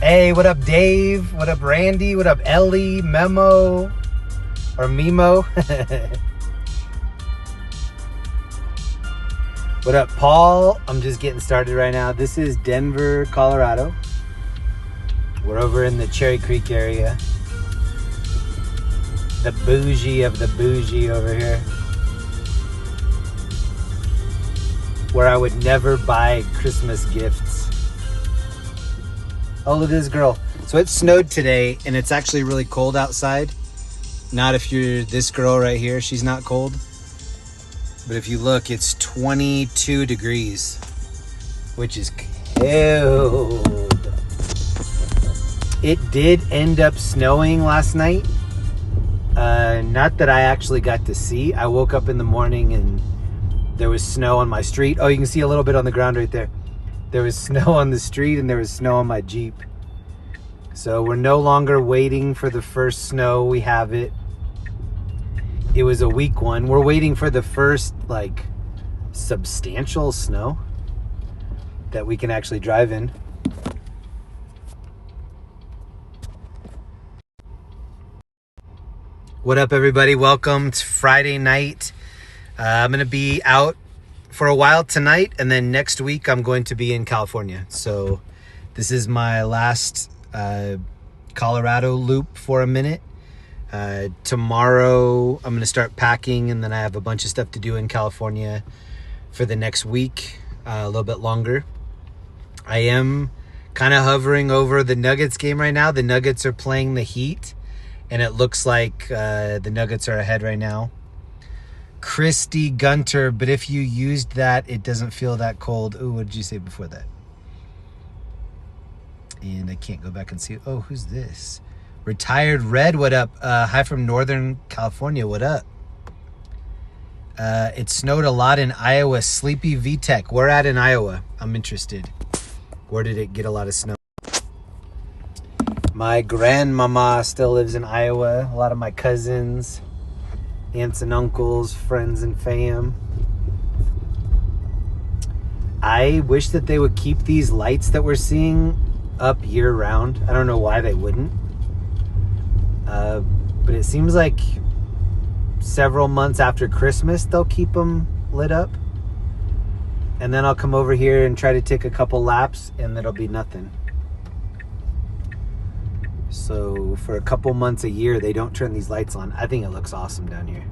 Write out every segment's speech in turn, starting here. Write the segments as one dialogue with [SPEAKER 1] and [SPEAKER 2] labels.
[SPEAKER 1] Hey, what up, Dave? What up, Randy? What up, Ellie, Memo, or Mimo? What up, Paul? I'm just getting started right now. This is Denver, Colorado. We're over in the Cherry Creek area. The bougie of the bougie over here. Where I would never buy Christmas gifts. Oh, look at this girl. So it snowed today, and it's actually really cold outside. Not if you're this girl right here. She's not cold. But if you look, it's 22 degrees, which is cold. It did end up snowing last night. Not that I actually got to see. I woke up in the morning and there was snow on my street. Oh, you can see a little bit on the ground right there. There was snow on the street and there was snow on my Jeep. So we're no longer waiting for the first snow. We have it. It was a weak one. We're waiting for the first, like, substantial snow that we can actually drive in. What up, everybody? Welcome to Friday night. I'm going to be out for a while tonight, and then next week I'm going to be in California. So this is my last Colorado loop for a minute. Tomorrow I'm going to start packing, and then I have a bunch of stuff to do in California for the next week, a little bit longer. I am kind of hovering over the Nuggets game right now. The Nuggets are playing the Heat, and it looks like the Nuggets are ahead right now. Christy Gunter, but if you used that, it doesn't feel that cold. Ooh, what did you say before that? And I can't go back and see. Oh, who's this? Retired Red, what up? Hi from Northern California, what up? It snowed a lot in Iowa. Sleepy VTech, where at in Iowa? I'm interested. Where did it get a lot of snow? My grandmama still lives in Iowa. A lot of my cousins, aunts and uncles, friends and fam. I wish that they would keep these lights that we're seeing up year round. I don't know why they wouldn't. But it seems like several months after Christmas, they'll keep them lit up. And then I'll come over here and try to take a couple laps, and it'll be nothing. So for a couple months a year, they don't turn these lights on. I think it looks awesome down here.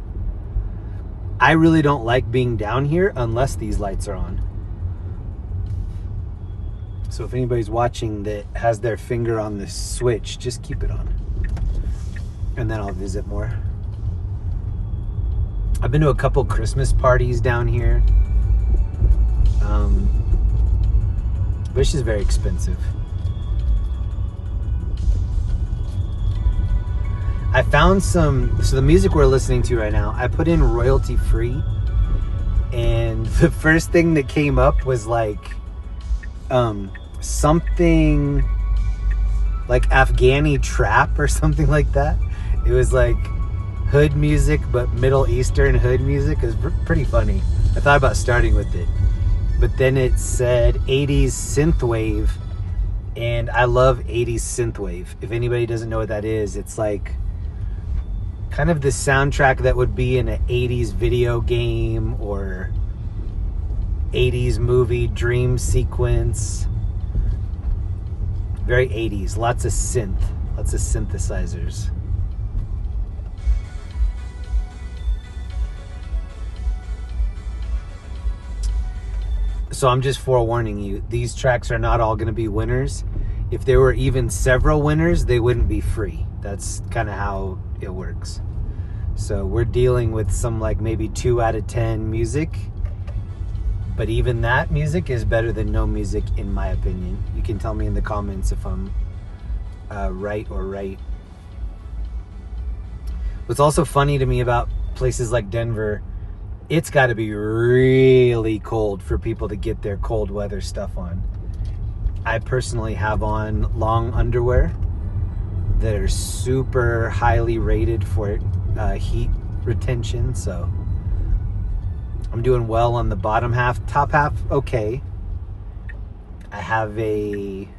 [SPEAKER 1] I really don't like being down here unless these lights are on. So if anybody's watching that has their finger on the switch, just keep it on. And then I'll visit more. I've been to a couple Christmas parties down here. But it's just very expensive. I found so the music we're listening to right now, I put in royalty free. And the first thing that came up was like, something like Afghani trap or something like that. It was like hood music, but Middle Eastern hood music. It was pretty funny. I thought about starting with it, but then it said 80s synthwave, and I love 80s synthwave. If anybody doesn't know what that is, it's like kind of the soundtrack that would be in an 80s video game or 80s movie dream sequence. Very 80s, lots of synthesizers. So I'm just forewarning you, these tracks are not all going to be winners. If there were even several winners, they wouldn't be free. That's kind of how it works. So we're dealing with some like maybe 2 out of 10 music. But even that music is better than no music, in my opinion. You can tell me in the comments if I'm right or right. What's also funny to me about places like Denver, it's got to be really cold for people to get their cold weather stuff on. I personally have on long underwear that are super highly rated for heat retention, so I'm doing well on the bottom half. Top half, okay. I have a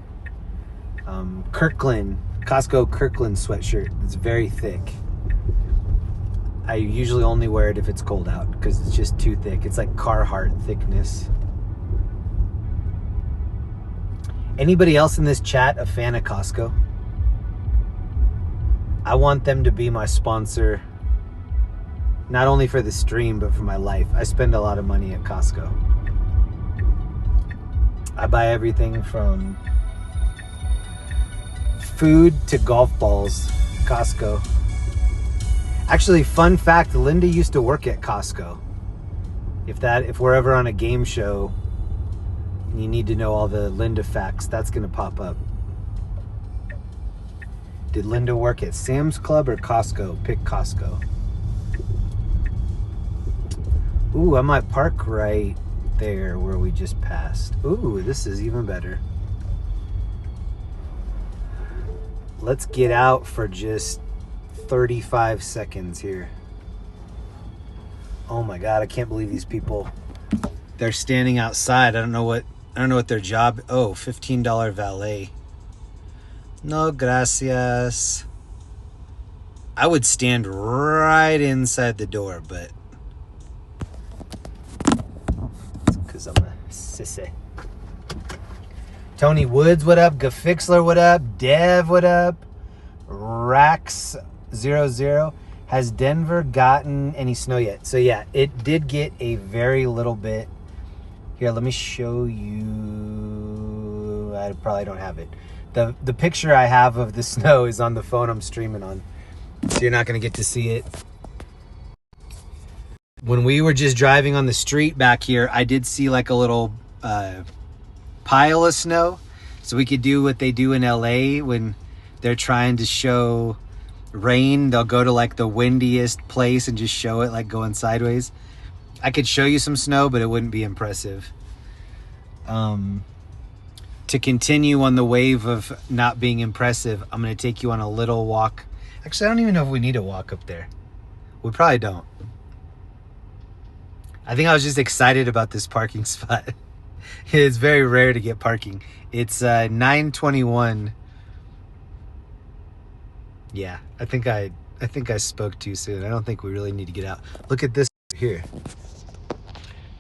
[SPEAKER 1] Kirkland, Costco Kirkland sweatshirt. It's very thick. I usually only wear it if it's cold out because it's just too thick. It's like Carhartt thickness. Anybody else in this chat a fan of Costco? I want them to be my sponsor, not only for the stream, but for my life. I spend a lot of money at Costco. I buy everything from food to golf balls. Costco. Actually, fun fact, Linda used to work at Costco. If we're ever on a game show and you need to know all the Linda facts, that's gonna pop up. Did Linda work at Sam's Club or Costco? Pick Costco. Ooh, I might park right there where we just passed. Ooh, this is even better. Let's get out for just 35 seconds here. Oh my God, I can't believe these people. They're standing outside. I don't know what their job. Oh, $15 valet. No, gracias. I would stand right inside the door, but it's because I'm a sissy. Tony Woods, what up? Gafixler, what up? Dev, what up? Rax00. Has Denver gotten any snow yet? So yeah, it did get a very little bit. Here, let me show you. I probably don't have it. The picture I have of the snow is on the phone I'm streaming on, so you're not going to get to see it. When we were just driving on the street back here, I did see like a little pile of snow, so we could do what they do in LA when they're trying to show rain. They'll go to like the windiest place and just show it like going sideways. I could show you some snow, but it wouldn't be impressive. To continue on the wave of not being impressive, I'm going to take you on a little walk. Actually, I don't even know if we need a walk up there. We probably don't. I think I was just excited about this parking spot. It's very rare to get parking. It's 9:21. Yeah, I think I spoke too soon. I don't think we really need to get out. Look at this here.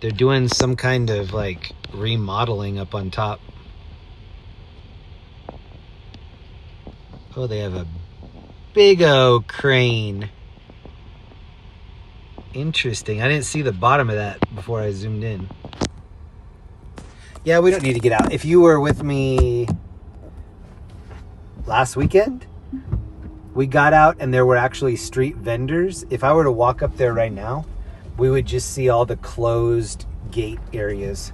[SPEAKER 1] They're doing some kind of like remodeling up on top. Oh, they have a big old crane. Interesting. I didn't see the bottom of that before I zoomed in. Yeah, we don't need to get out. If you were with me last weekend, we got out and there were actually street vendors. If I were to walk up there right now, we would just see all the closed gate areas.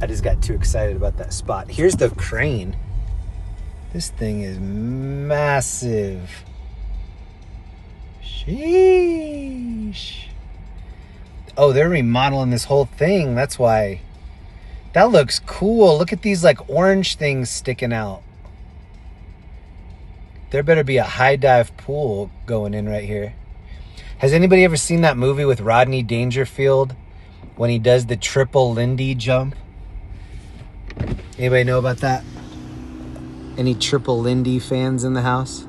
[SPEAKER 1] I just got too excited about that spot. Here's the crane. This thing is massive. Sheesh. Oh, they're remodeling this whole thing. That's why. That looks cool. Look at these like orange things sticking out. There better be a high dive pool going in right here. Has anybody ever seen that movie with Rodney Dangerfield when he does the triple Lindy jump? Anybody know about that? Any triple Lindy fans in the house?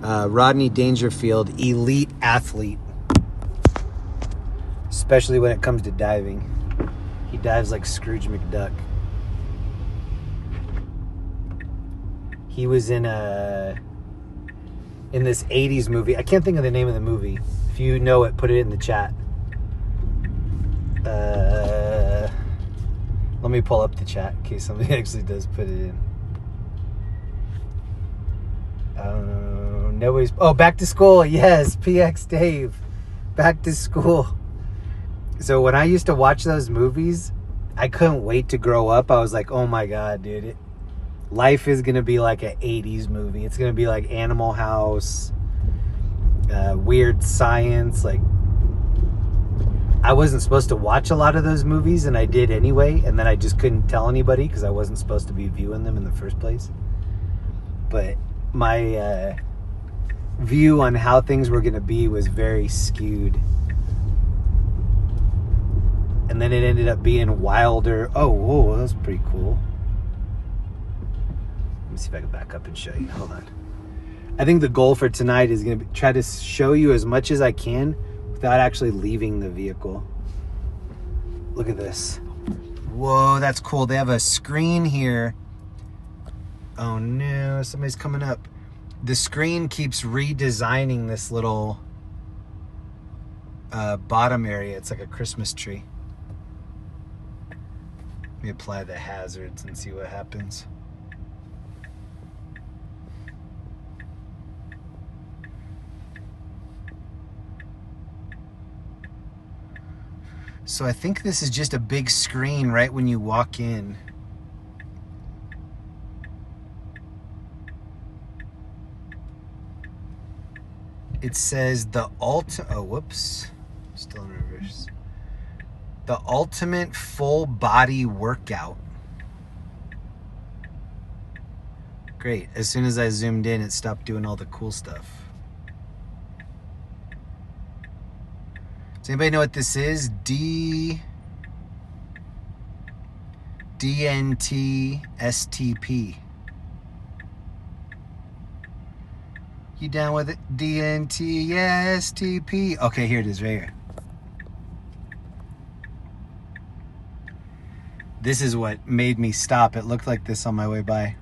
[SPEAKER 1] Rodney Dangerfield, elite athlete. Especially when it comes to diving. He dives like Scrooge McDuck. He was in this 80s movie. I can't think of the name of the movie. If you know it, put it in the chat. Let me pull up the chat in case somebody actually does put it in. Nobody's... Oh, Back to School. Yes, PX Dave. Back to School. So when I used to watch those movies, I couldn't wait to grow up. I was like, oh my God, dude. Life is going to be like an 80s movie. It's going to be like Animal House, Weird Science. Like, I wasn't supposed to watch a lot of those movies, and I did anyway. And then I just couldn't tell anybody because I wasn't supposed to be viewing them in the first place. But my view on how things were going to be was very skewed. And then it ended up being wilder. Oh, whoa, that was pretty cool. Let me see if I can back up and show you. Hold on. I think the goal for tonight is going to be try to show you as much as I can without actually leaving the vehicle. Look at this. Whoa, that's cool. They have a screen here. Oh no, somebody's coming up. The screen keeps redesigning this little bottom area. It's like a Christmas tree. Let me apply the hazards and see what happens. So I think this is just a big screen right when you walk in. It says the oh, whoops. Still in reverse. The ultimate full body workout. Great. As soon as I zoomed in, it stopped doing all the cool stuff. Does anybody know what this is? DNT STP. You down with it? DNT STP. Okay, here it is right here. This is what made me stop. It looked like this on my way by.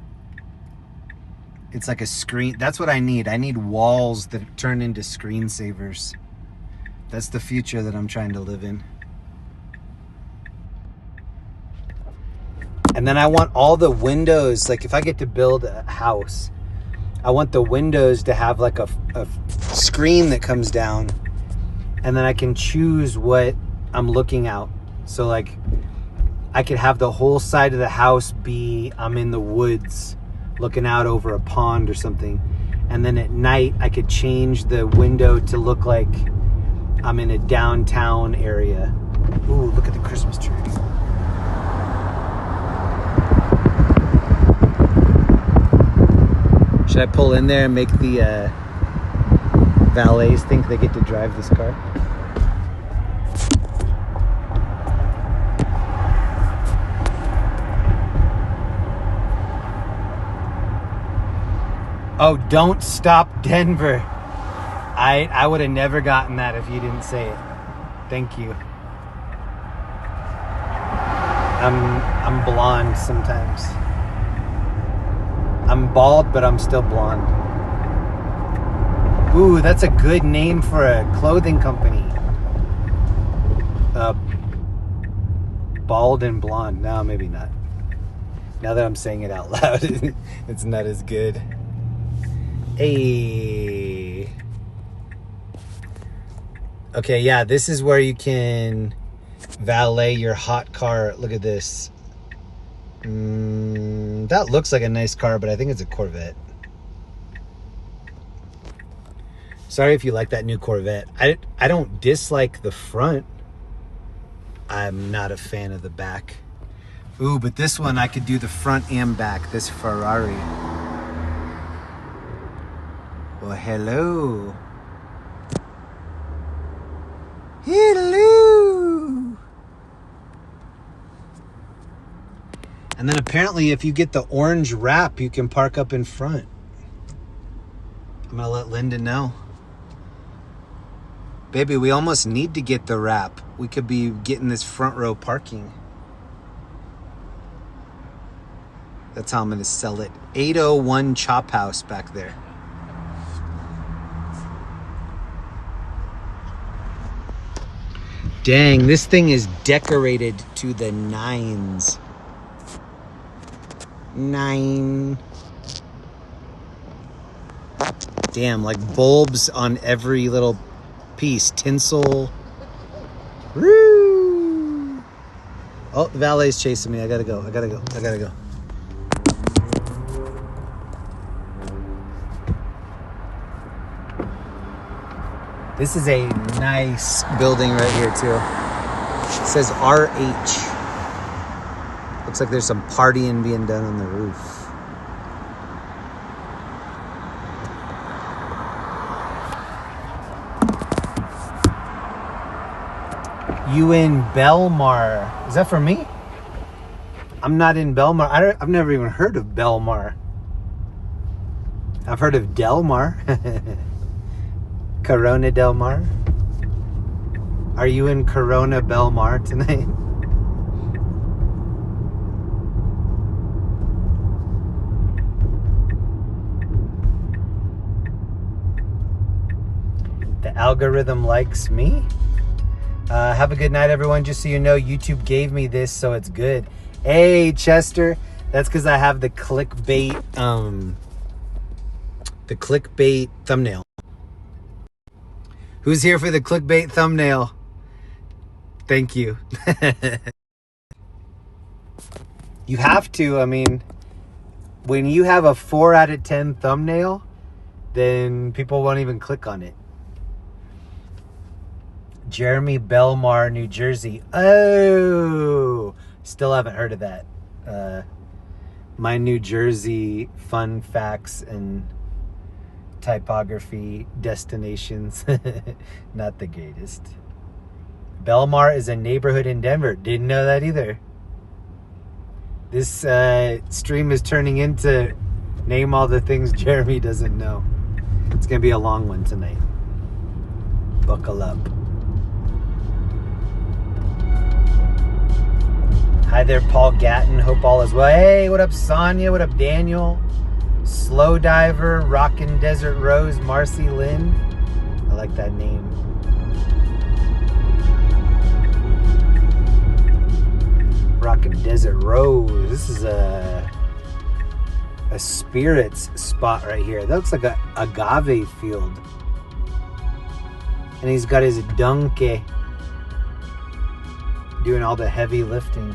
[SPEAKER 1] It's like a screen. That's what I need. I need walls that turn into screensavers. That's the future that I'm trying to live in. And then I want all the windows, like if I get to build a house, I want the windows to have like a screen that comes down, and then I can choose what I'm looking out. So like I could have the whole side of the house be I'm in the woods looking out over a pond or something. And then at night I could change the window to look like I'm in a downtown area. Ooh, look at the Christmas tree. Should I pull in there and make the valets think they get to drive this car? Oh, don't stop Denver. I would have never gotten that if you didn't say it. Thank you. I'm blonde sometimes. I'm bald, but I'm still blonde. Ooh, that's a good name for a clothing company. Bald and blonde. No, maybe not. Now that I'm saying it out loud, it's not as good. Hey. Okay, yeah, this is where you can valet your hot car. Look at this. That looks like a nice car, but I think it's a Corvette. Sorry if you like that new Corvette. I don't dislike the front. I'm not a fan of the back. Ooh, but this one I could do the front and back. This Ferrari. Well, hello. Hello. And then apparently if you get the orange wrap, you can park up in front. I'm gonna let Linda know. Baby, we almost need to get the wrap. We could be getting this front row parking. That's how I'm gonna sell it. 801 Chop House back there. Dang, this thing is decorated to the nines. 9. Damn, like bulbs on every little piece. Tinsel. Woo! Oh, the valet's chasing me. I gotta go. This is a nice building right here too. It says RH. Looks like there's some partying being done on the roof. You in Belmar. Is that for me? I'm not in Belmar. I've never even heard of Belmar. I've heard of Delmar. Corona Del Mar. Are you in Corona Belmar tonight? The algorithm likes me. Have a good night, everyone. Just so you know, YouTube gave me this, so it's good. Hey, Chester. That's because I have the clickbait thumbnail. Who's here for the clickbait thumbnail? Thank you. You have to. I mean, when you have a 4 out of 10 thumbnail, then people won't even click on it. Jeremy Belmar, New Jersey. Oh, still haven't heard of that. My New Jersey fun facts and typography destinations, not the greatest. Belmar is a neighborhood in Denver. Didn't know that either. This stream is turning into name all the things Jeremy doesn't know. It's gonna be a long one tonight. Buckle up. Hi there, Paul Gatton. Hope all is well. Hey, what up, Sonia? What up, Daniel? Slow Diver, Rockin' Desert Rose, Marcy Lynn. I like that name. Rockin' Desert Rose. This is a spirits spot right here. That looks like a agave field. And he's got his donkey doing all the heavy lifting.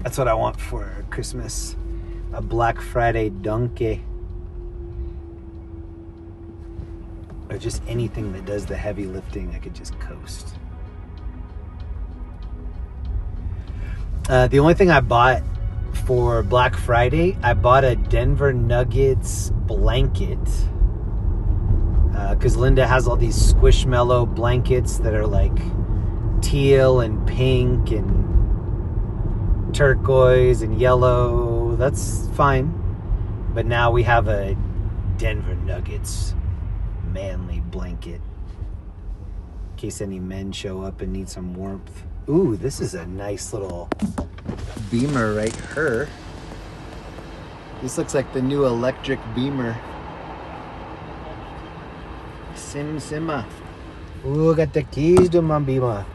[SPEAKER 1] That's what I want for Christmas. A Black Friday donkey. Or just anything that does the heavy lifting, I could just coast. The only thing I bought for Black Friday, I bought a Denver Nuggets blanket. Because Linda has all these Squishmallow blankets that are like teal and pink and turquoise and yellow. That's fine. But now we have a Denver Nuggets manly blanket in case any men show up and need some warmth. Ooh, this is a nice little Beamer right here. This looks like the new electric Beamer. Sima. Ooh, got the keys to my Beamer.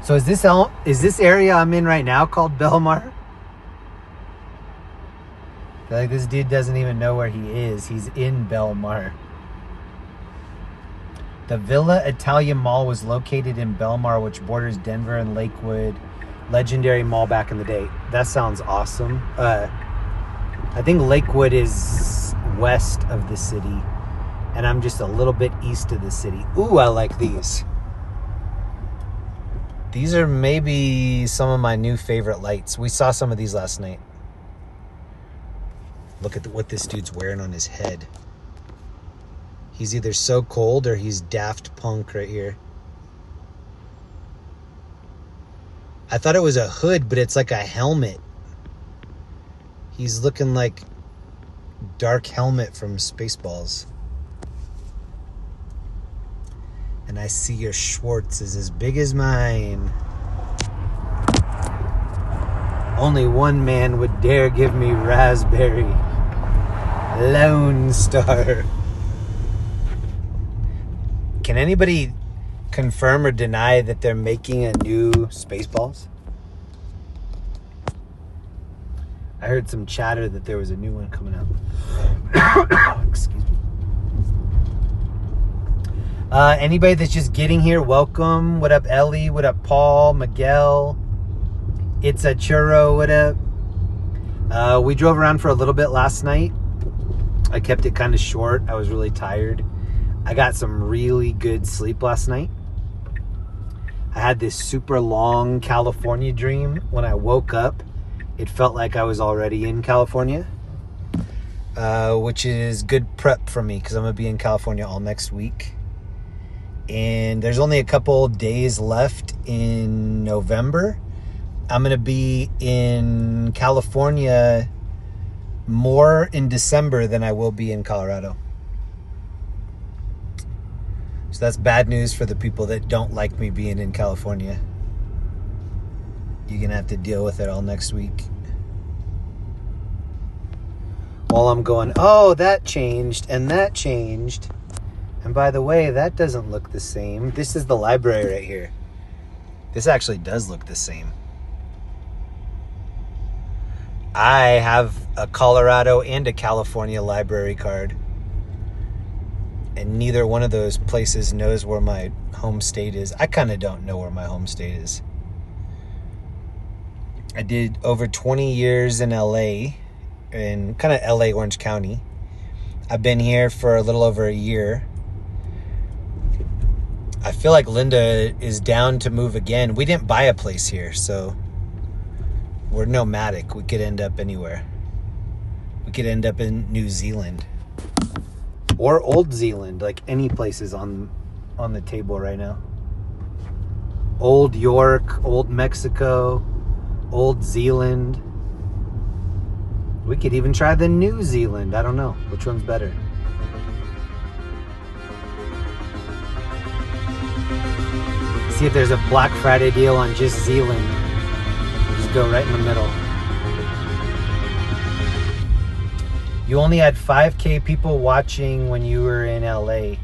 [SPEAKER 1] So is this area I'm in right now called Belmar? I feel like this dude doesn't even know where he is. He's in Belmar. The Villa Italia Mall was located in Belmar, which borders Denver and Lakewood. Legendary mall back in the day. That sounds awesome. I think Lakewood is west of the city, and I'm just a little bit east of the city. Ooh, I like these. These are maybe some of my new favorite lights. We saw some of these last night. Look at what this dude's wearing on his head. He's either so cold or he's Daft Punk right here. I thought it was a hood, but it's like a helmet. He's looking like Dark Helmet from Spaceballs. And I see your Schwartz is as big as mine. Only one man would dare give me raspberry. Lone Star. Can anybody confirm or deny that they're making a new Spaceballs? I heard some chatter that there was a new one coming out. Excuse me. Anybody that's just getting here, welcome. What up, Ellie? What up, Paul? Miguel? It's a churro. What up? We drove around for a little bit last night. I kept it kind of short. I was really tired. I got some really good sleep last night. I had this super long California dream. When I woke up, it felt like I was already in California, which is good prep for me because I'm going to be in California all next week. And there's only a couple days left in November. I'm going to be in California more in December than I will be in Colorado. So that's bad news for the people that don't like me being in California. You're going to have to deal with it all next week. While I'm going, oh, that changed and that changed. And by the way, that doesn't look the same. This is the library right here. This actually does look the same. I have a Colorado and a California library card. And neither one of those places knows where my home state is. I kind of don't know where my home state is. I did over 20 years in LA, in kind of LA, Orange County. I've been here for a little over a year. I feel like Linda is down to move again. We didn't buy a place here, so we're nomadic. We could end up anywhere. We could end up in New Zealand or Old Zealand, like any places on the table right now. Old York, Old Mexico, Old Zealand. We could even try the New Zealand. I don't know. Which one's better? See if there's a Black Friday deal on just Zealand. Just go right in the middle. You only had 5K people watching when you were in LA.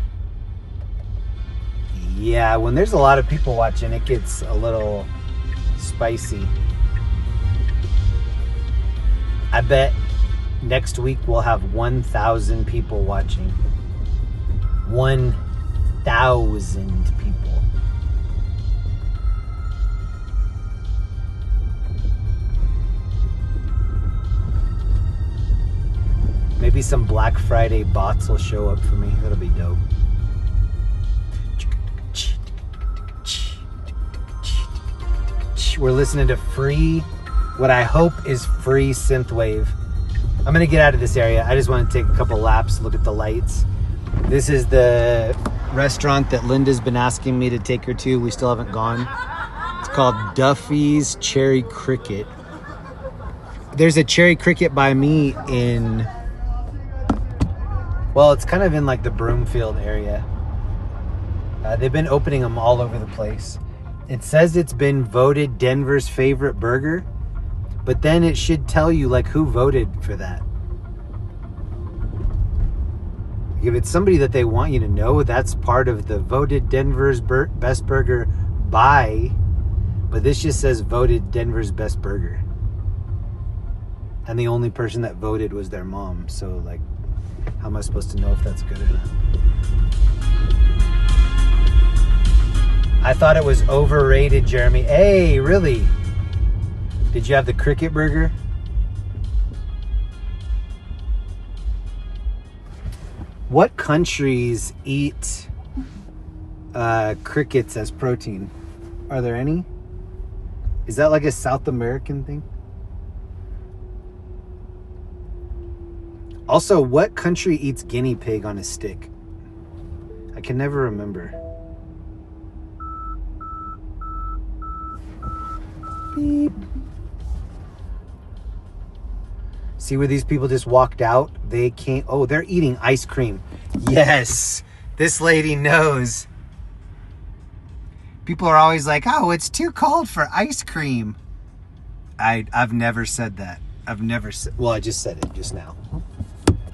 [SPEAKER 1] Yeah, when there's a lot of people watching, it gets a little spicy. I bet next week we'll have 1,000 people watching. 1,000 people. Maybe some Black Friday bots will show up for me. That'll be dope. We're listening to free, what I hope is free Synthwave. I'm gonna get out of this area. I just want to take a couple laps, look at the lights. This is the restaurant that Linda's been asking me to take her to. We still haven't gone. It's called Duffy's Cherry Cricket. There's a Cherry Cricket by me in... Well, it's kind of in like the Broomfield area. They've been opening them all over the place. It says it's been voted Denver's favorite burger, but then it should tell you like who voted for that. If it's somebody that they want you to know, that's part of the voted Denver's best burger by, but this just says voted Denver's best burger. And the only person that voted was their mom, so like, how am I supposed to know if that's good or not? I thought it was overrated, Jeremy. Hey, really? Did you have the cricket burger? What countries eat crickets as protein? Are there any? Is that like a South American thing? Also, what country eats guinea pig on a stick? I can never remember. Beep. See where these people just walked out? They can't... Oh, they're eating ice cream. Yes! This lady knows. People are always like, oh, it's too cold for ice cream. I've never said that. I've never said... Well, I just said it just now.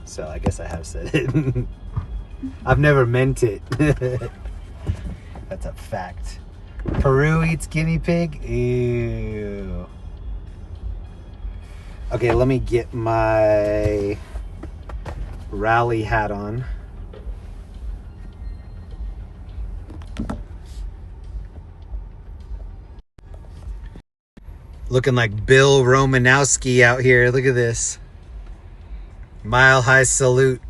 [SPEAKER 1] So I guess I have said it. I've never meant it. That's a fact. Peru eats guinea pig? Ew. Okay, let me get my rally hat on. Looking like Bill Romanowski out here. Look at this. Mile high salute.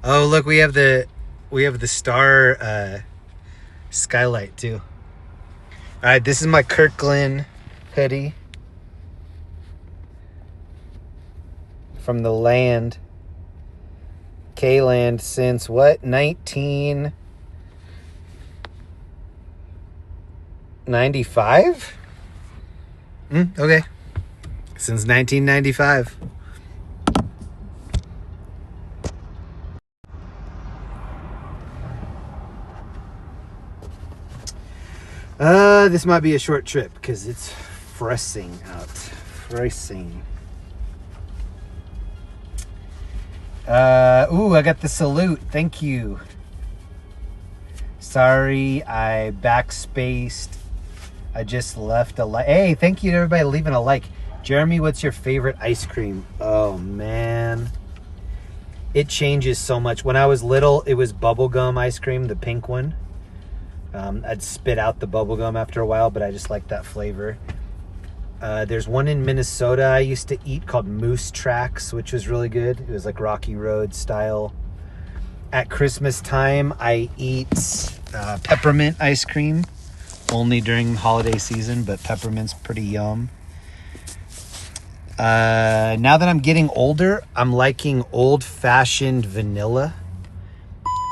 [SPEAKER 1] Oh, look, we have the star skylight too. All right, this is my Kirkland hoodie from the land. K-Land since what? 19 95? Okay. Since 1995. This might be a short trip because it's freezing out. Freezing. Ooh, I got the salute. Thank you. Sorry, I backspaced. I just left a like. Hey, thank you to everybody leaving a like. Jeremy, what's your favorite ice cream? Oh, man. It changes so much. When I was little, it was bubblegum ice cream, the pink one. I'd spit out the bubblegum after a while, but I just like that flavor. There's one in Minnesota I used to eat called Moose Tracks, which was really good. It was like Rocky Road style. At Christmas time, I eat peppermint ice cream. Only during holiday season, but peppermint's pretty yum. Now that I'm getting older, I'm liking old-fashioned vanilla,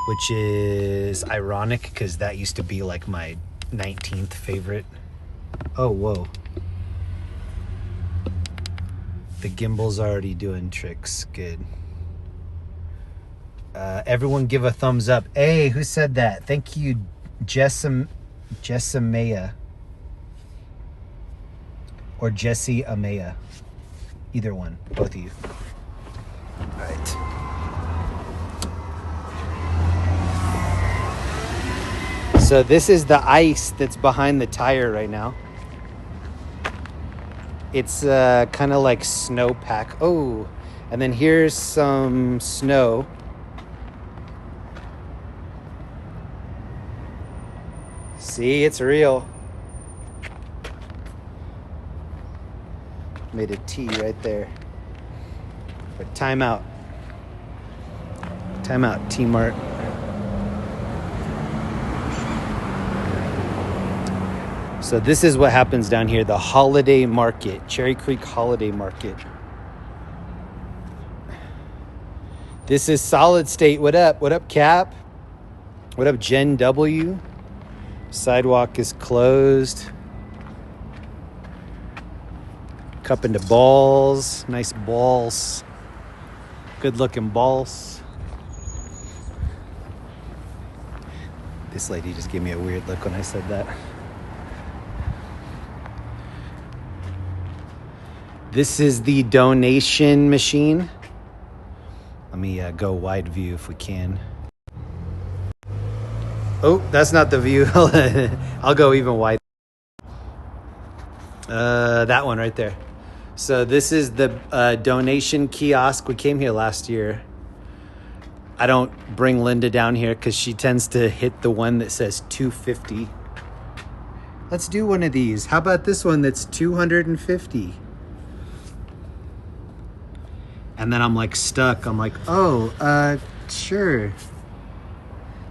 [SPEAKER 1] which is ironic because that used to be like my 19th favorite. Oh, whoa. The gimbal's already doing tricks. Good. Everyone give a thumbs up. Hey, who said that? Thank you, Jessamea. Or Jessie Amaya. Either one. Both of you. All right. So this is the ice that's behind the tire right now. It's kind of like snowpack. Oh, and then here's some snow. See, it's real. Made a T right there. But time out. Time out, T-Mart. So this is what happens down here, the holiday market, Cherry Creek Holiday Market. This is Solid State. What up? What up, Cap? What up, Gen W? Sidewalk is closed. Cup into balls. Nice balls. Good looking balls. This lady just gave me a weird look when I said that. This is the donation machine. Let me go wide view if we can. Oh, that's not the view. I'll go even wide. That one right there. So this is the donation kiosk. We came here last year. I don't bring Linda down here because she tends to hit the one that says $250. Let's do one of these. How about this one that's $250? And then I'm like stuck. I'm like, oh, sure.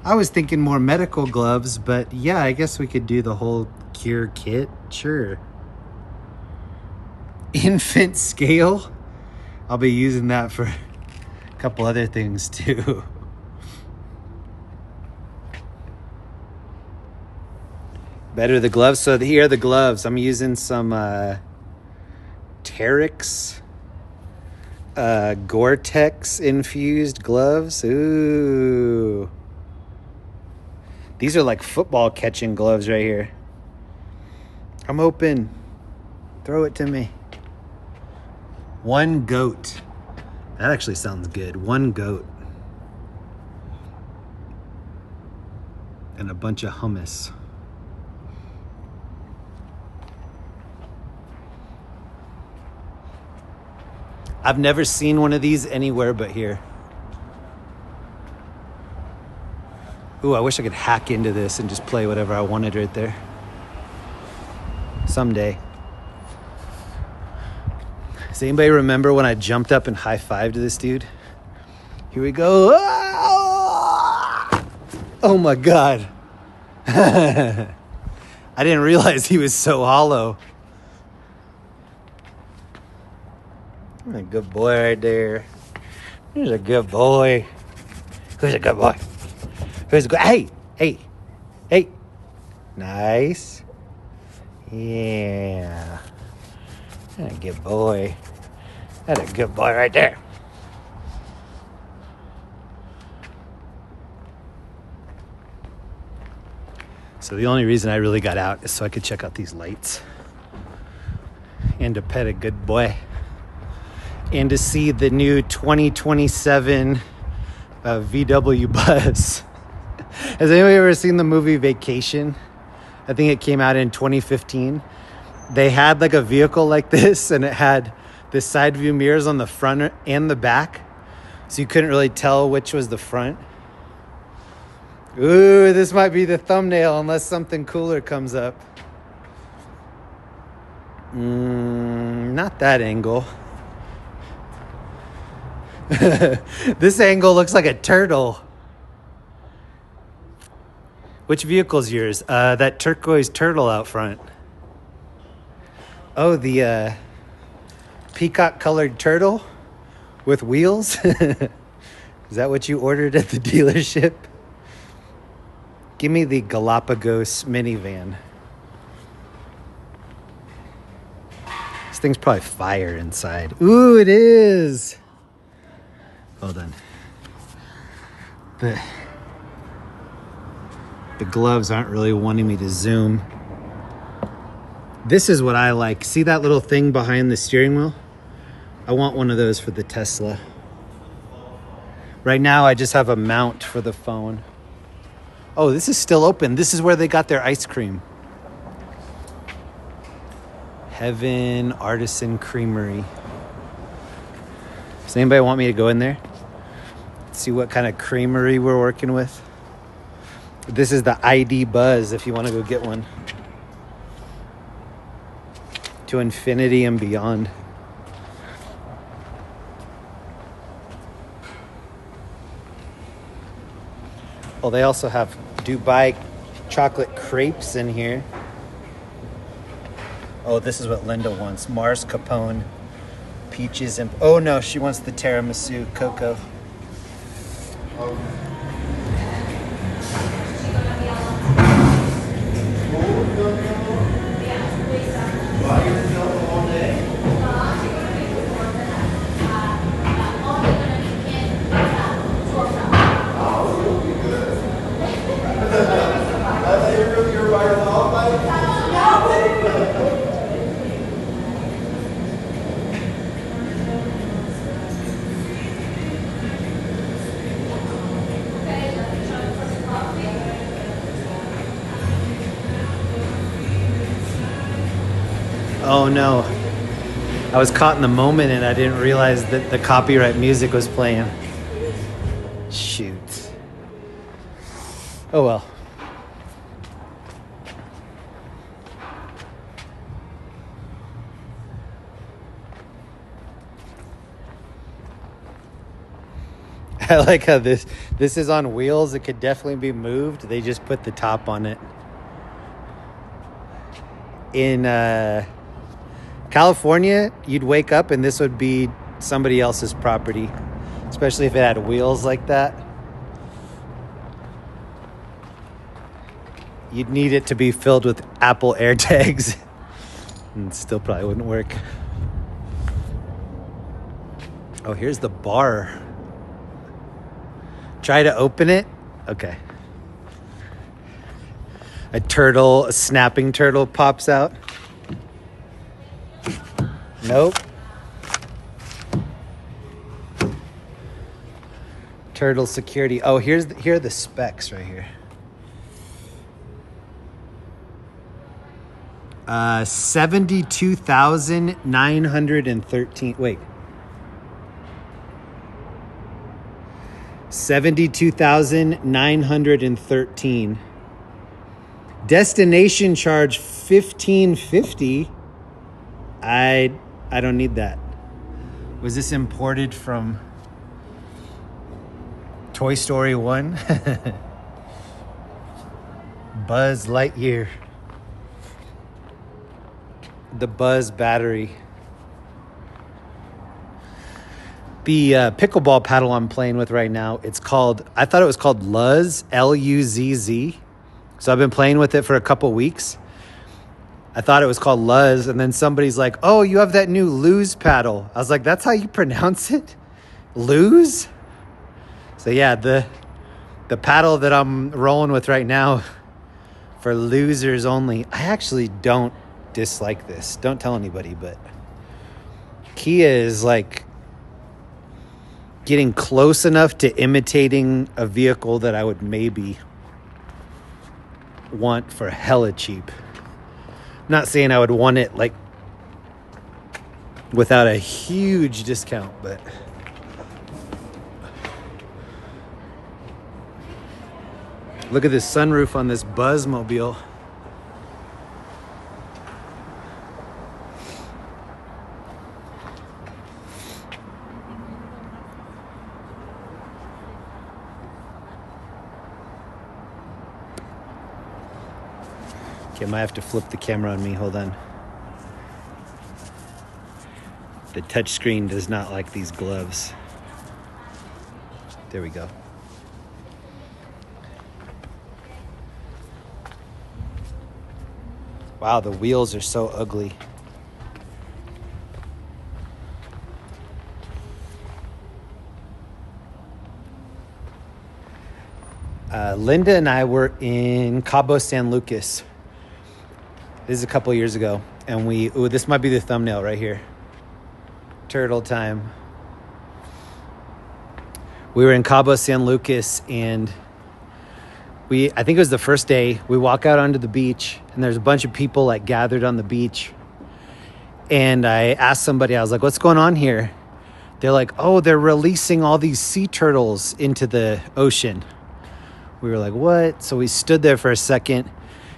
[SPEAKER 1] I was thinking more medical gloves, but yeah, I guess we could do the whole cure kit. Sure. Infant scale. I'll be using that for a couple other things too. Better the gloves. So here are the gloves. I'm using some Terex Gore-Tex infused gloves. Ooh. These are like football catching gloves right here. I'm open. Throw it to me. One goat. That actually sounds good. One goat. And a bunch of hummus. I've never seen one of these anywhere but here. Ooh, I wish I could hack into this and just play whatever I wanted right there. Someday. Does anybody remember when I jumped up and high-fived this dude? Here we go. Oh my God. I didn't realize he was so hollow. A good boy right there. Here's a good boy. Who's a good boy? Who's a good... Hey! Hey! Hey! Nice. Yeah. That a good boy. That a good boy right there. So the only reason I really got out is so I could check out these lights. And to pet a good boy. And to see the new 2027 VW Buzz. Has anybody ever seen the movie Vacation? I think it came out in 2015. They had like a vehicle like this, and it had the side view mirrors on the front and the back. So you couldn't really tell which was the front. Ooh, this might be the thumbnail unless something cooler comes up. Not that angle. This angle looks like a turtle. Which vehicle's yours? That turquoise turtle out front. Oh, the peacock-colored turtle with wheels? Is that what you ordered at the dealership? Give me the Galapagos minivan. This thing's probably fire inside. Ooh, it is! Hold on. The gloves aren't really wanting me to zoom. This is what I like. See that little thing behind the steering wheel? I want one of those for the Tesla. Right now, I just have a mount for the phone. Oh, this is still open. This is where they got their ice cream. Heaven Artisan Creamery. Does anybody want me to go in there? See what kind of creamery we're working with? This is the ID Buzz if you want to go get one. To infinity and beyond. Oh, they also have Dubai chocolate crepes in here. Oh, this is what Linda wants. Mars Capone, peaches and... Oh, no, she wants the tiramisu cocoa. Oh no, I was caught in the moment and I didn't realize that the copyright music was playing. Shoot. Oh well. I like how this is on wheels. It could definitely be moved. They just put the top on it. In California, you'd wake up and this would be somebody else's property, especially if it had wheels like that. You'd need it to be filled with Apple AirTags. And it still probably wouldn't work. Oh, here's the bar. Try to open it. Okay. A snapping turtle pops out. Nope. Turtle security. Oh, here are the specs right here. 72,913. Wait. 72,913. Destination charge $1,550. I don't need that. Was this imported from Toy Story 1? Buzz Lightyear. The Buzz battery. The pickleball paddle I'm playing with right now, I thought it was called Luzz, Luzz. So I've been playing with it for a couple weeks. I thought it was called Luz, and then somebody's like, oh, you have that new Luz paddle. I was like, that's how you pronounce it? Luz? So yeah, the paddle that I'm rolling with right now for losers only. I actually don't dislike this. Don't tell anybody, but Kia is like getting close enough to imitating a vehicle that I would maybe want for hella cheap. I'm not saying I would want it like without a huge discount, but look at this sunroof on this Buzz mobile. Okay, I might have to flip the camera on me. Hold on. The touch screen does not like these gloves. There we go. Wow, the wheels are so ugly. Linda and I were in Cabo San Lucas. This is a couple years ago. And this might be the thumbnail right here. Turtle time. We were in Cabo San Lucas, and I think it was the first day. We walk out onto the beach, and there's a bunch of people like gathered on the beach. And I asked somebody, I was like, what's going on here? They're like, oh, they're releasing all these sea turtles into the ocean. We were like, what? So we stood there for a second.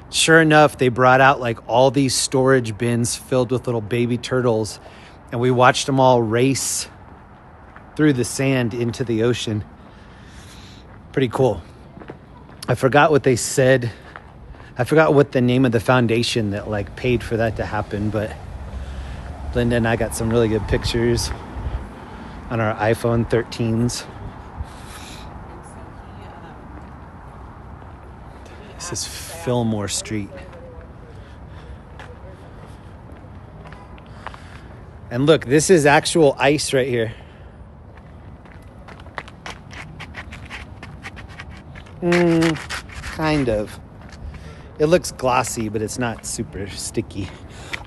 [SPEAKER 1] Sure enough, they brought out like all these storage bins filled with little baby turtles, and we watched them all race through the sand into the ocean. Pretty cool. I forgot what they said. I forgot what the name of the foundation that like paid for that to happen, but Linda and I got some really good pictures on our iPhone 13s. This is Fillmore Street. And look, this is actual ice right here. Kind of. It looks glossy, but it's not super sticky.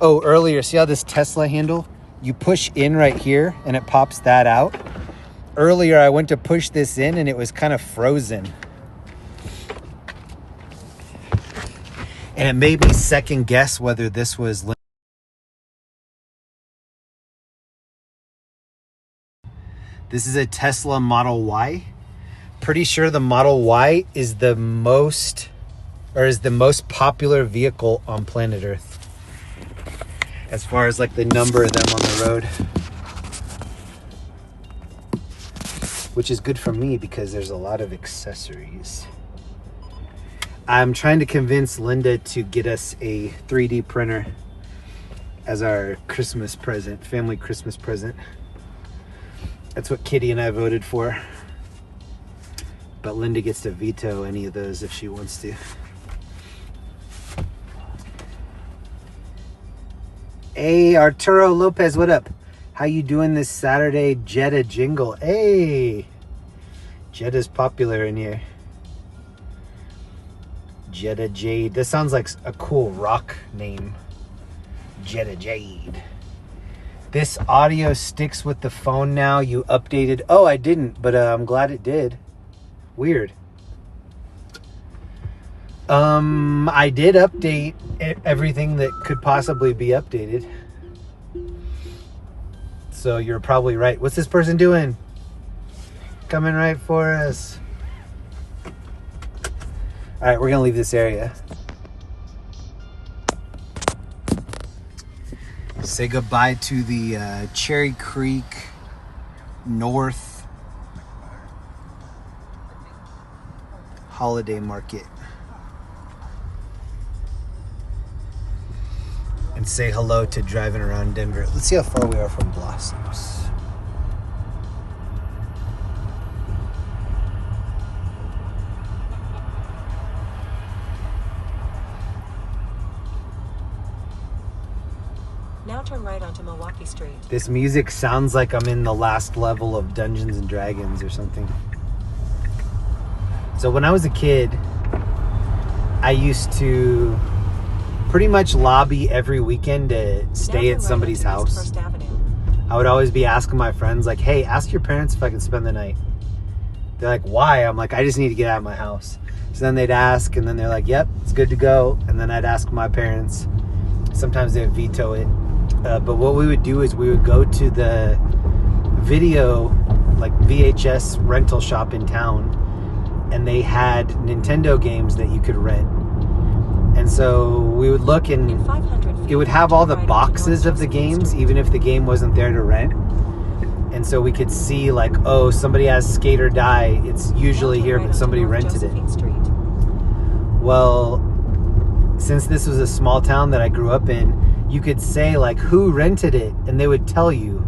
[SPEAKER 1] Oh, earlier, see how this Tesla handle? You push in right here and it pops that out. Earlier, I went to push this in and it was kind of frozen. And it made me second guess whether this was... This is a Tesla Model Y. Pretty sure the Model Y is the most popular vehicle on planet Earth, as far as like the number of them on the road, which is good for me because there's a lot of accessories. I'm trying to convince Linda to get us a 3D printer as our Christmas present, family Christmas present. That's what Kitty and I voted for. But Linda gets to veto any of those if she wants to. Hey, Arturo Lopez, what up? How you doing this Saturday? Jetta jingle. Hey, Jetta's popular in here. Jetta Jade. This sounds like a cool rock name. Jetta Jade. This audio sticks with the phone now. You updated. Oh, I didn't, but I'm glad it did. Weird. I did update everything that could possibly be updated. So you're probably right. What's this person doing? Coming right for us. All right, we're gonna leave this area. Say goodbye to the Cherry Creek North Holiday Market. And say hello to driving around Denver. Let's see how far we are from Blossoms.
[SPEAKER 2] Now turn right onto Milwaukee Street.
[SPEAKER 1] This music sounds like I'm in the last level of Dungeons and Dragons or something. So when I was a kid, I used to pretty much lobby every weekend to stay at somebody's house.
[SPEAKER 2] First Avenue.
[SPEAKER 1] I would always be asking my friends, like, hey, ask your parents if I can spend the night. They're like, why? I'm like, I just need to get out of my house. So then they'd ask, and then they're like, yep, it's good to go. And then I'd ask my parents. Sometimes they would veto it. But what we would do is we would go to the video, like VHS rental shop in town, and they had Nintendo games that you could rent. And so we would look, and it would have all the boxes of the games, even if the game wasn't there to rent. And so we could see, like, oh, somebody has Skate or Die. It's usually here, but somebody rented it. Well, since this was a small town that I grew up in, you could say, like, who rented it? And they would tell you,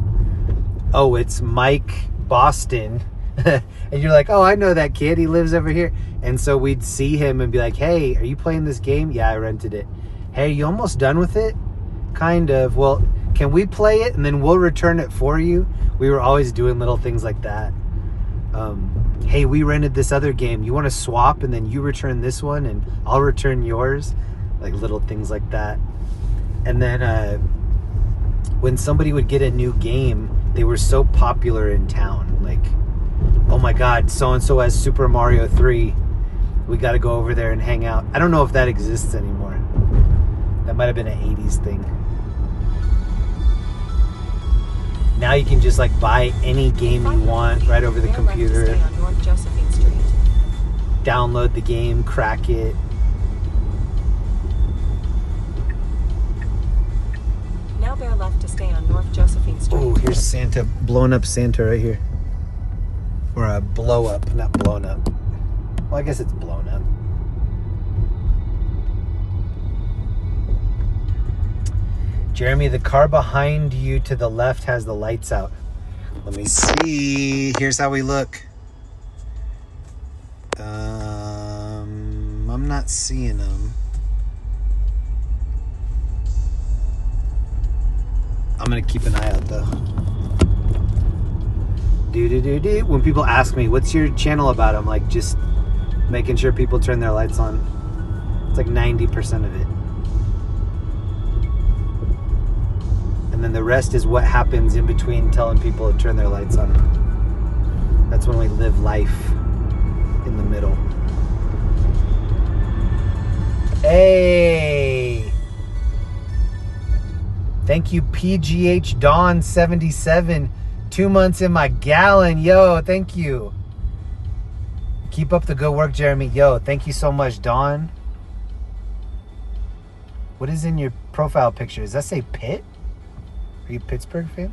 [SPEAKER 1] oh, it's Mike Boston. And you're like, oh, I know that kid. He lives over here. And so we'd see him and be like, hey, are you playing this game? Yeah, I rented it. Hey, you almost done with it? Kind of. Well, can we play it? And then we'll return it for you. We were always doing little things like that. Hey, we rented this other game. You want to swap? And then you return this one and I'll return yours. Like little things like that. And then when somebody would get a new game, they were so popular in town. Like, oh my God, so-and-so has Super Mario 3. We got to go over there and hang out. I don't know if that exists anymore. That might have been an 80s thing. Now you can just like buy any game you want right over the computer. Download the game, crack it.
[SPEAKER 2] Now bear left to stay on North Josephine Street.
[SPEAKER 1] Oh, here's Santa, blown up Santa right here. Or a blow up, not blown up. Well, I guess it's blown up. Jeremy, the car behind you to the left has the lights out. Let me see. Here's how we look. I'm not seeing them. I'm gonna keep an eye out though. Do. When people ask me, what's your channel about? I'm like, just making sure people turn their lights on. It's like 90% of it. And then the rest is what happens in between telling people to turn their lights on. That's when we live life in the middle. Hey! Thank you, PGH Dawn 77. 2 months in my gallon. Yo, thank you. Keep up the good work, Jeremy. Yo, thank you so much, Dawn. What is in your profile picture? Does that say Pitt? Are you a Pittsburgh fan?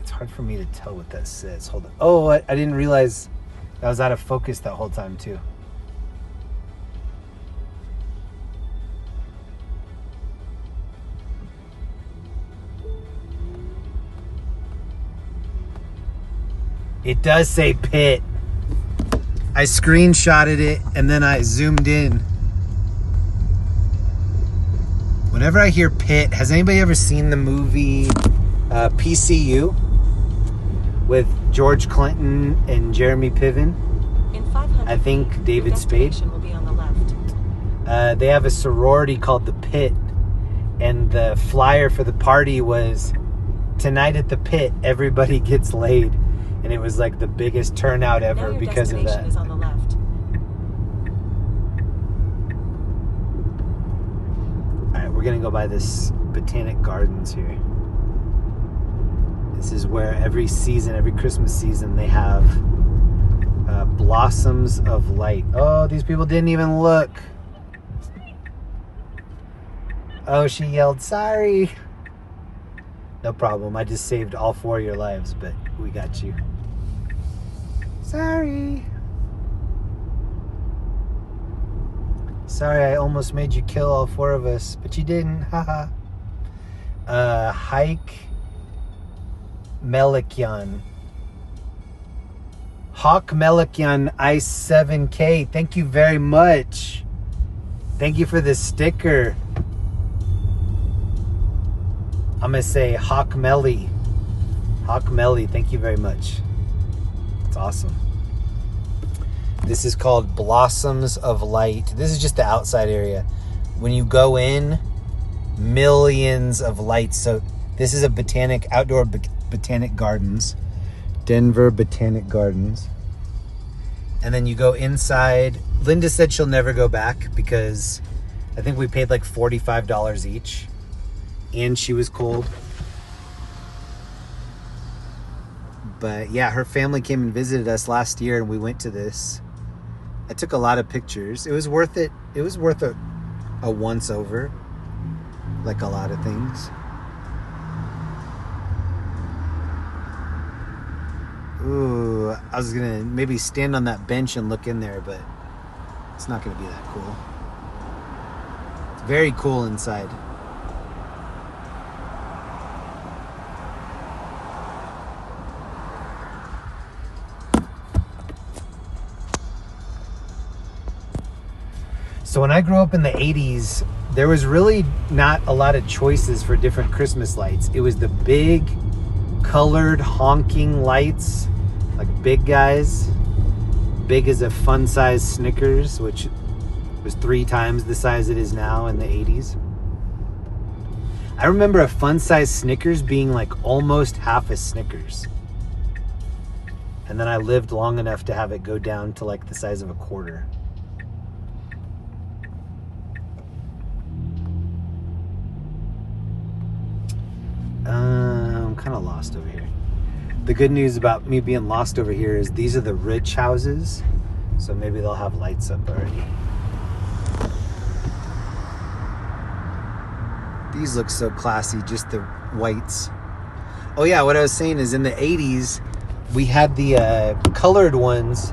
[SPEAKER 1] It's hard for me to tell what that says. Hold on. Oh, I didn't realize that was out of focus that whole time, too. It does say Pitt. I screenshotted it and then I zoomed in. Whenever I hear Pitt, has anybody ever seen the movie PCU with George Clinton and Jeremy Piven? I think David Spade.
[SPEAKER 2] Will be on the left.
[SPEAKER 1] They have a sorority called the Pit, and the flyer for the party was, tonight at the Pit, everybody gets laid. And it was like the biggest turnout ever because of that.
[SPEAKER 2] Is on the left.
[SPEAKER 1] All right, we're gonna go by this Botanic Gardens here. This is where every season, every Christmas season, they have blossoms of light. Oh, these people didn't even look. Oh, she yelled, sorry. No problem. I just saved all 4 of your lives, but we got you. Sorry. Sorry, I almost made you kill all 4 of us, but you didn't. Haha. Hike Melikyan. Hawk Melikyan Ice 7K. Thank you very much. Thank you for the sticker. I'm going to say Hawk Melly. Hawk Melly, thank you very much. It's awesome. This is called Blossoms of Light. This is just the outside area. When you go in, millions of lights. So this is a outdoor botanic gardens. Denver Botanic Gardens. And then you go inside. Linda said she'll never go back because I think we paid like $45 each. And she was cold. But yeah, her family came and visited us last year and we went to this. I took a lot of pictures. It was worth it. It was worth a once over, like a lot of things. Ooh, I was gonna maybe stand on that bench and look in there, but it's not gonna be that cool. It's very cool inside. So when I grew up in the 80s, there was really not a lot of choices for different Christmas lights. It was the big, colored, honking lights, like big guys. Big as a fun-size Snickers, which was 3 times the size it is now in the 80s. I remember a fun-size Snickers being like almost half a Snickers. And then I lived long enough to have it go down to like the size of a quarter. I'm kind of lost over here. The good news about me being lost over here is these are the rich houses, so maybe they'll have lights up already. These look so classy, just the whites. Oh yeah, what I was saying is in the 80s, we had the colored ones,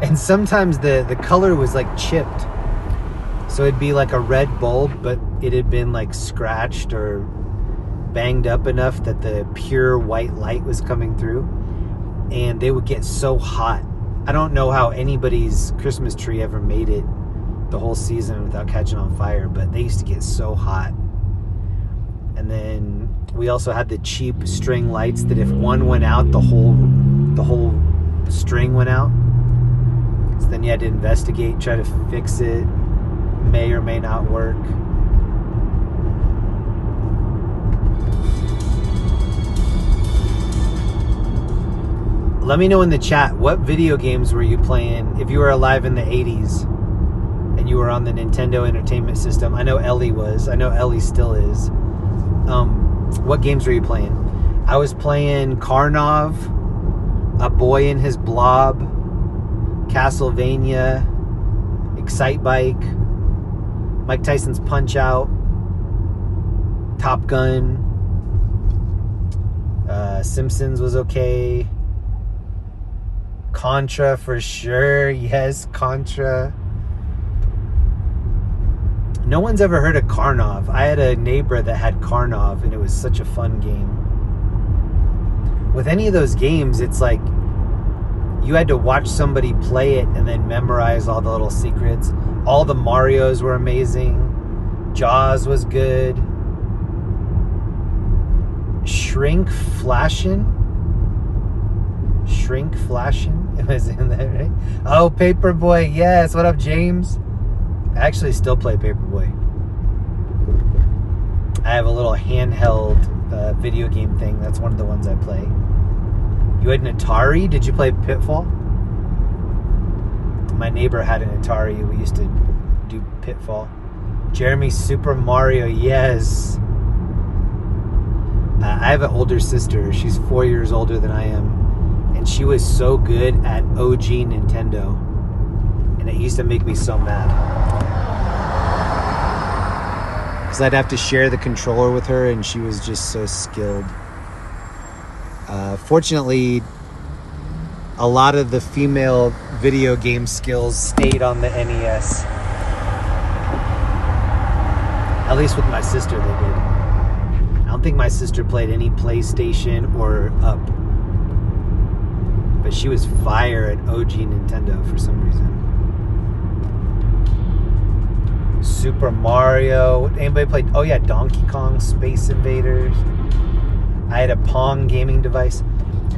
[SPEAKER 1] and sometimes the color was like chipped. So it'd be like a red bulb, but it had been like scratched or banged up enough that the pure white light was coming through, and they would get so hot. I don't know how anybody's Christmas tree ever made it the whole season without catching on fire, but they used to get so hot. And then we also had the cheap string lights that if one went out, the whole string went out. So then you had to investigate, try to fix it. May or may not work. Let me know in the chat, what video games were you playing if you were alive in the 80s and you were on the Nintendo Entertainment System? I know Ellie was. I know Ellie still is. What games were you playing? I was playing Karnov, A Boy and His Blob, Castlevania, Excitebike, Mike Tyson's Punch-Out, Top Gun, Simpsons was okay. Contra for sure. Yes, Contra. No one's ever heard of Karnov. I had a neighbor that had Karnov, and it was such a fun game. With any of those games, it's like you had to watch somebody play it and then memorize all the little secrets. All the Marios were amazing. Jaws was good. Shrink Flashin'? It was in there, right? Oh, Paperboy, yes. What up, James? I actually still play Paperboy. I have a little handheld video game thing. That's one of the ones I play. You had an Atari? Did you play Pitfall? My neighbor had an Atari. We used to do Pitfall. Jeremy, Super Mario, yes. I have an older sister. She's 4 years older than I am. And she was so good at OG Nintendo. And it used to make me so mad. Because I'd have to share the controller with her, and she was just so skilled. Fortunately, a lot of the female video game skills stayed on the NES. At least with my sister, they did. I don't think my sister played any PlayStation or Up. But she was fire at OG Nintendo for some reason. Super Mario. Anybody played? Oh yeah, Donkey Kong, Space Invaders. I had a Pong gaming device.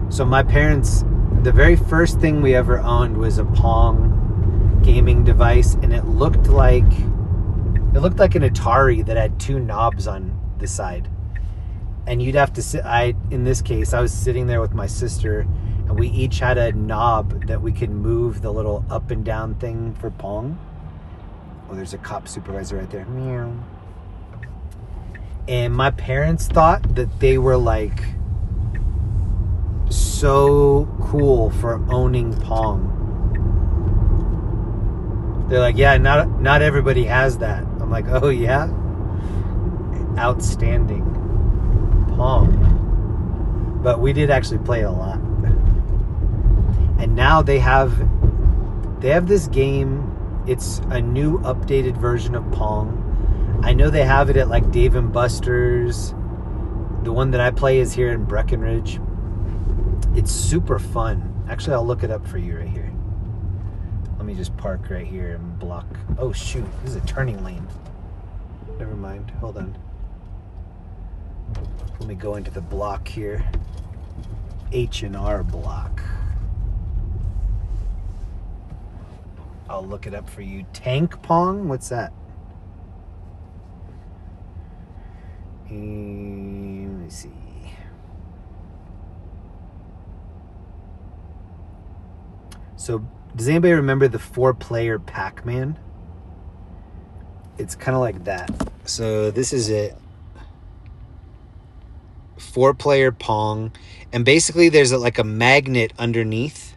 [SPEAKER 1] So my parents, the very first thing we ever owned was a Pong gaming device, and it looked like an Atari that had two knobs on the side. And you'd have to sit. In this case, I was sitting there with my sister, and we each had a knob that we could move the little up and down thing for Pong. Oh, there's a cop supervisor right there. Meow. And my parents thought that they were like so cool for owning Pong. They're like, yeah, not everybody has that. I'm like, oh yeah? Outstanding. Pong. But we did actually play it a lot. And now they have this game. It's a new updated version of Pong. I know they have it at like Dave & Buster's. The one that I play is here in Breckenridge. It's super fun. Actually, I'll look it up for you right here. Let me just park right here and block. Oh shoot, this is a turning lane. Never mind, hold on. Let me go into the block here. H&R block. I'll look it up for you. Tank Pong? What's that? Let me see. So, does anybody remember the 4-player Pac-Man? It's kind of like that. So, this is it. 4-player Pong. And basically, there's like a magnet underneath.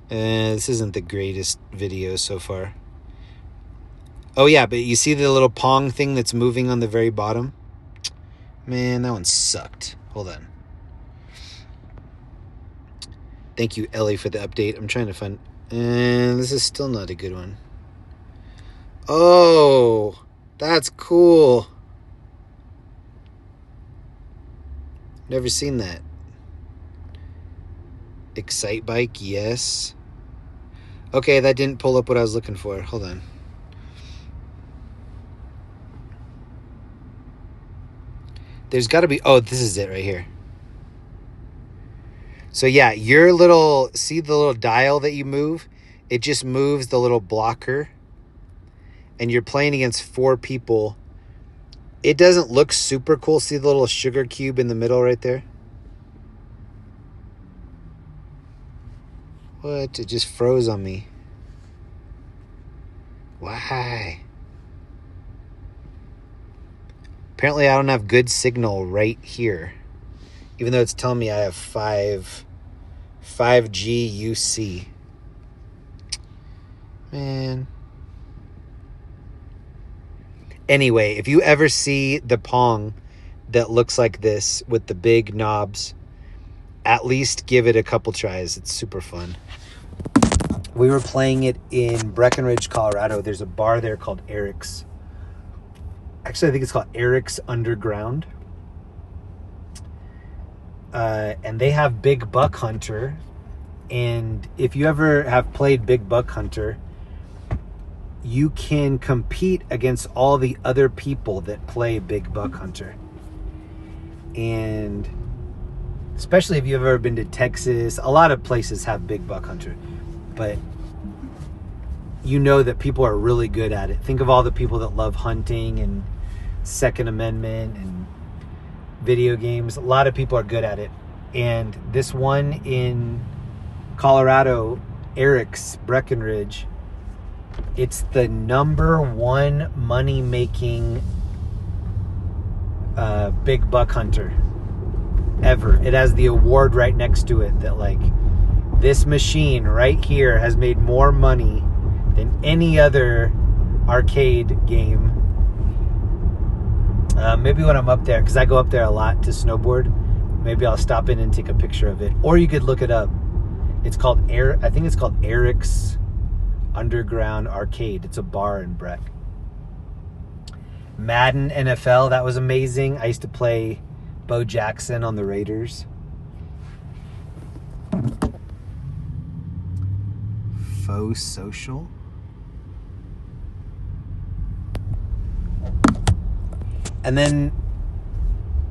[SPEAKER 1] This isn't the greatest video so far. Oh yeah, but you see the little Pong thing that's moving on the very bottom? Man, that one sucked. Hold on. Thank you, Ellie, for the update. I'm trying to find... And this is still not a good one. Oh, that's cool. Never seen that. Excite Bike, yes. Okay, that didn't pull up what I was looking for. Hold on. There's got to be... Oh, this is it right here. So yeah, your little... See the little dial that you move? It just moves the little blocker. And you're playing against 4 people. It doesn't look super cool. See the little sugar cube in the middle right there? What? It just froze on me. Why? Apparently I don't have good signal right here. Even though it's telling me I have 5G UC. Man. Anyway, if you ever see the Pong that looks like this with the big knobs, at least give it a couple tries. It's super fun. We were playing it in Breckenridge, Colorado. There's a bar there called Eric's. Actually, I think it's called Eric's Underground. And they have Big Buck Hunter. And if you ever have played Big Buck Hunter, you can compete against all the other people that play Big Buck Hunter. And especially if you've ever been to Texas, a lot of places have Big Buck Hunter. But you know that people are really good at it. Think of all the people that love hunting and Second Amendment and video games. A lot of people are good at it. And this one in Colorado, Eric's Breckenridge, it's the #1 money-making Big Buck Hunter ever. It has the award right next to it that like this machine right here has made more money than any other arcade game. Maybe when I'm up there, because I go up there a lot to snowboard, maybe I'll stop in and take a picture of it. Or you could look it up. It's called I think it's called Eric's Underground Arcade. It's a bar in Breck. Madden NFL, that was amazing. I used to play Bo Jackson on the Raiders. Faux Social. And then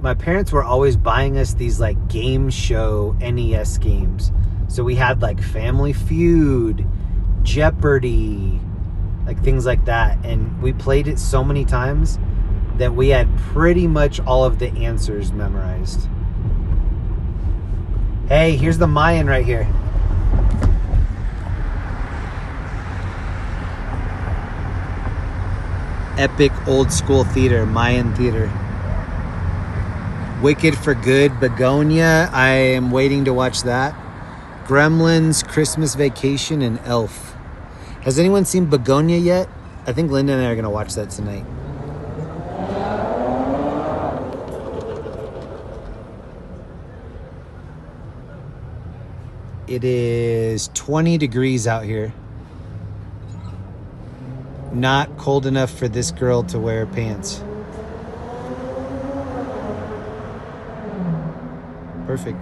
[SPEAKER 1] my parents were always buying us these like game show NES games. So we had like Family Feud, Jeopardy, like things like that. And we played it so many times that we had pretty much all of the answers memorized. Hey, here's the Mayan right here. Epic old school theater, Mayan theater. Wicked for Good, Begonia. I am waiting to watch that. Gremlins, Christmas Vacation, and Elf. Has anyone seen Begonia yet? I think Linda and I are going to watch that tonight. It is 20 degrees out here. Not cold enough for this girl to wear pants. Perfect.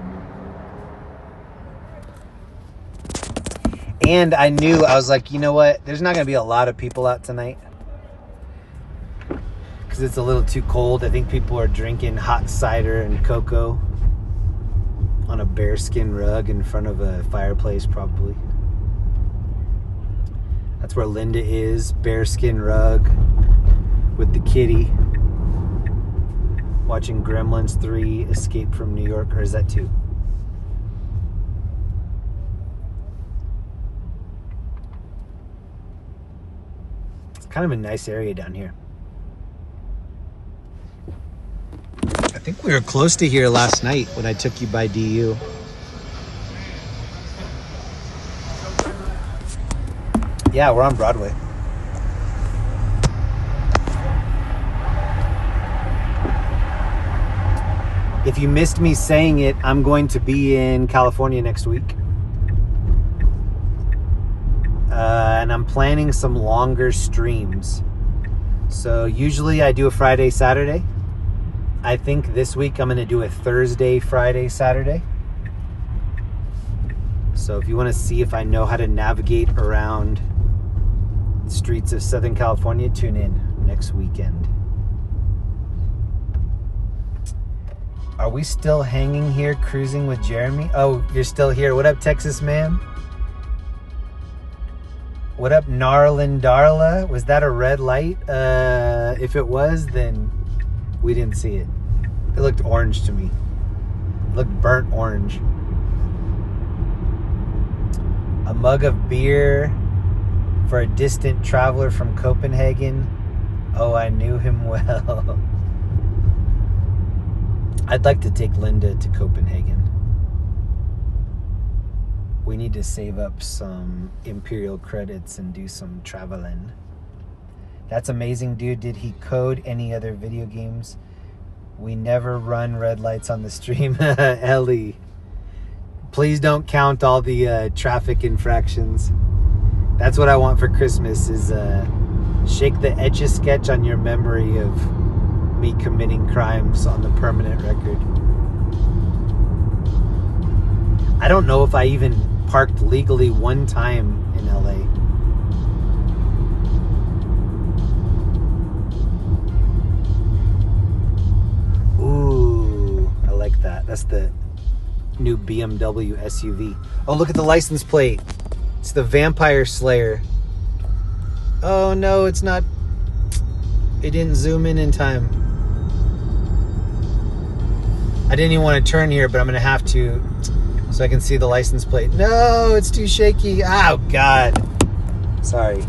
[SPEAKER 1] And I was like, you know what? There's not going to be a lot of people out tonight. Because it's a little too cold. I think people are drinking hot cider and cocoa on a bearskin rug in front of a fireplace, probably. That's where Linda is, bearskin rug with the kitty, watching Gremlins 3, Escape from New York, or is that 2? It's kind of a nice area down here. I think we were close to here last night when I took you by DU. Yeah, we're on Broadway. If you missed me saying it, I'm going to be in California next week. And I'm planning some longer streams. So usually I do a Friday, Saturday. I think this week I'm going to do a Thursday, Friday, Saturday. So if you want to see if I know how to navigate around the streets of Southern California, tune in next weekend. Are we still hanging here cruising with Jeremy? Oh, you're still here. What up, Texas man? What up, Gnarlin Darla? Was that a red light? If it was, then we didn't see it. It looked orange to me. It looked burnt orange. A mug of beer for a distant traveler from Copenhagen. Oh, I knew him well. I'd like to take Linda to Copenhagen. We need to save up some Imperial credits and do some traveling. That's amazing, dude. Did he code any other video games? We never run red lights on the stream. Ellie. Please don't count all the traffic infractions. That's what I want for Christmas is shake the Etch-a-Sketch on your memory of me committing crimes on the permanent record. I don't know if I even parked legally one time in LA. Ooh, I like that. That's the new BMW SUV. Oh, look at the license plate. It's the Vampire Slayer. Oh no, it's not. It didn't zoom in time. I didn't even want to turn here, but I'm gonna have to so I can see the license plate. No, it's too shaky. Oh God. Sorry.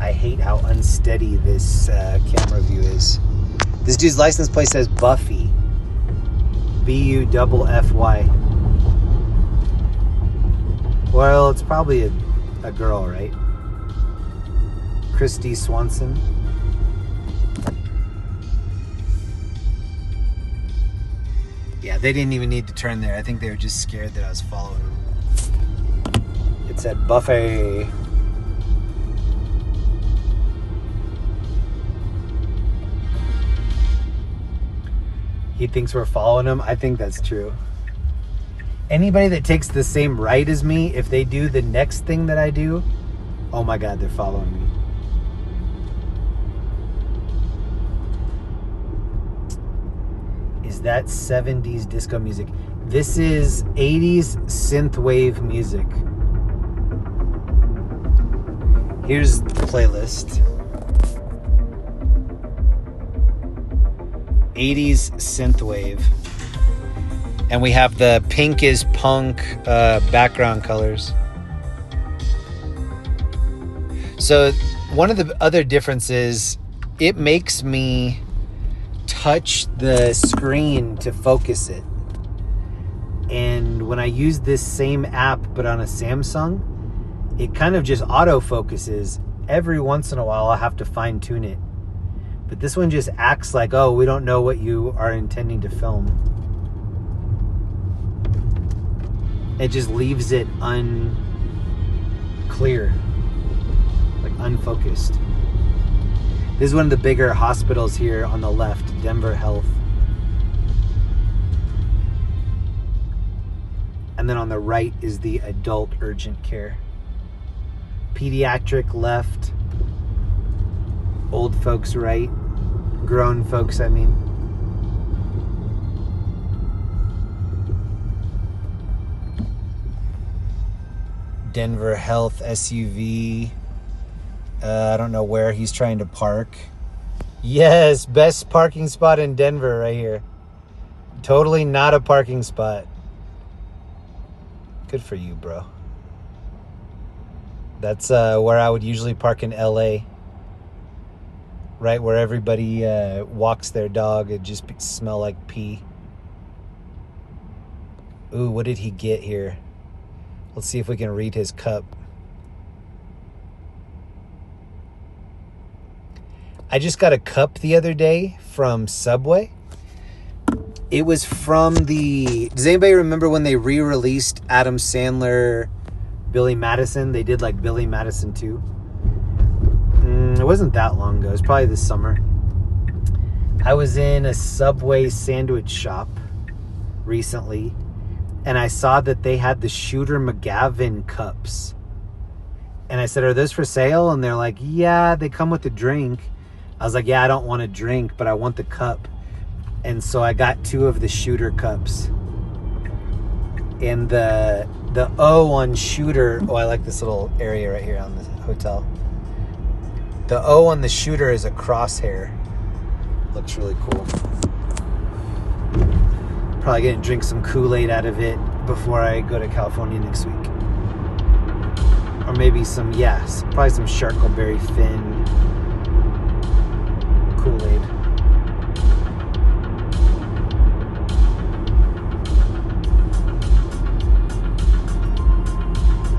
[SPEAKER 1] I hate how unsteady this camera view is. This dude's license plate says Buffy. Buffy. Well, it's probably a girl, right? Christy Swanson. Yeah, they didn't even need to turn there. I think they were just scared that I was following them. It said Buffy. He thinks we're following him. I think that's true. Anybody that takes the same right as me, if they do the next thing that I do, oh my God, they're following me. Is that 70s disco music? This is 80s synthwave music. Here's the playlist. 80s synthwave. And we have the pink is punk background colors. So one of the other differences, it makes me touch the screen to focus it. And when I use this same app but on a Samsung, it kind of just auto focuses. Every once in a while I'll have to fine tune it. But this one just acts like, oh, we don't know what you are intending to film. It just leaves it unclear, like unfocused. This is one of the bigger hospitals here on the left, Denver Health. And then on the right is the adult urgent care. Pediatric left, old folks right, grown folks, I mean. Denver Health SUV. I don't know where he's trying to park. Yes, best parking spot in Denver right here. Totally not a parking spot. Good for you, bro. That's where I would usually park in LA. Right where everybody walks their dog. It just smell like pee. Ooh, what did he get here? Let's see if we can read his cup. I just got a cup the other day from Subway. It was from the... Does anybody remember when they re-released Adam Sandler, Billy Madison? They did like Billy Madison 2. It wasn't that long ago. It was probably this summer. I was in a Subway sandwich shop recently, and I saw that they had the Shooter McGavin cups. And I said, are those for sale? And they're like, yeah, they come with a drink. I was like, yeah, I don't want a drink, but I want the cup. And so I got 2 of the Shooter cups. And the O on Shooter, oh, I like this little area right here on the hotel. The O on the Shooter is a crosshair. Looks really cool. Probably gonna drink some Kool-Aid out of it before I go to California next week. Or maybe some, yes, probably some Sharkleberry Fin Kool-Aid.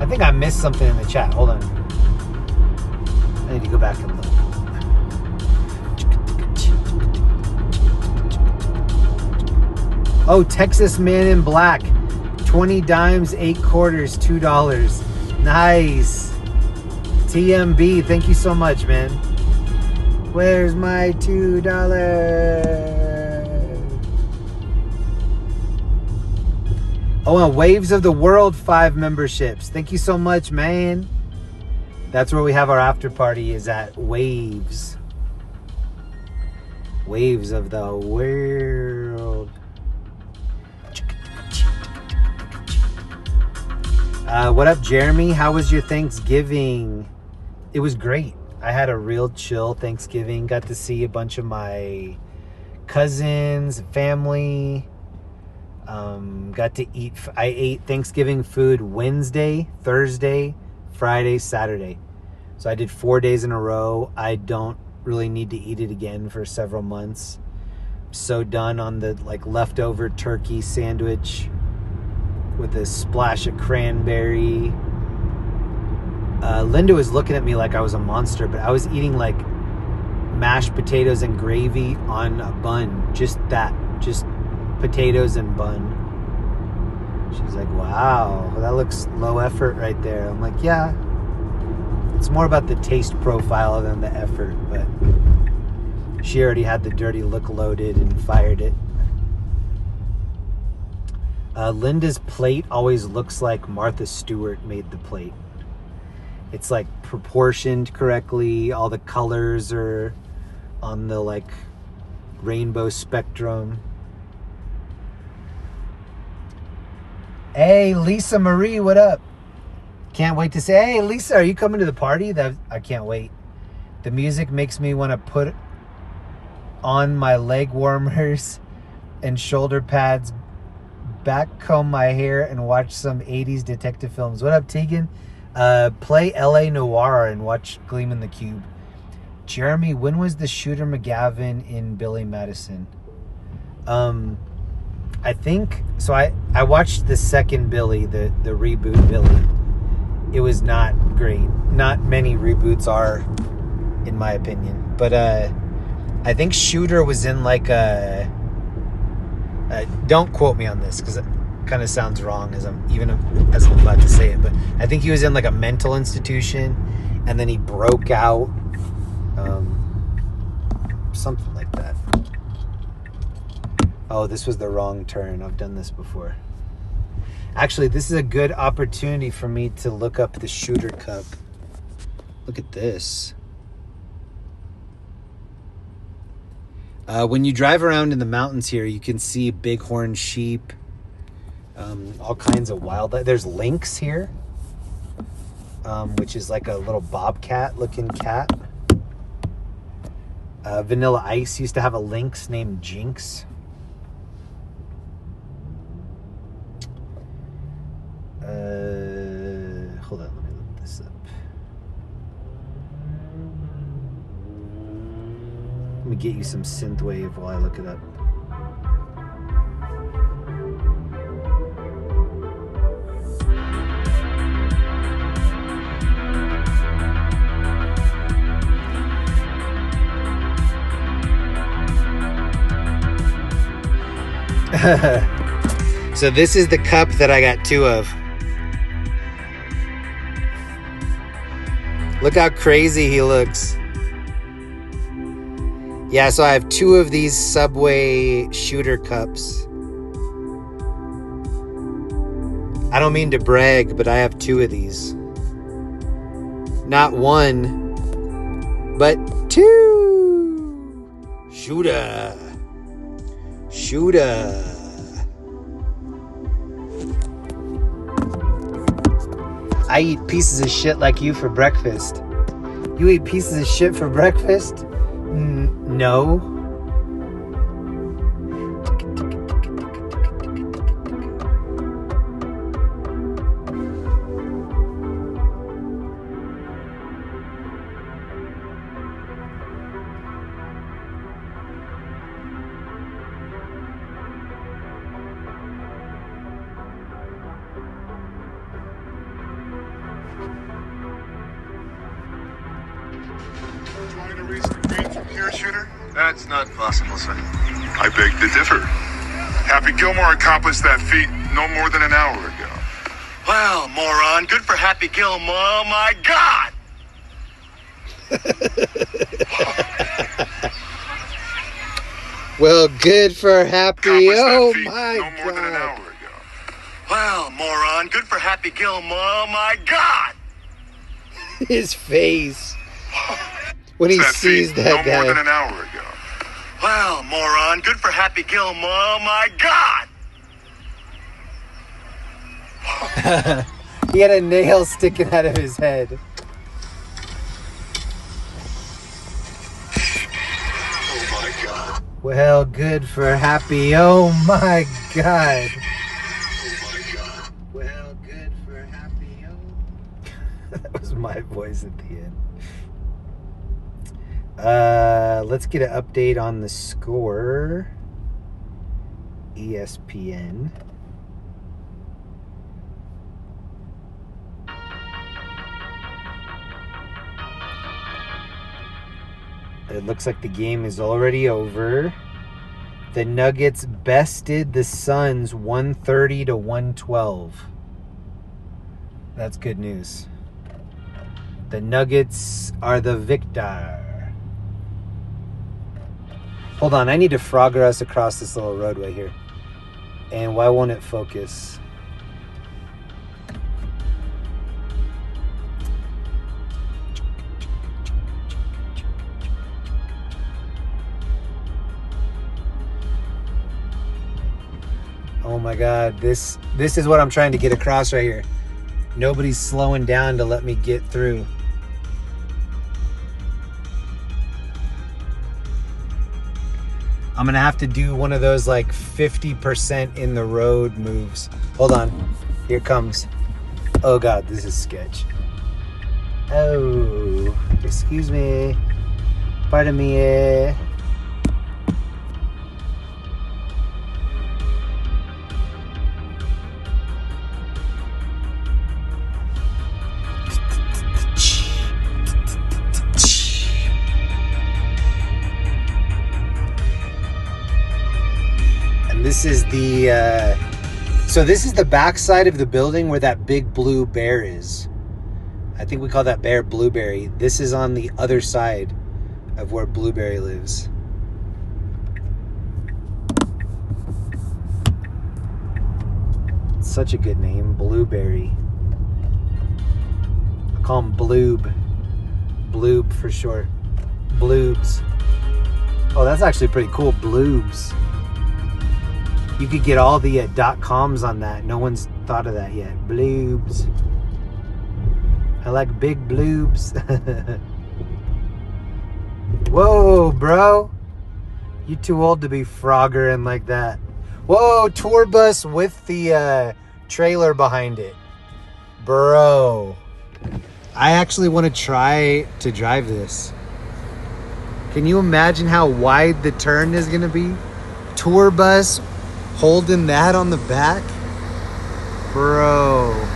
[SPEAKER 1] I think I missed something in the chat. Hold on. I need to go back and look. Oh, Texas Man in Black. 20 dimes, 8 quarters, $2. Nice. TMB, thank you so much, man. Where's my $2? Oh, and Waves of the World 5 memberships. Thank you so much, man. That's where we have our after party, is at Waves. Waves of the World. What up, Jeremy? How was your Thanksgiving? It was great. I had a real chill Thanksgiving. Got to see a bunch of my cousins, family. Got to eat. I ate Thanksgiving food Wednesday, Thursday, Friday, Saturday. So I did 4 days in a row. I don't really need to eat it again for several months. So done on the leftover turkey sandwich with a splash of cranberry. Linda was looking at me like I was a monster, but I was eating like mashed potatoes and gravy on a bun. Just that. Just potatoes and bun. She's like, wow, that looks low effort right there. I'm like, yeah. It's more about the taste profile than the effort, but she already had the dirty look loaded and fired it. Linda's plate always looks like Martha Stewart made the plate. It's like proportioned correctly. All the colors are on the rainbow spectrum. Hey, Lisa Marie, what up? Can't wait to say, hey, Lisa, are you coming to the party? I can't wait. The music makes me want to put on my leg warmers and shoulder pads, back comb my hair, and watch some 80s detective films. What up, Tegan? Play LA Noir and watch Gleam in the Cube. Jeremy, when was the Shooter McGavin in Billy Madison? I think so. I watched the second Billy, the reboot Billy. It was not great. Not many reboots are, in my opinion. But I think Shooter was in like a don't quote me on this because it kind of sounds wrong as I'm about to say it. But I think he was in like a mental institution, and then he broke out, something like that. Oh, this was the wrong turn. I've done this before. Actually, this is a good opportunity for me to look up the Shooter Cup. Look at this. When you drive around in the mountains here, you can see bighorn sheep, all kinds of wildlife. There's lynx here, which is like a little bobcat-looking cat. Vanilla Ice used to have a lynx named Jinx. Hold on, let me look this up. Let me get you some Synthwave while I look it up. So this is the cup that I got 2 of. Look how crazy he looks. Yeah, so I have 2 of these Subway Shooter cups. I don't mean to brag, but I have 2 of these. Not 1, but 2. Shooter. Shooter. I eat pieces of shit like you for breakfast. You eat pieces of shit for breakfast? No.
[SPEAKER 3] That's not possible, son. I beg to differ. Happy Gilmore accomplished that feat no more than an hour ago. Well, moron, good for Happy Gilmore. Oh, my God!
[SPEAKER 1] Well, good for Happy. Oh,
[SPEAKER 3] no
[SPEAKER 1] my
[SPEAKER 3] more than an hour
[SPEAKER 1] God.
[SPEAKER 3] ago. Well, moron, good for Happy Gilmore. Oh, my God!
[SPEAKER 1] His face. When he sees that
[SPEAKER 3] no
[SPEAKER 1] guy.
[SPEAKER 3] more than an hour ago. Well, moron, good for Happy Gilmore. Oh, my God!
[SPEAKER 1] He had a nail sticking out of his head.
[SPEAKER 3] Oh, my God.
[SPEAKER 1] Well, good for Happy. Oh, my God.
[SPEAKER 3] Oh, my God.
[SPEAKER 1] Well, good for Happy. Oh. That was my voice at the end. Let's get an update on the score. ESPN. It looks like the game is already over. The Nuggets bested the Suns 130 to 112. That's good news. The Nuggets are the victor. Hold on, I need to frogger us across this little roadway here. And why won't it focus? Oh my God, this is what I'm trying to get across right here. Nobody's slowing down to let me get through. I'm gonna have to do one of those like 50% in the road moves. Hold on, here it comes. Oh God, this is sketch. Oh, excuse me. Pardon me. And this is the, so this is the back side of the building where that big blue bear is. I think we call that bear Blueberry. This is on the other side of where Blueberry lives. Such a good name, Blueberry. I call him Bloob. Bloob for short. Bloobs. Oh, that's actually pretty cool, Bloobs. You could get all the .coms on that. No one's thought of that yet. Bloobs. I like big bloobs. Whoa, bro. You too old to be froggering like that. Whoa, tour bus with the trailer behind it. Bro. I actually want to try to drive this. Can you imagine how wide the turn is going to be? Tour bus holding that on the back? Bro.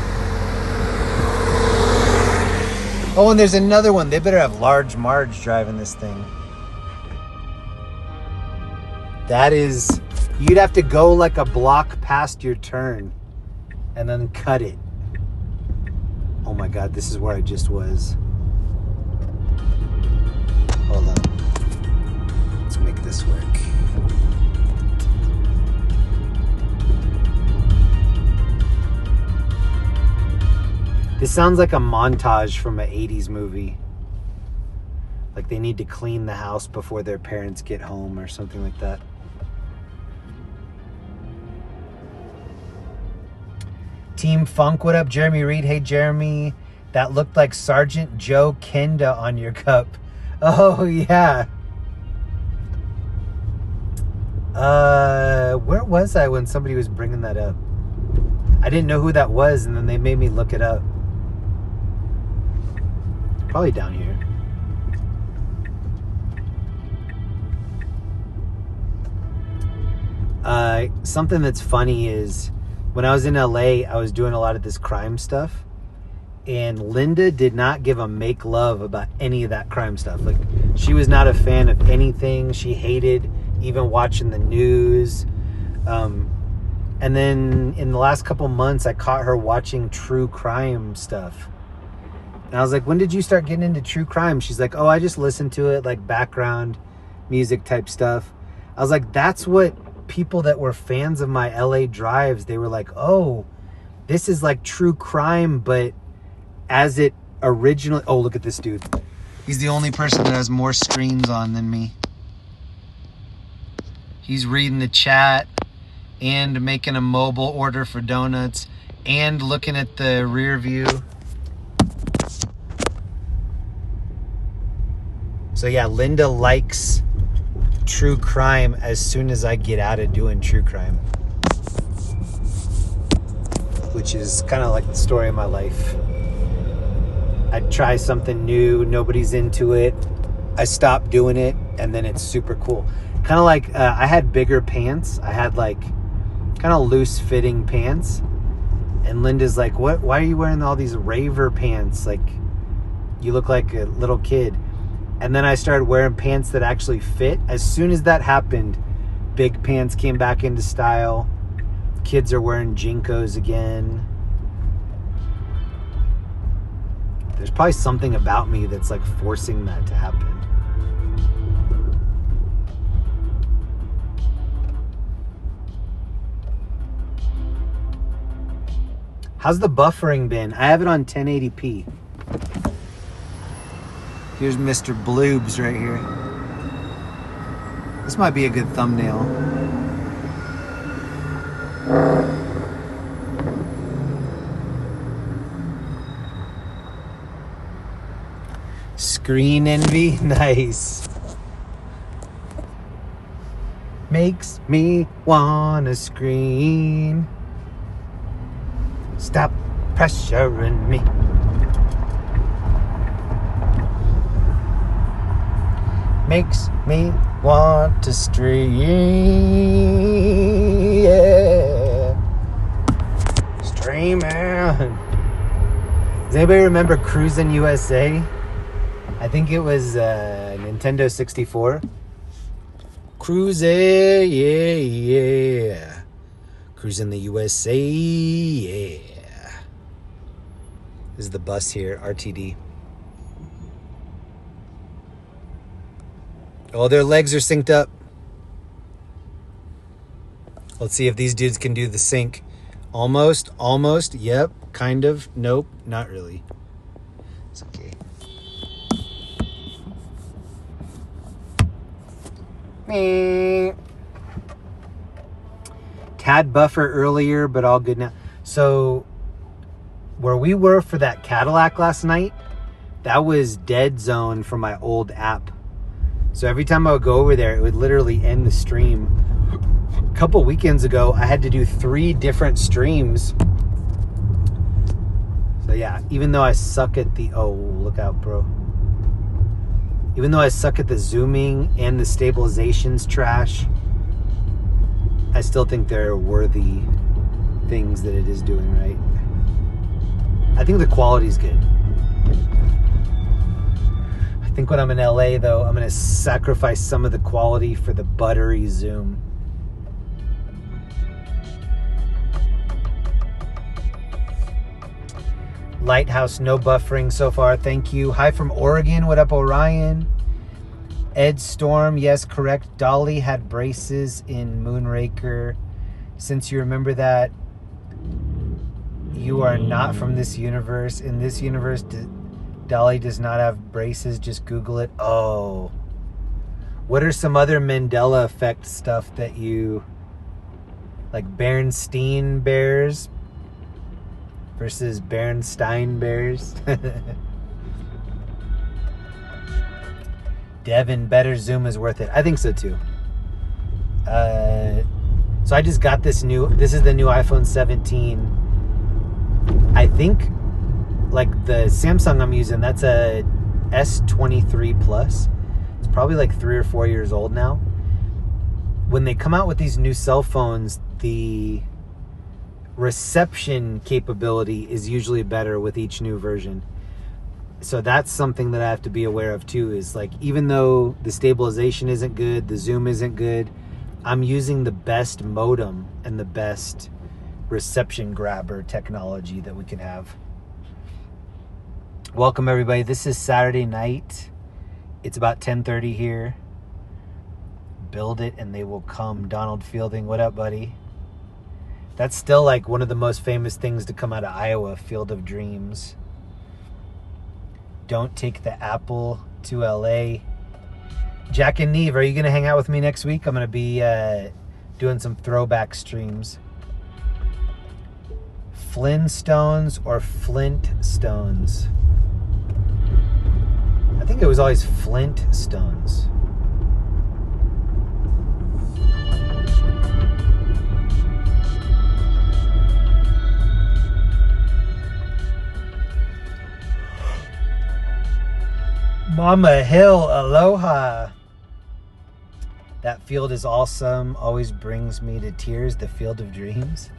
[SPEAKER 1] Oh, and there's another one. They better have Large Marge driving this thing. That is... You'd have to go like a block past your turn and then cut it. Oh my God, this is where I just was. Hold on. Let's make this work. This sounds like a montage from an 80s movie. Like they need to clean the house before their parents get home or something like that. Team Funk, what up? Jeremy Reed, hey Jeremy. That looked like Sergeant Joe Kenda on your cup. Oh yeah. Where was I when somebody was bringing that up? I didn't know who that was, and then they made me look it up. Probably down here. Something that's funny is when I was in LA, I was doing a lot of this crime stuff, and Linda did not give a make love about any of that crime stuff. Like, she was not a fan of anything. She hated even watching the news. And then in the last couple months, I caught her watching true crime stuff. And I was like, when did you start getting into true crime? She's like, oh, I just listened to it, like background music type stuff. I was like, that's what people that were fans of my LA drives, they were like, oh, this is like true crime, but as it originally... Oh, look at this dude. He's the only person that has more screens on than me. He's reading the chat and making a mobile order for donuts and looking at the rear view. So yeah, Linda likes true crime as soon as I get out of doing true crime, which is kind of like the story of my life. I try something new, nobody's into it, I stop doing it, and then it's super cool. Kind of like I had bigger pants. I had like kind of loose fitting pants, and Linda's like, what, why are you wearing all these raver pants? Like, you look like a little kid. And then I started wearing pants that actually fit. As soon as that happened, big pants came back into style. Kids are wearing Jinkos again. There's probably something about me that's like forcing that to happen. How's the buffering been? I have it on 1080p. Here's Mr. Bloobs right here. This might be a good thumbnail. Screen envy? Nice. Makes me wanna scream. Stop pressuring me. Makes me want to stream. Yeah. Streaming. Does anybody remember Cruisin' USA? I think it was Nintendo 64. Cruisin', yeah. Cruisin' the USA, yeah. This is the bus here, RTD. Oh, their legs are synced up. Let's see if these dudes can do the sync. Almost, yep, kind of, nope, not really. It's okay. Tad buffer earlier, but all good now. So, where we were for that Cadillac last night, that was dead zone for my old app. So every time I would go over there, it would literally end the stream. A couple weekends ago, I had to do 3 different streams. So yeah, even though I suck at the... Oh, look out, bro. Even though I suck at the zooming and the stabilization's trash, I still think they're worthy things that it is doing right. I think the quality's good. I think when I'm in LA, though, I'm going to sacrifice some of the quality for the buttery zoom. Lighthouse, no buffering so far. Thank you. Hi from Oregon. What up, Orion? Ed Storm, yes, correct. Dolly had braces in Moonraker. Since you remember that, you are not from this universe. In this universe, Dolly does not have braces. Just Google it. Oh. What are some other Mandela effect stuff that you... Like Bernstein bears versus Bernstein bears? Devin, better zoom is worth it. I think so too. So I just got this is the new iPhone 17. I think like the Samsung I'm using, that's a S23 Plus. It's probably like 3 or 4 years old now. When they come out with these new cell phones, the reception capability is usually better with each new version. So that's something that I have to be aware of too, is like, even though the stabilization isn't good, the zoom isn't good, I'm using the best modem and the best reception grabber technology that we can have. Welcome everybody. This is Saturday night. It's about 10:30 here. Build it and they will come. Donald Fielding, what up, buddy? That's still like one of the most famous things to come out of Iowa, Field of Dreams. Don't take the Apple to LA. Jack and Neve, are you going to hang out with me next week? I'm going to be doing some throwback streams. Flintstones or Flintstones? I think it was always Flintstones. Mama Hill, aloha. That field is awesome. Always brings me to tears. The Field of Dreams.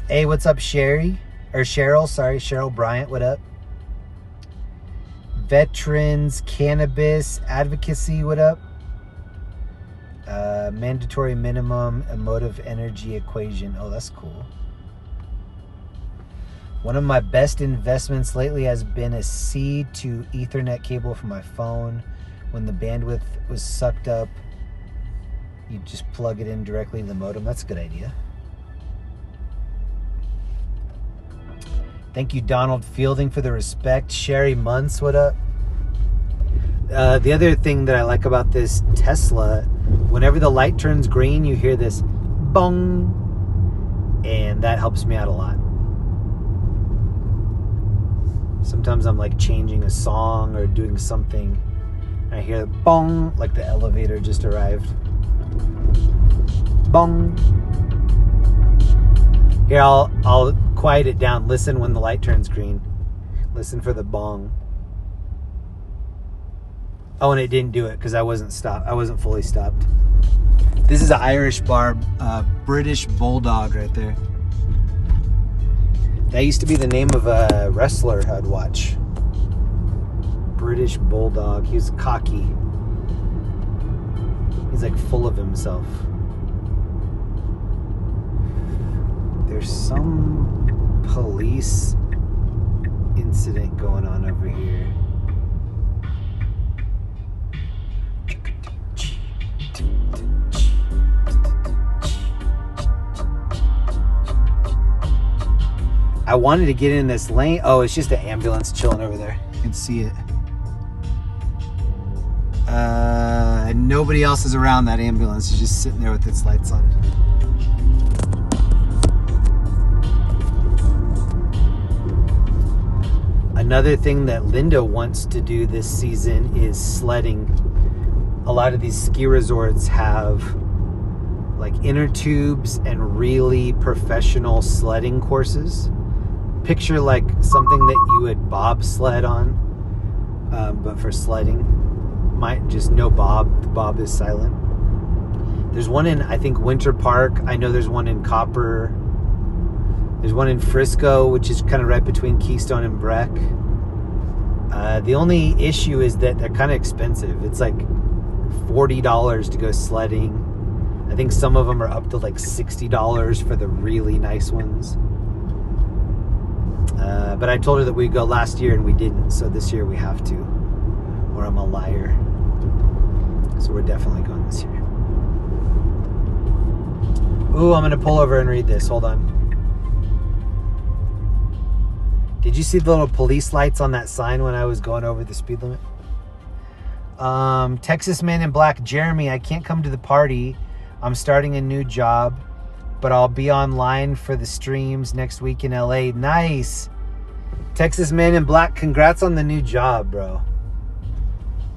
[SPEAKER 1] Hey, what's up, Sherry? Or Cheryl, sorry. Cheryl Bryant, what up? Veterans Cannabis Advocacy, what up? Mandatory minimum emotive energy equation. Oh, that's cool. One of my best investments lately has been a C to Ethernet cable for my phone. When the bandwidth was sucked up, you just plug it in directly to the modem. That's a good idea. Thank you, Donald Fielding, for the respect. Sherry Muntz, what up? The other thing that I like about this Tesla, whenever the light turns green, you hear this bong, and that helps me out a lot. Sometimes I'm like changing a song or doing something. And I hear the bong, like the elevator just arrived. Bong. Here, I'll quiet it down. Listen when the light turns green. Listen for the bong. Oh, and it didn't do it because I wasn't stopped. I wasn't fully stopped. This is an Irish bar, British Bulldog right there. That used to be the name of a wrestler I'd watch. British Bulldog. He was cocky. He's like full of himself. There's some police incident going on over here. I wanted to get in this lane. Oh, it's just an ambulance chilling over there. You can see it. Nobody else is around that ambulance. It's just sitting there with its lights on. Another thing that Linda wants to do this season is sledding. A lot of these ski resorts have like inner tubes and really professional sledding courses. Picture like something that you would bobsled on, but for sledding. Just no bob. The bob is silent. There's one in, I think, Winter Park. I know there's one in Copper. There's one in Frisco, which is kind of right between Keystone and Breck. The only issue is that they're kind of expensive. It's like $40 to go sledding. I think some of them are up to like $60 for the really nice ones. But I told her that we'd go last year and we didn't, so this year we have to, or I'm a liar. So we're definitely going this year. Ooh, I'm gonna pull over and read this. Hold on. Did you see the little police lights on that sign when I was going over the speed limit? Texas Man in Black, Jeremy, I can't come to the party. I'm starting a new job, but I'll be online for the streams next week in LA. Nice. Texas Man in Black, congrats on the new job, bro.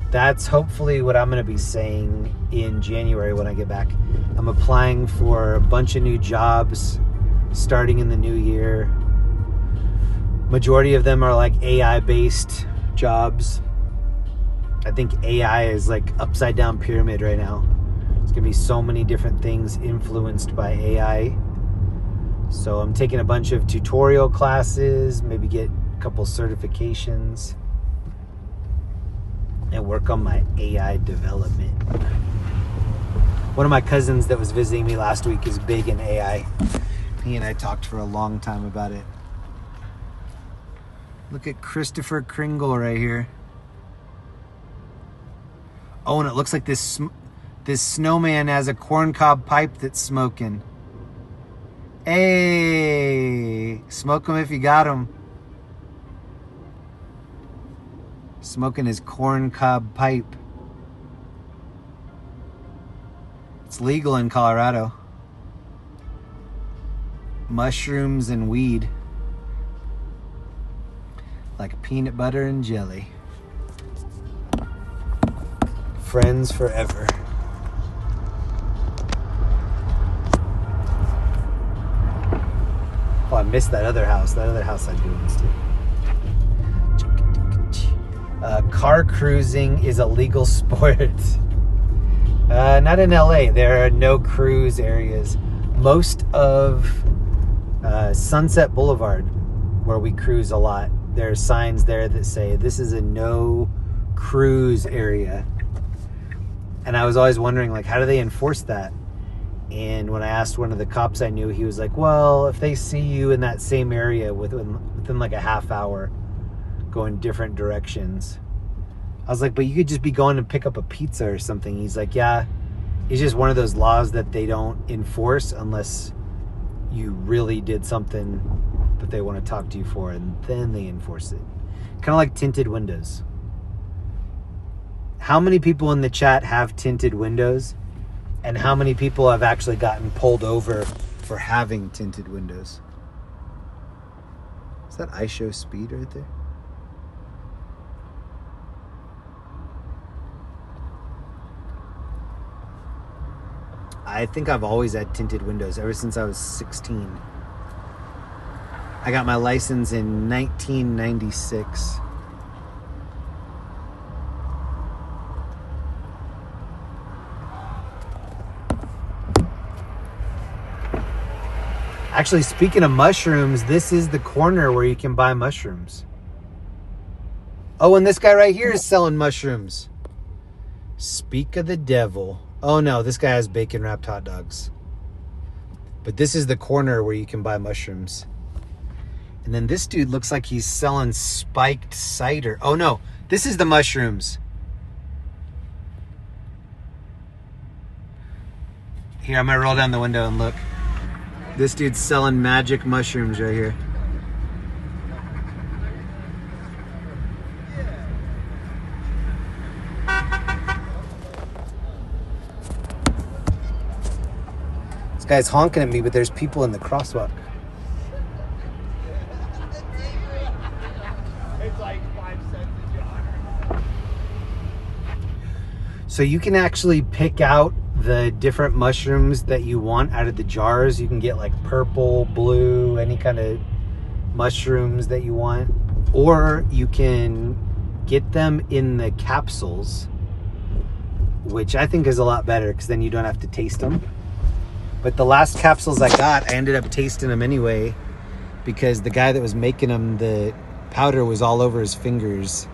[SPEAKER 1] That's hopefully what I'm going to be saying in January when I get back. I'm applying for a bunch of new jobs starting in the new year. Majority of them are like AI-based jobs. I think AI is like upside down pyramid right now. There's going to be so many different things influenced by AI. So I'm taking a bunch of tutorial classes, maybe get a couple certifications, and work on my AI development. One of my cousins that was visiting me last week is big in AI. He and I talked for a long time about it. Look at Christopher Kringle right here. Oh, and it looks like this snowman has a corncob pipe that's smoking. Hey, smoke him if you got him. Smoking his corncob pipe. It's legal in Colorado. Mushrooms and weed. Like peanut butter and jelly. Friends forever. Oh, I missed that other house. That other house I'd go into. Car cruising is a legal sport. Not in LA. There are no cruise areas. Most of Sunset Boulevard, where we cruise a lot, there are signs there that say this is a no cruise area. And I was always wondering, like, how do they enforce that? And when I asked one of the cops I knew, he was like, well, if they see you in that same area within like a half hour going different directions. I was like, but you could just be going to pick up a pizza or something. He's like, yeah, it's just one of those laws that they don't enforce unless you really did something that they want to talk to you for, and then they enforce it. Kind of like tinted windows. How many people in the chat have tinted windows? And how many people have actually gotten pulled over for having tinted windows? Is that I show speed right there? I think I've always had tinted windows ever since I was 16. I got my license in 1996. Actually, speaking of mushrooms, this is the corner where you can buy mushrooms. Oh, and this guy right here is selling mushrooms. Speak of the devil. Oh no, this guy has bacon wrapped hot dogs. But this is the corner where you can buy mushrooms. And then this dude looks like he's selling spiked cider. Oh no, this is the mushrooms. Here, I'm gonna roll down the window and look. This dude's selling magic mushrooms right here. This guy's honking at me, but there's people in the crosswalk.
[SPEAKER 4] It's like 5 cents a jar.
[SPEAKER 1] So you can actually pick out the different mushrooms that you want out of the jars. You can get like purple, blue, any kind of mushrooms that you want. Or you can get them in the capsules, which I think is a lot better because then you don't have to taste them. But the last capsules I got, I ended up tasting them anyway because the guy that was making them, the powder was all over his fingers.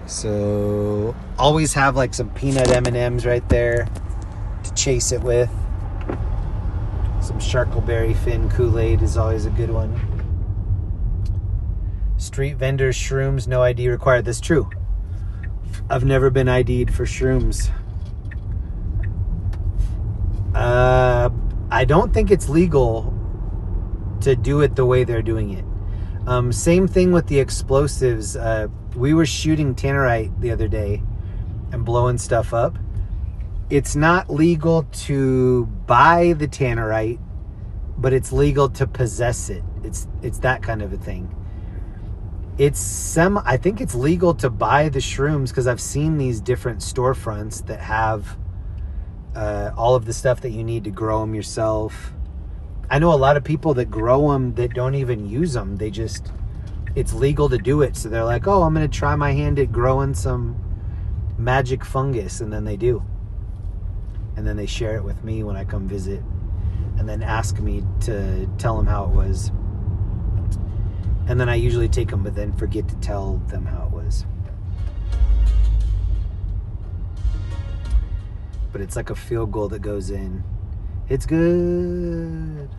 [SPEAKER 1] So always have like some peanut M&Ms right there to chase it with. Some Sharkleberry Fin Kool-Aid is always a good one. Street vendors, shrooms, no ID required. That's true. I've never been ID'd for shrooms. I don't think it's legal to do it the way they're doing it. Same thing with the explosives. We were shooting tannerite the other day and blowing stuff up. It's not legal to buy the tannerite, but it's legal to possess it. It's that kind of a thing. I think it's legal to buy the shrooms because I've seen these different storefronts that have all of the stuff that you need to grow them yourself. I know a lot of people that grow them that don't even use them. It's legal to do it. So they're like, oh, I'm going to try my hand at growing some magic fungus. And then they do. And then they share it with me when I come visit. And then ask me to tell them how it was. And then I usually take them, but then forget to tell them how it was. But it's like a field goal that goes in. It's good.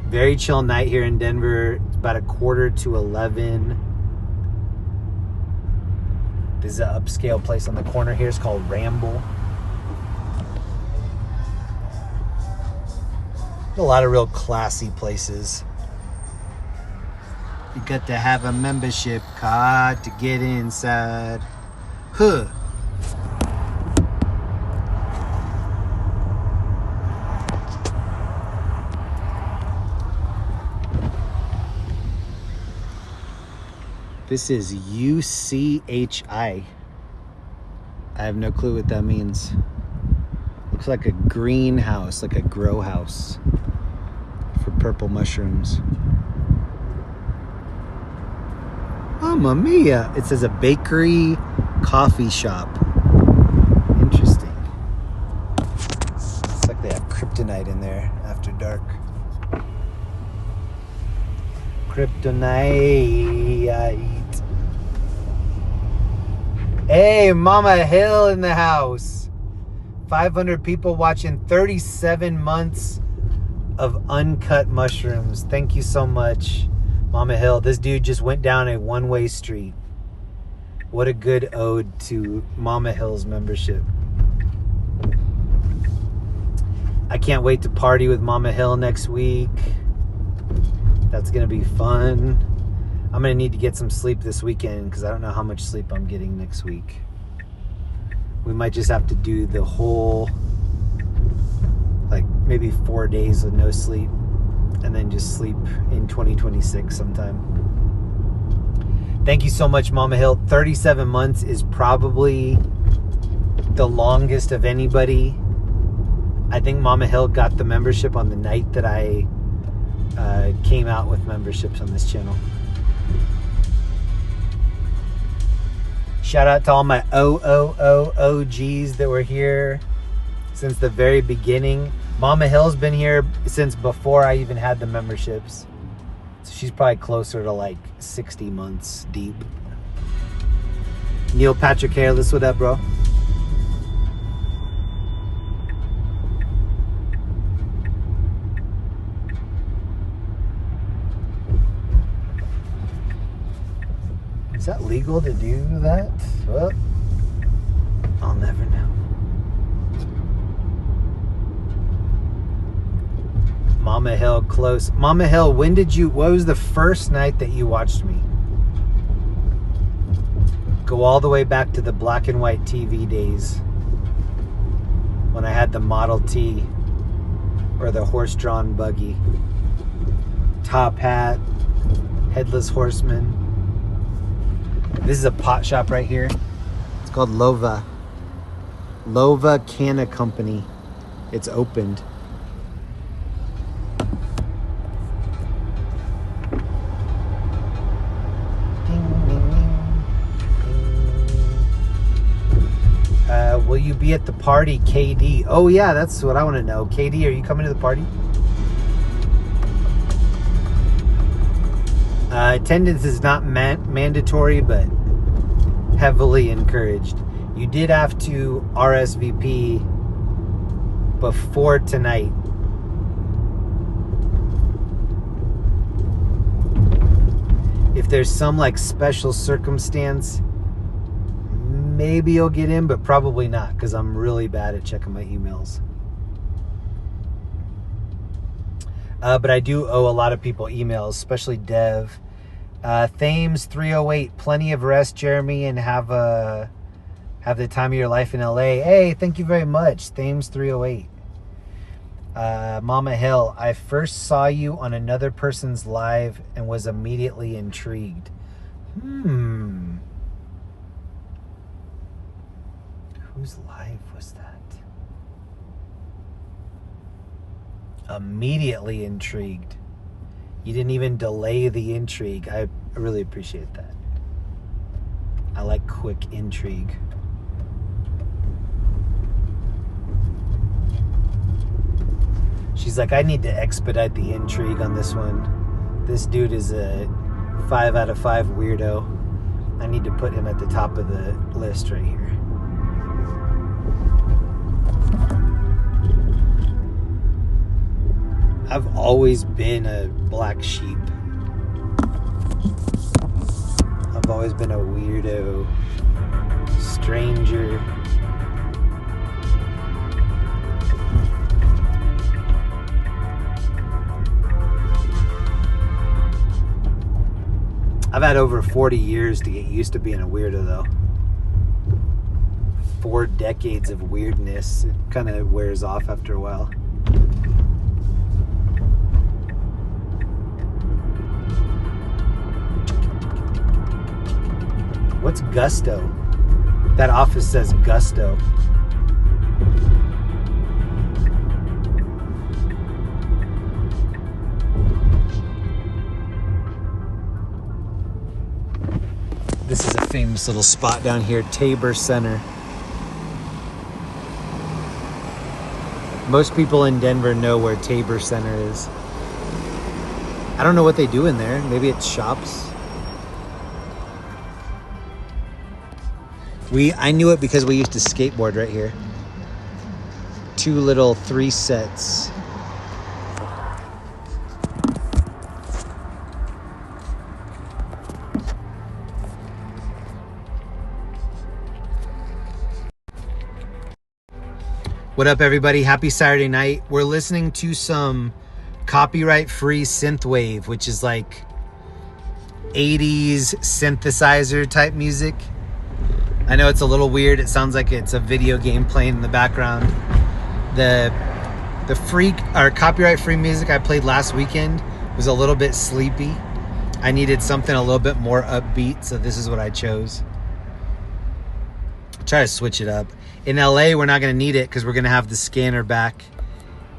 [SPEAKER 1] Very chill night here in Denver. It's about 11:45. This is an upscale place on the corner here. It's called Ramble. A lot of real classy places. You got to have a membership card to get inside. Huh. This is UCHI. I have no clue what that means. Looks like a greenhouse, like a grow house for purple mushrooms. Mamma mia! It says a bakery coffee shop. Interesting. It's like they have kryptonite in there after dark. Kryptonite. Hey, Mama Hill in the house. 500 people watching 37 months of uncut mushrooms. Thank you so much, Mama Hill. This dude just went down a one-way street. What a good ode to Mama Hill's membership. I can't wait to party with Mama Hill next week. That's going to be fun. I'm going to need to get some sleep this weekend because I don't know how much sleep I'm getting next week. We might just have to do the whole, like maybe 4 days of no sleep and just sleep in 2026 sometime. Thank you so much, Mama Hill. 37 months is probably the longest of anybody. I think Mama Hill got the membership on the night that I came out with memberships on this channel. Shout out to all my OGs that were here since the very beginning. Mama Hill's been here since before I even had the memberships. So she's probably closer to like 60 months deep. Neil Patrick Hairless, what up, bro? Is that legal to do that? Well, I'll never know. Mama Hill close. Mama Hill, what was the first night that you watched me? Go all the way back to the black and white TV days when I had the Model T or the horse-drawn buggy. Top hat, headless horseman. This is a pot shop right here. It's called Lova. Lova Canna Company. It's opened. Will you be at the party, KD? Oh yeah, that's what I want to know. KD, are you coming to the party? Attendance is not mandatory, but heavily encouraged. You did have to RSVP before tonight. If there's some like special circumstance, maybe you'll get in, but probably not, because I'm really bad at checking my emails. But I do owe a lot of people emails, especially Dev. Thames 308, plenty of rest, Jeremy, and have the time of your life in LA. Hey, thank you very much, Thames 308. Mama Hill, I first saw you on another person's live and was immediately intrigued. Whose live was that? Immediately intrigued. You didn't even delay the intrigue. I really appreciate that. I like quick intrigue. She's like, I need to expedite the intrigue on this one. This dude is a 5 out of 5 weirdo. I need to put him at the top of the list right here. I've always been a black sheep. I've always been a weirdo, stranger. I've had over 40 years to get used to being a weirdo, though. 4 decades of weirdness. It kind of wears off after a while. What's Gusto? That office says Gusto. This is a famous little spot down here, Tabor Center. Most people in Denver know where Tabor Center is. I don't know what they do in there. Maybe it's shops. I knew it because we used to skateboard right here. 2 little 3 sets. What up, everybody? Happy Saturday night. We're listening to some copyright-free synthwave, which is like 80s synthesizer type music. I know it's a little weird. It sounds like it's a video game playing in the background. The free or copyright free music I played last weekend was a little bit sleepy. I needed something a little bit more upbeat, so this is what I chose. Try to switch it up. In LA, we're not going to need it because we're going to have the scanner back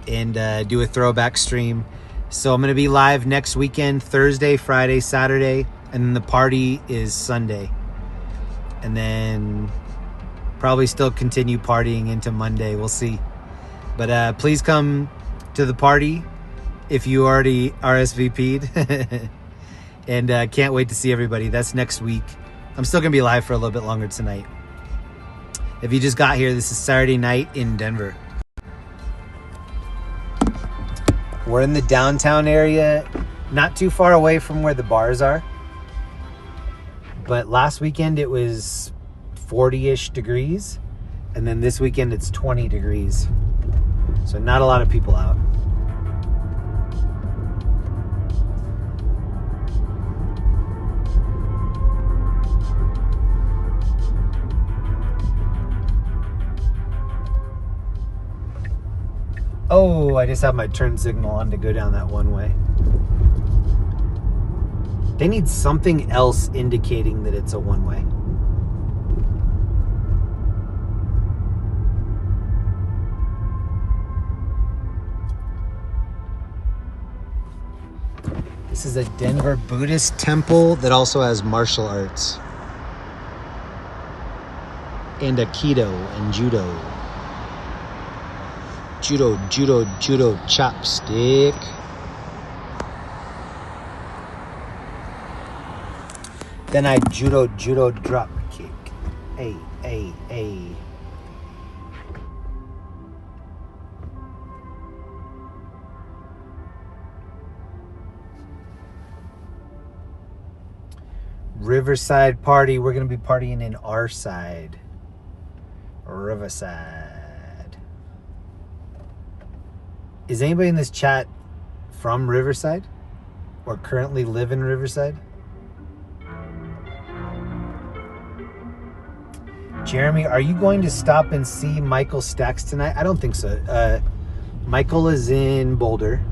[SPEAKER 1] and do a throwback stream. So I'm going to be live next weekend, Thursday, Friday, Saturday, and then the party is Sunday. And then probably still continue partying into Monday. We'll see. But please come to the party if you already RSVP'd. And can't wait to see everybody. That's next week. I'm still going to be live for a little bit longer tonight. If you just got here, this is Saturday night in Denver. We're in the downtown area, not too far away from where the bars are. But last weekend it was 40-ish degrees. And then this weekend it's 20 degrees. So not a lot of people out. Oh, I just have my turn signal on to go down that one way. They need something else indicating that it's a one-way. This is a Denver Buddhist temple that also has martial arts. And Aikido and Judo. Judo chopstick. Then I judo drop kick. Hey. Riverside party. We're going to be partying in our side. Riverside. Is anybody in this chat from Riverside? Or currently live in Riverside? Jeremy, are you going to stop and see Michael Stacks tonight? I don't think so. Michael is in Boulder.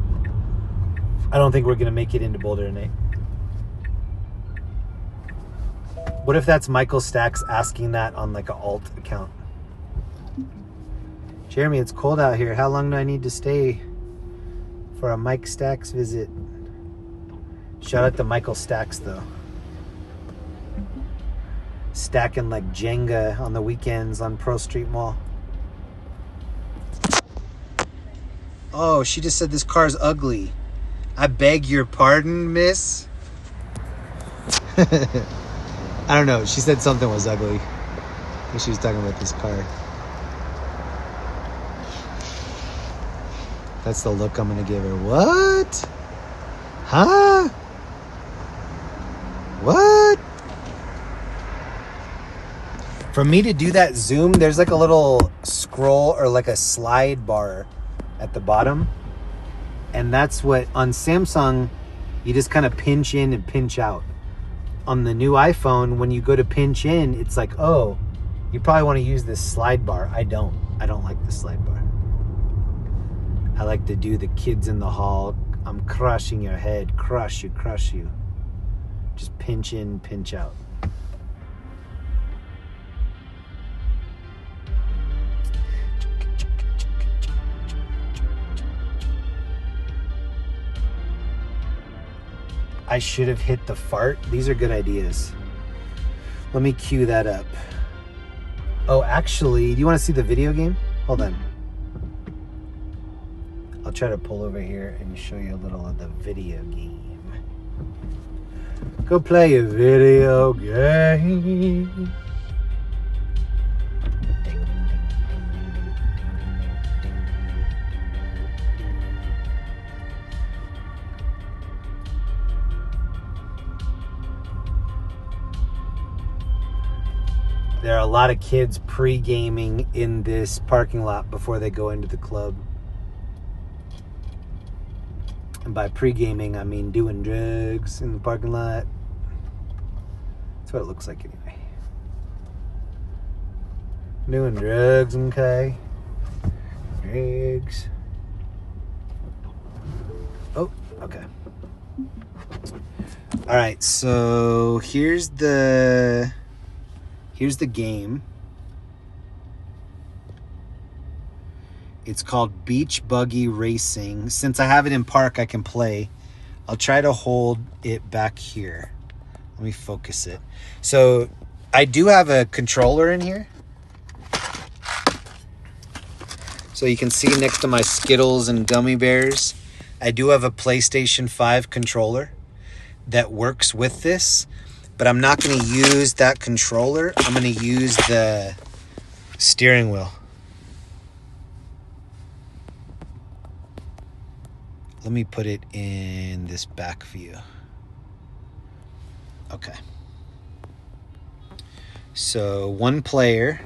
[SPEAKER 1] I don't think we're going to make it into Boulder tonight. What if that's Michael Stacks asking that on like an alt account? Jeremy, it's cold out here. How long do I need to stay for a Mike Stacks visit? Shout out to Michael Stacks, though. Stacking like Jenga on the weekends on Pearl Street Mall. Oh, she just said this car's ugly. I beg your pardon, miss? I don't know. She said something was ugly. I think she was talking about this car. That's the look I'm going to give her. What? Huh? What? For me to do that zoom, there's like a little scroll or like a slide bar at the bottom. And that's what, on Samsung, you just kind of pinch in and pinch out. On the new iPhone, when you go to pinch in, it's like, oh, you probably want to use this slide bar. I don't like the slide bar. I like to do the kids in the hall. I'm crushing your head. Crush you. Just pinch in, pinch out. I should have hit the fart. These are good ideas. Let me cue that up. Oh, actually, do you want to see the video game? Hold on. I'll try to pull over here and show you a little of the video game. Go play a video game. There are a lot of kids pre-gaming in this parking lot before they go into the club. And by pre-gaming, I mean doing drugs in the parking lot. That's what it looks like anyway. Doing drugs, okay? Drugs. Oh, okay. All right, so here's the game. It's called Beach Buggy Racing. Since I have it in park, I can play. I'll try to hold it back here. Let me focus it. So I do have a controller in here. So you can see next to my Skittles and gummy bears, I do have a PlayStation 5 controller that works with this, but I'm not going to use that controller. I'm going to use the steering wheel. Let me put it in this back view. Okay. So one player.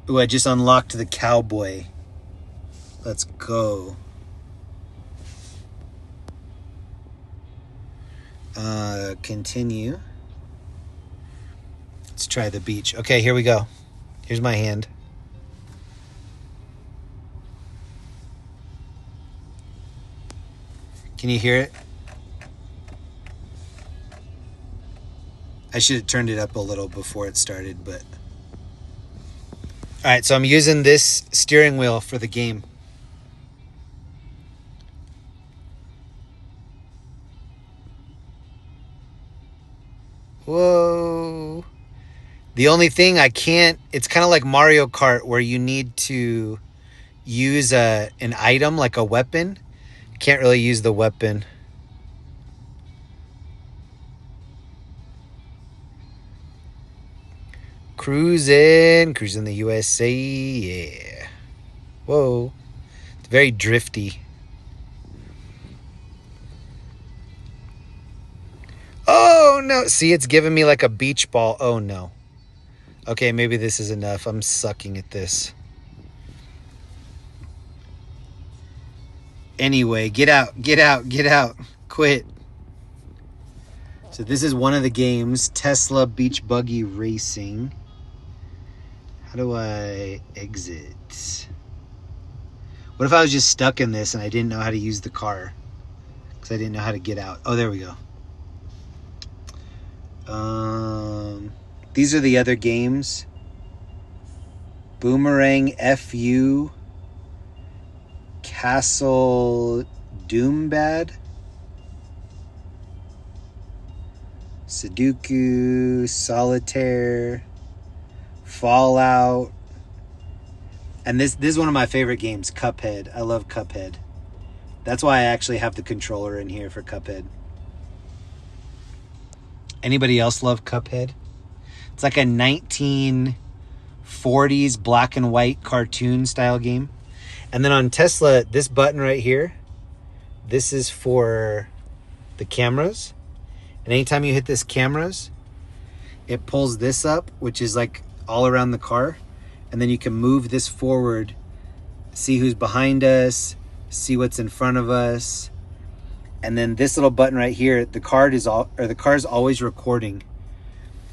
[SPEAKER 1] Ooh, I just unlocked the cowboy. Let's go. Continue. Let's try the beach. Okay, here we go. Here's my hand. Can you hear it? I should have turned it up a little before it started, but... All right, so I'm using this steering wheel for the game. Whoa. The only thing I can't... It's kind of like Mario Kart where you need to use an item like a weapon. Can't really use the weapon. Cruising the USA, yeah. Whoa, it's very drifty. Oh no, see, it's giving me like a beach ball. Oh no. Okay, maybe this is enough. I'm sucking at this. Anyway, get out. Quit. So this is one of the games, Tesla Beach Buggy Racing. How do I exit? What if I was just stuck in this and I didn't know how to use the car? Because I didn't know how to get out. Oh, there we go. These are the other games. Boomerang FU. Castle Doombad. Sudoku, Solitaire, Fallout. And this is one of my favorite games, Cuphead. I love Cuphead. That's why I actually have the controller in here for Cuphead. Anybody else love Cuphead? It's like a 1940s black and white cartoon style game. And then on Tesla, this button right here, this is for the cameras. And anytime you hit this cameras, it pulls this up, which is like all around the car. And then you can move this forward, see who's behind us, see what's in front of us. And then this little button right here, the car's always recording.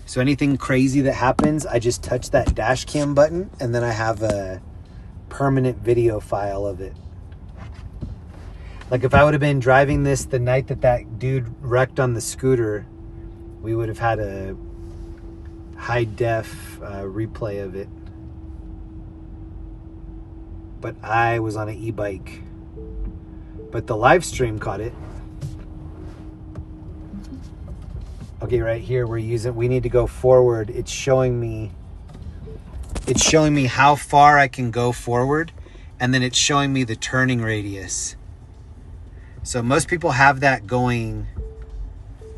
[SPEAKER 1] So anything crazy that happens, I just touch that dash cam button and then I have a permanent video file of it. Like if I would have been driving this the night that dude wrecked on the scooter, we would have had a high def replay of it. But I was on an e-bike. But the live stream caught it. Okay, right here we need to go forward. It's showing me how far I can go forward, and then it's showing me the turning radius. So most people have that going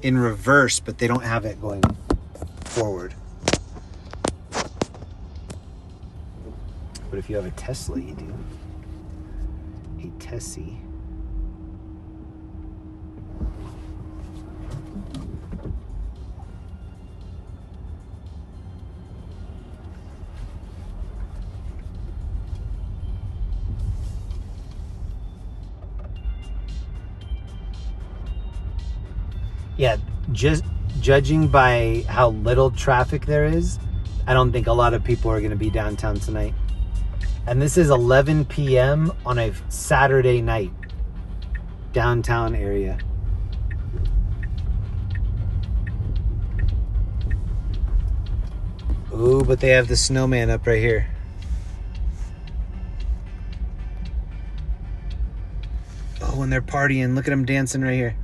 [SPEAKER 1] in reverse, but they don't have it going forward. But if you have a Tesla, you do. A Tessie. Yeah, just judging by how little traffic there is, I don't think a lot of people are going to be downtown tonight. And this is 11 p.m. on a Saturday night. downtown area. Ooh, but they have the snowman up right here. Oh, and they're partying. Look at them dancing right here.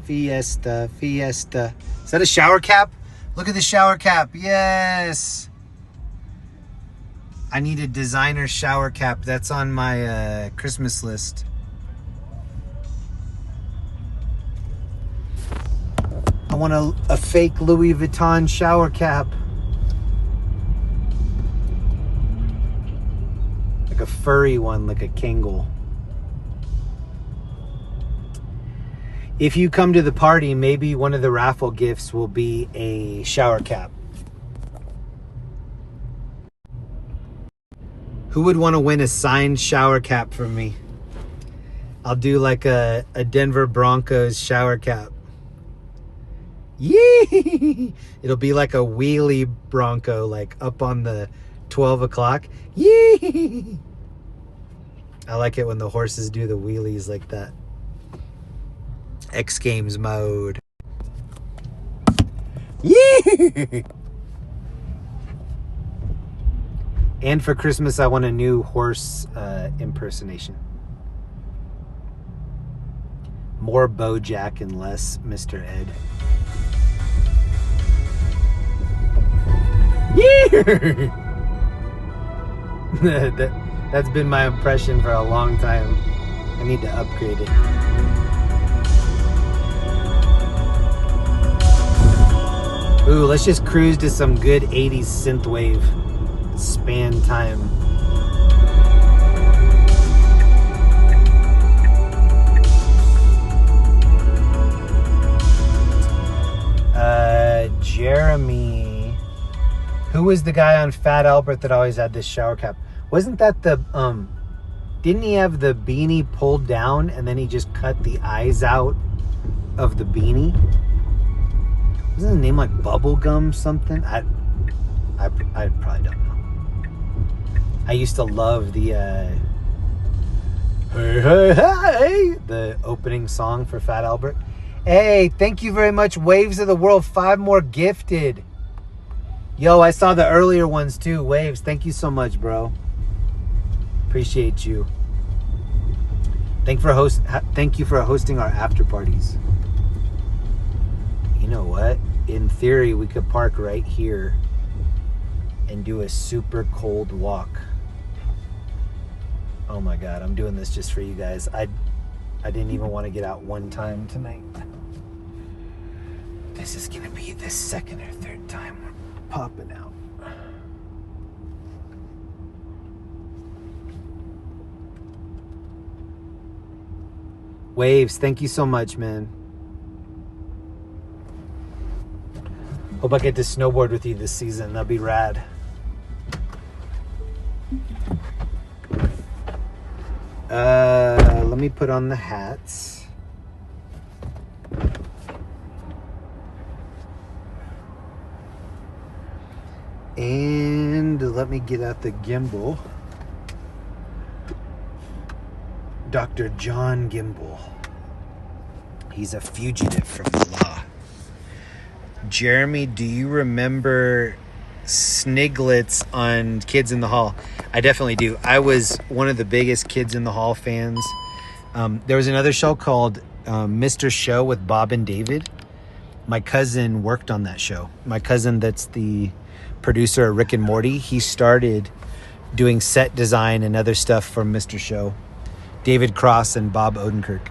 [SPEAKER 1] Fiesta, fiesta. Is that a shower cap? Look at the shower cap. Yes. I need a designer shower cap. That's on my Christmas list. I want a fake Louis Vuitton shower cap. Like a furry one, like a Kangol. If you come to the party, maybe one of the raffle gifts will be a shower cap. Who would want to win a signed shower cap from me? I'll do like a Denver Broncos shower cap. Yee! It'll be like a wheelie Bronco, like up on the 12 o'clock. Yee! I like it when the horses do the wheelies like that. X Games mode. Yee! And for Christmas, I want a new horse impersonation. More Bojack and less Mr. Ed. Yeah! That's been my impression for a long time. I need to upgrade it. Ooh, let's just cruise to some good 80s synthwave. Span time. Jeremy. Who was the guy on Fat Albert that always had this shower cap? Wasn't that the didn't he have the beanie pulled down and then he just cut the eyes out of the beanie? Wasn't his name like Bubblegum something? I probably don't know. I used to love the hey, hey, hey, the opening song for Fat Albert. Hey, thank you very much, Waves of the World. 5 more gifted. Yo, I saw the earlier ones too. Waves, thank you so much, bro. Appreciate you. Thank you for hosting our after parties. You know what? In theory, we could park right here and do a super cold walk. Oh my God, I'm doing this just for you guys. I didn't even want to get out one time tonight. This is gonna be the second or third time we're popping out. Waves, thank you so much, man. Hope I get to snowboard with you this season. That'll be rad. Let me put on the hats. And let me get out the gimbal. Dr. John Gimbal. He's a fugitive from the law. Jeremy, do you remember Sniglets on Kids in the Hall? I definitely do. I was one of the biggest Kids in the Hall fans. There was another show called Mr. Show with Bob and David. My cousin worked on that show. My cousin that's the producer of Rick and Morty, he started doing set design and other stuff for Mr. Show. David Cross and Bob Odenkirk.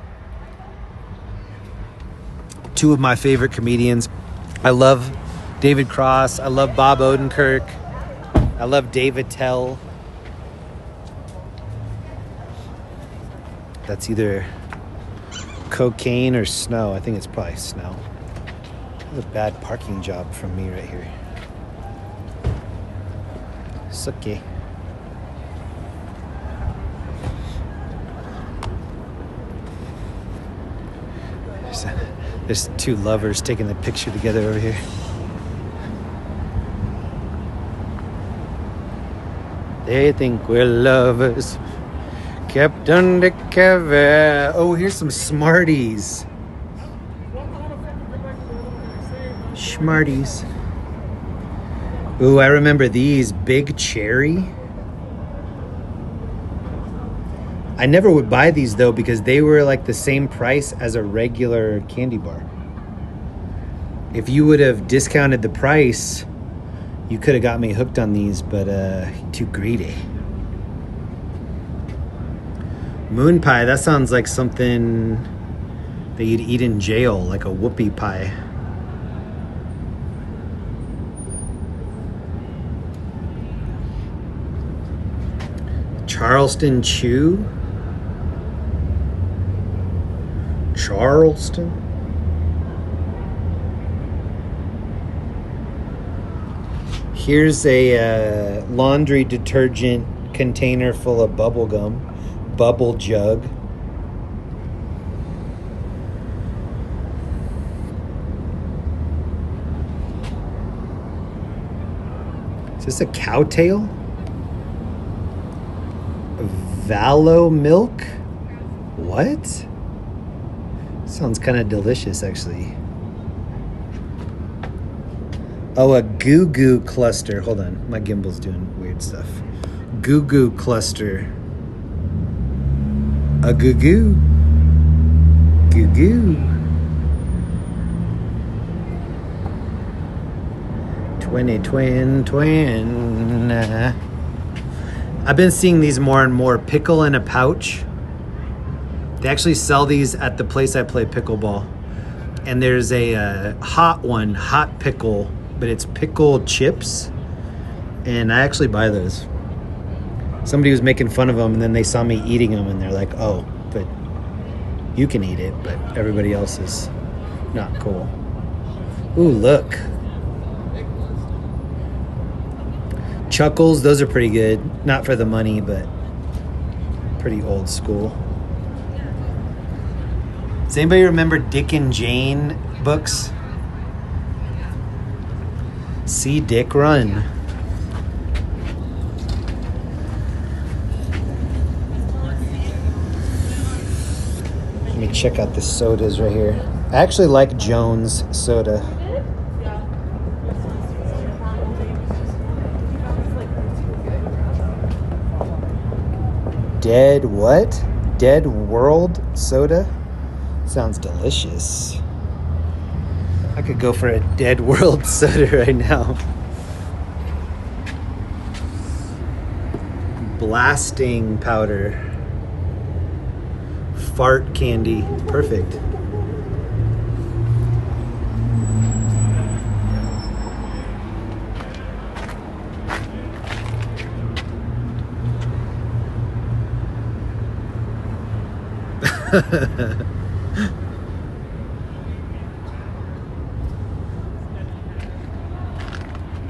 [SPEAKER 1] 2 of my favorite comedians. I love David Cross. I love Bob Odenkirk. I love David Tell. That's either cocaine or snow. I think it's probably snow. That's a bad parking job from me right here. It's okay. There's 2 lovers taking a picture together over here. They think we're lovers. Kept undercover. Oh, here's some Smarties. Smarties. Ooh, I remember these. Big Cherry. I never would buy these though because they were like the same price as a regular candy bar. If you would have discounted the price, you could have got me hooked on these, but too greedy. Moon pie, that sounds like something that you'd eat in jail, like a whoopie pie. Charleston Chew. Charleston. Here's a laundry detergent container full of bubble gum. Bubble jug. Is this a cow tail? Valo milk? What? Sounds kind of delicious, actually. Oh, a Goo Goo cluster. Hold on, my gimbal's doing weird stuff. Goo Goo cluster. A Goo Goo. Goo Goo. Twin. I've been seeing these more and more. Pickle in a pouch. They actually sell these at the place I play pickleball. And there's a hot one, hot pickle, but it's pickle chips. And I actually buy those. Somebody was making fun of them, and then they saw me eating them, and they're like, oh, but you can eat it, but everybody else is not cool. Ooh, look. Chuckles, those are pretty good. Not for the money, but pretty old school. Does anybody remember Dick and Jane books? See Dick Run. Let me check out the sodas right here. I actually like Jones soda. Dead what? Dead World soda? Sounds delicious. I could go for a Dead World soda right now. Blasting powder. Fart candy. Perfect.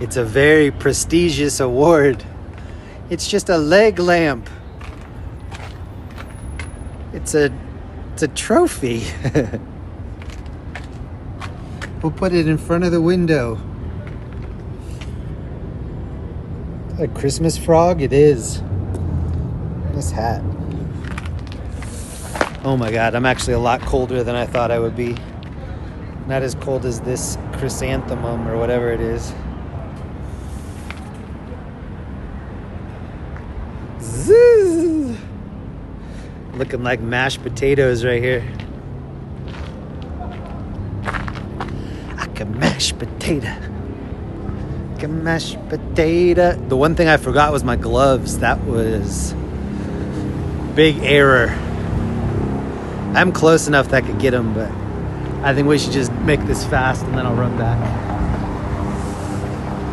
[SPEAKER 1] It's a very prestigious award. It's just a leg lamp. It's a trophy. We'll put it in front of the window. A Christmas frog? It is. Nice hat. Oh my God, I'm actually a lot colder than I thought I would be. Not as cold as this chrysanthemum or whatever it is. Zzz. Looking like mashed potatoes right here. I can mash potato. I can mash potato. The one thing I forgot was my gloves. That was big error. I'm close enough that I could get them, but I think we should just make this fast and then I'll run back.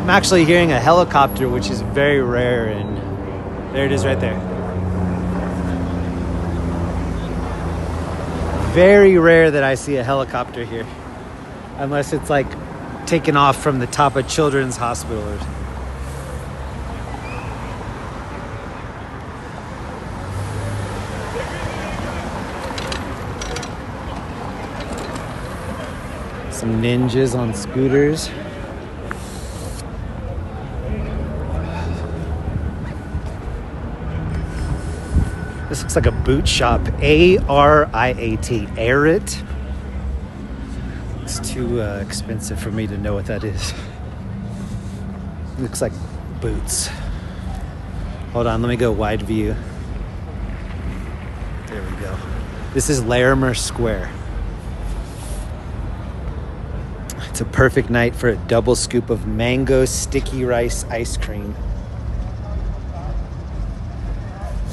[SPEAKER 1] I'm actually hearing a helicopter, which is very rare, and there it is right there. Very rare that I see a helicopter here, unless it's like taken off from the top of Children's Hospital or something. Some ninjas on scooters. This looks like a boot shop. A-R-I-A-T. Arit. It's too expensive for me to know what that is. Looks like boots. Hold on, let me go wide view. There we go. This is Larimer Square. It's a perfect night for a double scoop of mango sticky rice ice cream.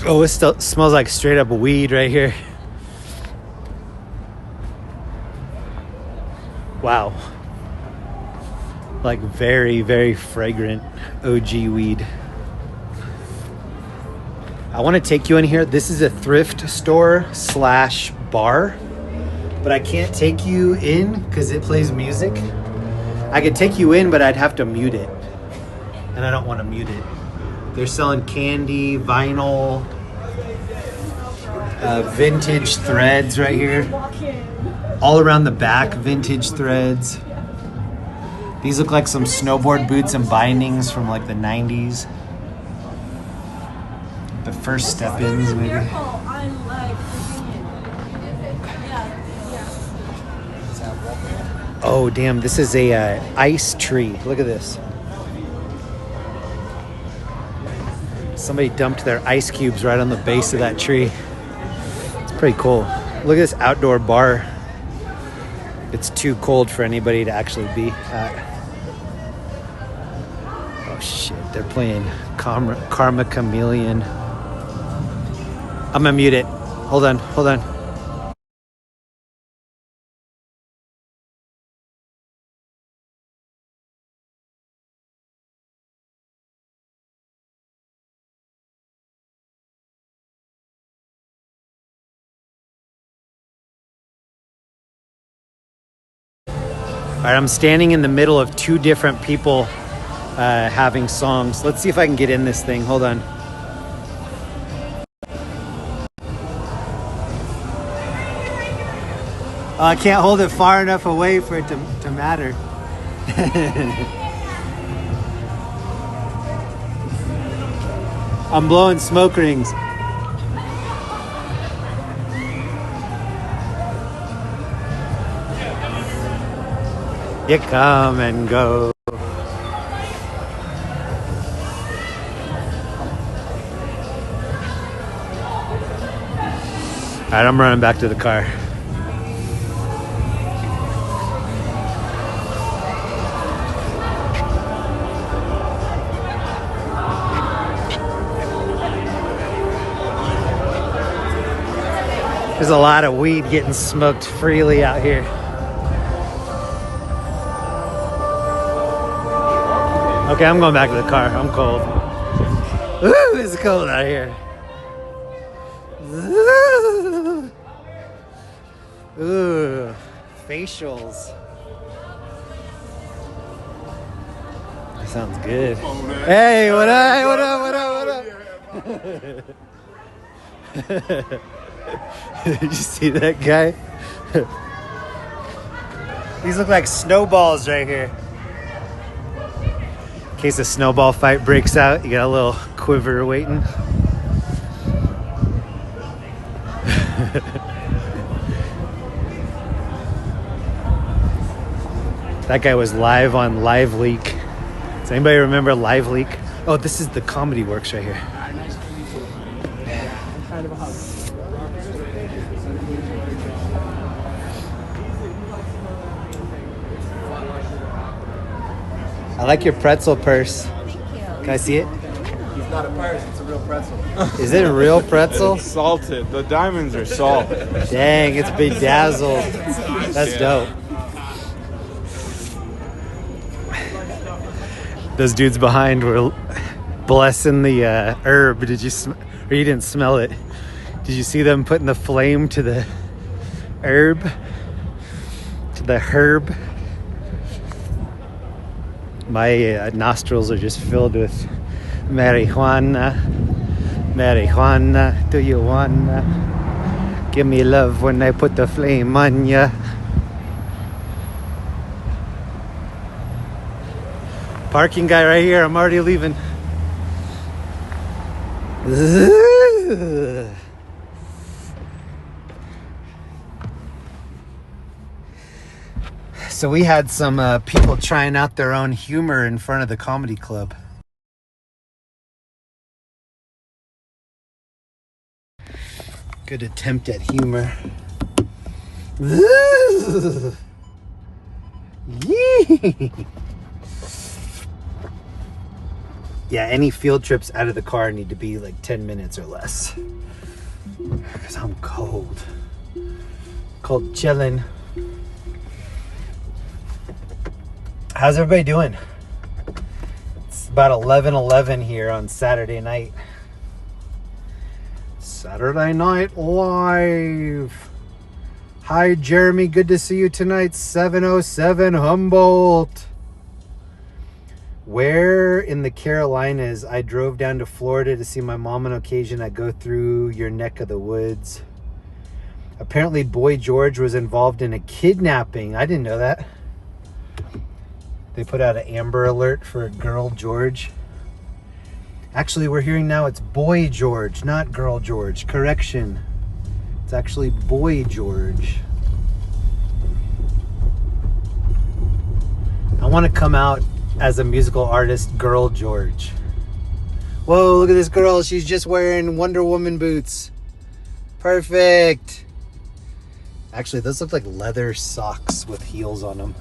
[SPEAKER 1] Oh, it still smells like straight up weed right here. Wow. Like very, very fragrant OG weed. I want to take you in here. This is a thrift store / bar, but I can't take you in because it plays music. I could take you in, but I'd have to mute it. And I don't want to mute it. They're selling candy, vinyl, vintage threads right here. All around the back, vintage threads. These look like some snowboard boots and bindings from like the 90s. The first step-ins, maybe. Oh, damn, this is a ice tree. Look at this. Somebody dumped their ice cubes right on the base of that tree. It's pretty cool. Look at this outdoor bar. It's too cold for anybody to actually be at. Oh shit, they're playing Karma Chameleon. I'm gonna mute it. Hold on. All right, I'm standing in the middle of two different people having songs. Let's see if I can get in this thing. Hold on. I can't hold it far enough away for it to matter. I'm blowing smoke rings. You come and go. All right, I'm running back to the car. There's a lot of weed getting smoked freely out here. Okay, I'm going back to the car. I'm cold. Ooh, it's cold out here. Ooh, facials. That sounds good. Hey, what up? Did you see that guy? These look like snowballs right here. In case a snowball fight breaks out, you got a little quiver waiting. That guy was live on Live Leak. Does anybody remember Live Leak? Oh, this is the Comedy Works right here. I like your pretzel purse.
[SPEAKER 5] Thank you.
[SPEAKER 1] Can I see it?
[SPEAKER 4] It's not a purse, it's a real pretzel.
[SPEAKER 1] Is it a real pretzel?
[SPEAKER 6] Salted. The diamonds are salt.
[SPEAKER 1] Dang, it's bedazzled. That's dope. Those dudes behind were blessing the herb. Did you or you didn't smell it? Did you see them putting the flame to the herb? To the herb? My nostrils are just filled with marijuana. Marijuana, do you wanna give me love when I put the flame on ya? Parking guy right here, I'm already leaving. So we had some people trying out their own humor in front of the comedy club. Good attempt at humor. Yeah, any field trips out of the car need to be like 10 minutes or less. Because I'm cold. Cold chilling. How's everybody doing? It's about 11:11 here on Saturday night. Saturday Night Live. Hi, Jeremy. Good to see you tonight. 707 Humboldt. Where in the Carolinas? I drove down to Florida to see my mom on occasion. I go through your neck of the woods. Apparently, Boy George was involved in a kidnapping. I didn't know that. They put out an Amber Alert for Girl George. Actually, we're hearing now it's Boy George, not Girl George. Correction. It's actually Boy George. I want to come out as a musical artist, Girl George. Whoa, look at this girl. She's just wearing Wonder Woman boots. Perfect. Actually, those look like leather socks with heels on them.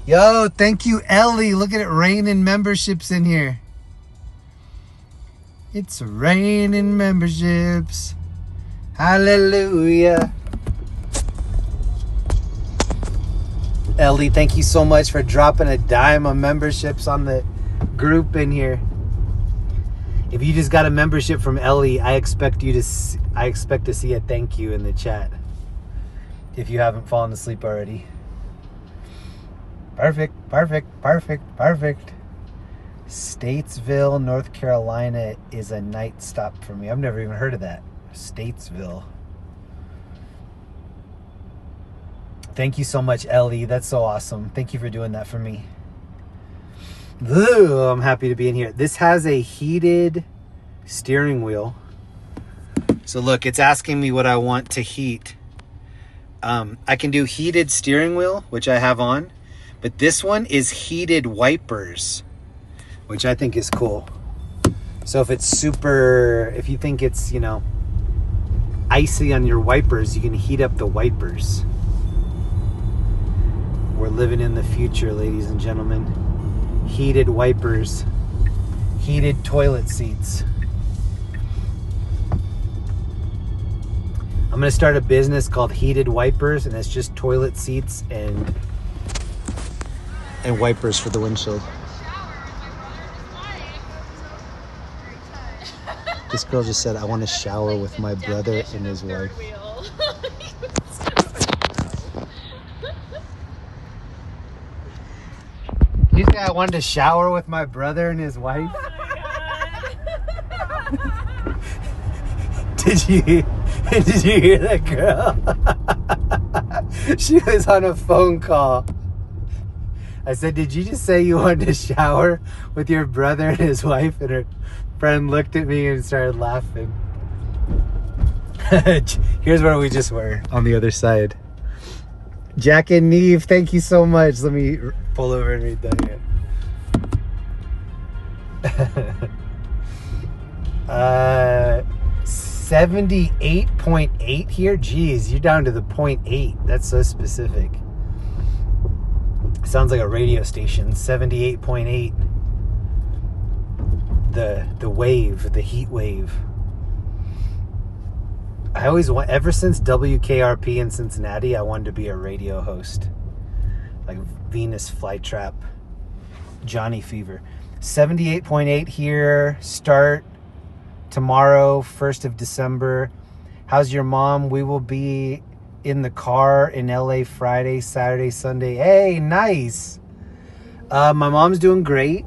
[SPEAKER 1] Yo, thank you, Ellie. Look at it raining memberships in here. It's raining memberships. Hallelujah. Ellie, thank you so much for dropping a dime on memberships on the group in here. If you just got a membership from Ellie, I expect to see a thank you in the chat. If you haven't fallen asleep already. Perfect, perfect, perfect, perfect. Statesville, North Carolina is a night stop for me. I've never even heard of that. Statesville. Thank you so much, Ellie. That's so awesome. Thank you for doing that for me. Ooh, I'm happy to be in here. This has a heated steering wheel. So look, it's asking me what I want to heat. I can do heated steering wheel, which I have on. But this one is heated wipers, which I think is cool. So if it's super, if you think it's, you know, icy on your wipers, you can heat up the wipers. We're living in the future, ladies and gentlemen. Heated wipers, heated toilet seats. I'm gonna start a business called Heated Wipers, and it's just toilet seats and wipers for the windshield. This girl just said, I want to shower with my brother and his wife. Did you say I wanted to shower with my brother and his wife? Did you hear that girl? She was on a phone call. I said, did you just say you wanted to shower with your brother and his wife? And her friend looked at me and started laughing. Here's where we just were, on the other side. Jack and Neve, thank you so much. Let me pull over and read that here. 78.8 here? Jeez, you're down to the 0.8. That's so specific. Sounds like a radio station. 78.8. The wave, the heat wave. I always want, ever since WKRP in Cincinnati, I wanted to be a radio host. Like Venus Flytrap, Johnny Fever. 78.8 here. Start tomorrow, 1st of December. How's your mom? We will be in the car in LA Friday, Saturday, Sunday. Hey, nice. My mom's doing great.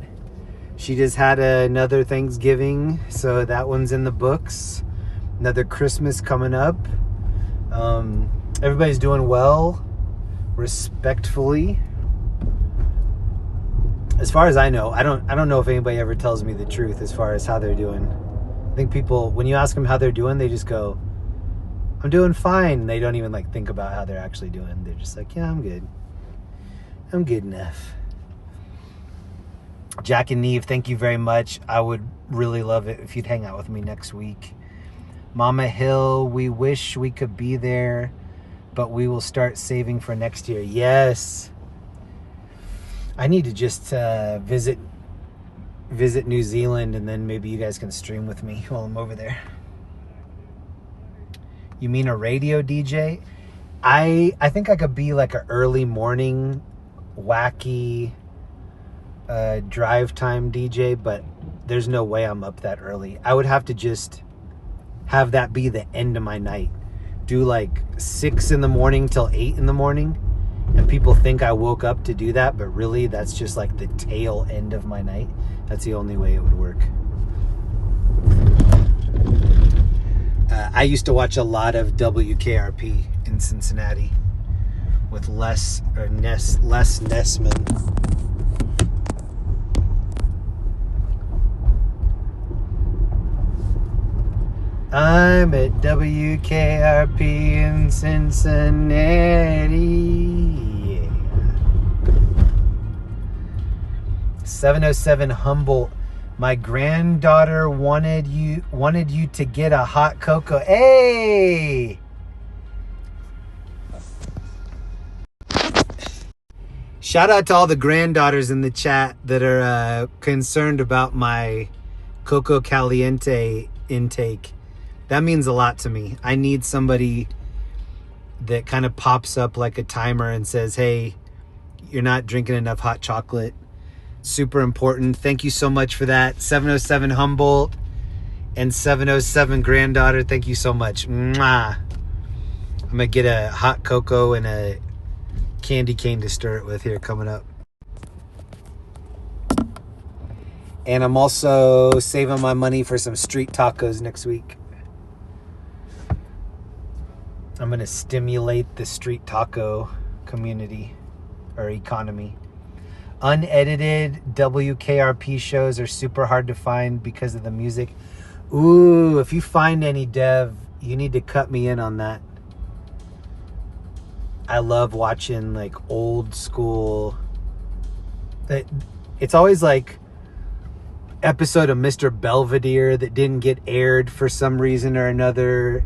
[SPEAKER 1] She just had another Thanksgiving, so that one's in the books. Another Christmas coming up. Everybody's doing well, respectfully. As far as I know, I don't know if anybody ever tells me the truth as far as how they're doing. I think people, when you ask them how they're doing, they just go, I'm doing fine. They don't even like think about how they're actually doing. They're just like, yeah, I'm good. I'm good enough. Jack and Neve, thank you very much. I would really love it if you'd hang out with me next week. Mama Hill, we wish we could be there, but we will start saving for next year. Yes. I need to just visit New Zealand, and then maybe you guys can stream with me while I'm over there. You mean a radio DJ? I think I could be like an early morning wacky drive time DJ, but there's no way I'm up that early. I would have to just have that be the end of my night. Do like 6 in the morning till 8 in the morning, and people think I woke up to do that, but really that's just like the tail end of my night. That's the only way it would work. I used to watch a lot of WKRP in Cincinnati with Les Nessman. I'm at WKRP in Cincinnati. Yeah. 707 Humboldt. My granddaughter wanted you to get a hot cocoa. Hey! Shout out to all the granddaughters in the chat that are concerned about my Coco Caliente intake. That means a lot to me. I need somebody that kind of pops up like a timer and says, hey, you're not drinking enough hot chocolate. Super important. Thank you so much for that. 707 Humboldt and 707 granddaughter. Thank you so much. Mwah. I'm going to get a hot cocoa and a candy cane to stir it with here coming up. And I'm also saving my money for some street tacos next week. I'm going to stimulate the street taco community or economy. Unedited WKRP shows are super hard to find because of the music. Ooh, if you find any, Dev, you need to cut me in on that. I love watching like old school. It's always like episode of Mr. Belvedere that didn't get aired for some reason or another.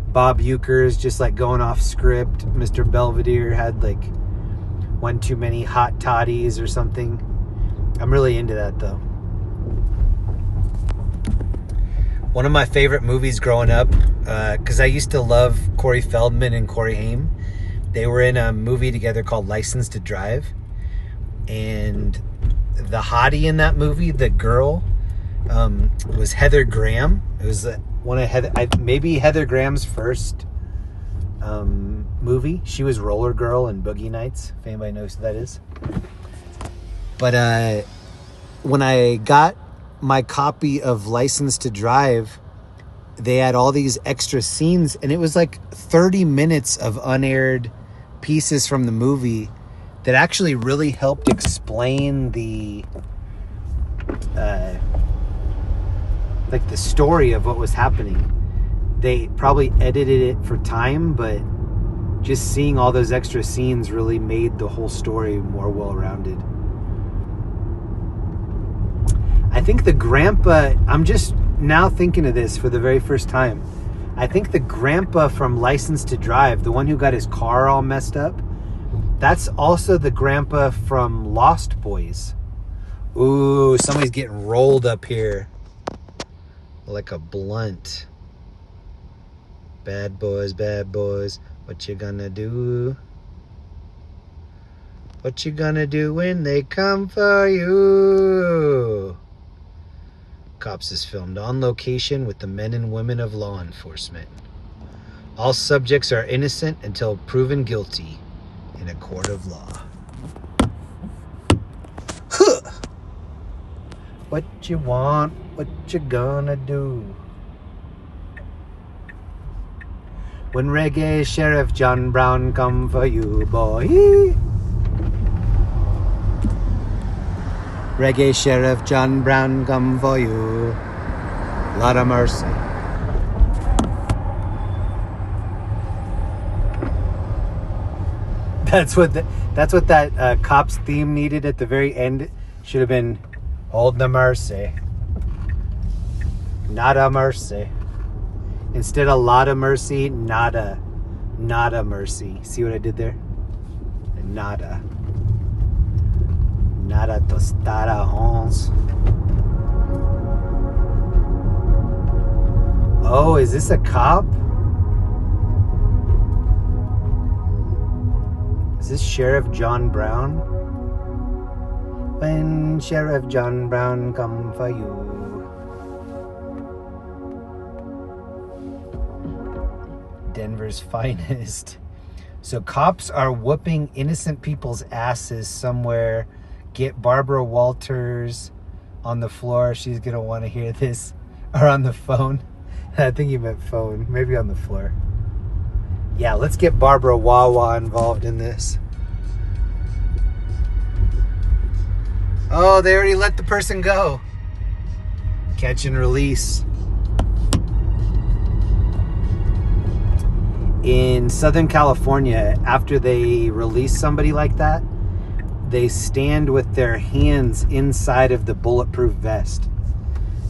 [SPEAKER 1] Bob Euchre's just like going off script. Mr. Belvedere had like one too many hot toddies or something. I'm really into that though. One of my favorite movies growing up, because I used to love Corey Feldman and Corey Haim. They were in a movie together called License to Drive. And the hottie in that movie, the girl, was Heather Graham. It was one of Heather Graham's first movie. She was Roller Girl in Boogie Nights, if anybody knows who that is. But when I got my copy of License to Drive, they had all these extra scenes, and it was like 30 minutes of unaired pieces from the movie that actually really helped explain the like the story of what was happening. They probably edited it for time, but just seeing all those extra scenes really made the whole story more well-rounded. I think the grandpa, I'm just now thinking of this for the very first time. I think the grandpa from License to Drive, the one who got his car all messed up, that's also the grandpa from Lost Boys. Ooh, somebody's getting rolled up here like a blunt. Bad boys, what you gonna do? What you gonna do when they come for you? Cops is filmed on location with the men and women of law enforcement. All subjects are innocent until proven guilty in a court of law. Huh. What you want? What you gonna do? When Reggae Sheriff John Brown come for you, boy. Reggae Sheriff John Brown come for you. Lot of mercy. That's what that cops theme needed at the very end. Should have been, hold the mercy, not a mercy. Instead of lot of mercy, nada mercy. See what I did there? Nada tostada Hans. Oh, is this a cop? Is this Sheriff John Brown? When Sheriff John Brown come for you. Denver's finest. So cops are whooping innocent people's asses somewhere. Get Barbara Walters on the floor. She's gonna want to hear this. Or on the phone. I think you meant phone. Maybe on the floor. Yeah, let's get Barbara Wawa involved in this. Oh, they already let the person go. Catch and release. In Southern California, after they release somebody like that, they stand with their hands inside of the bulletproof vest.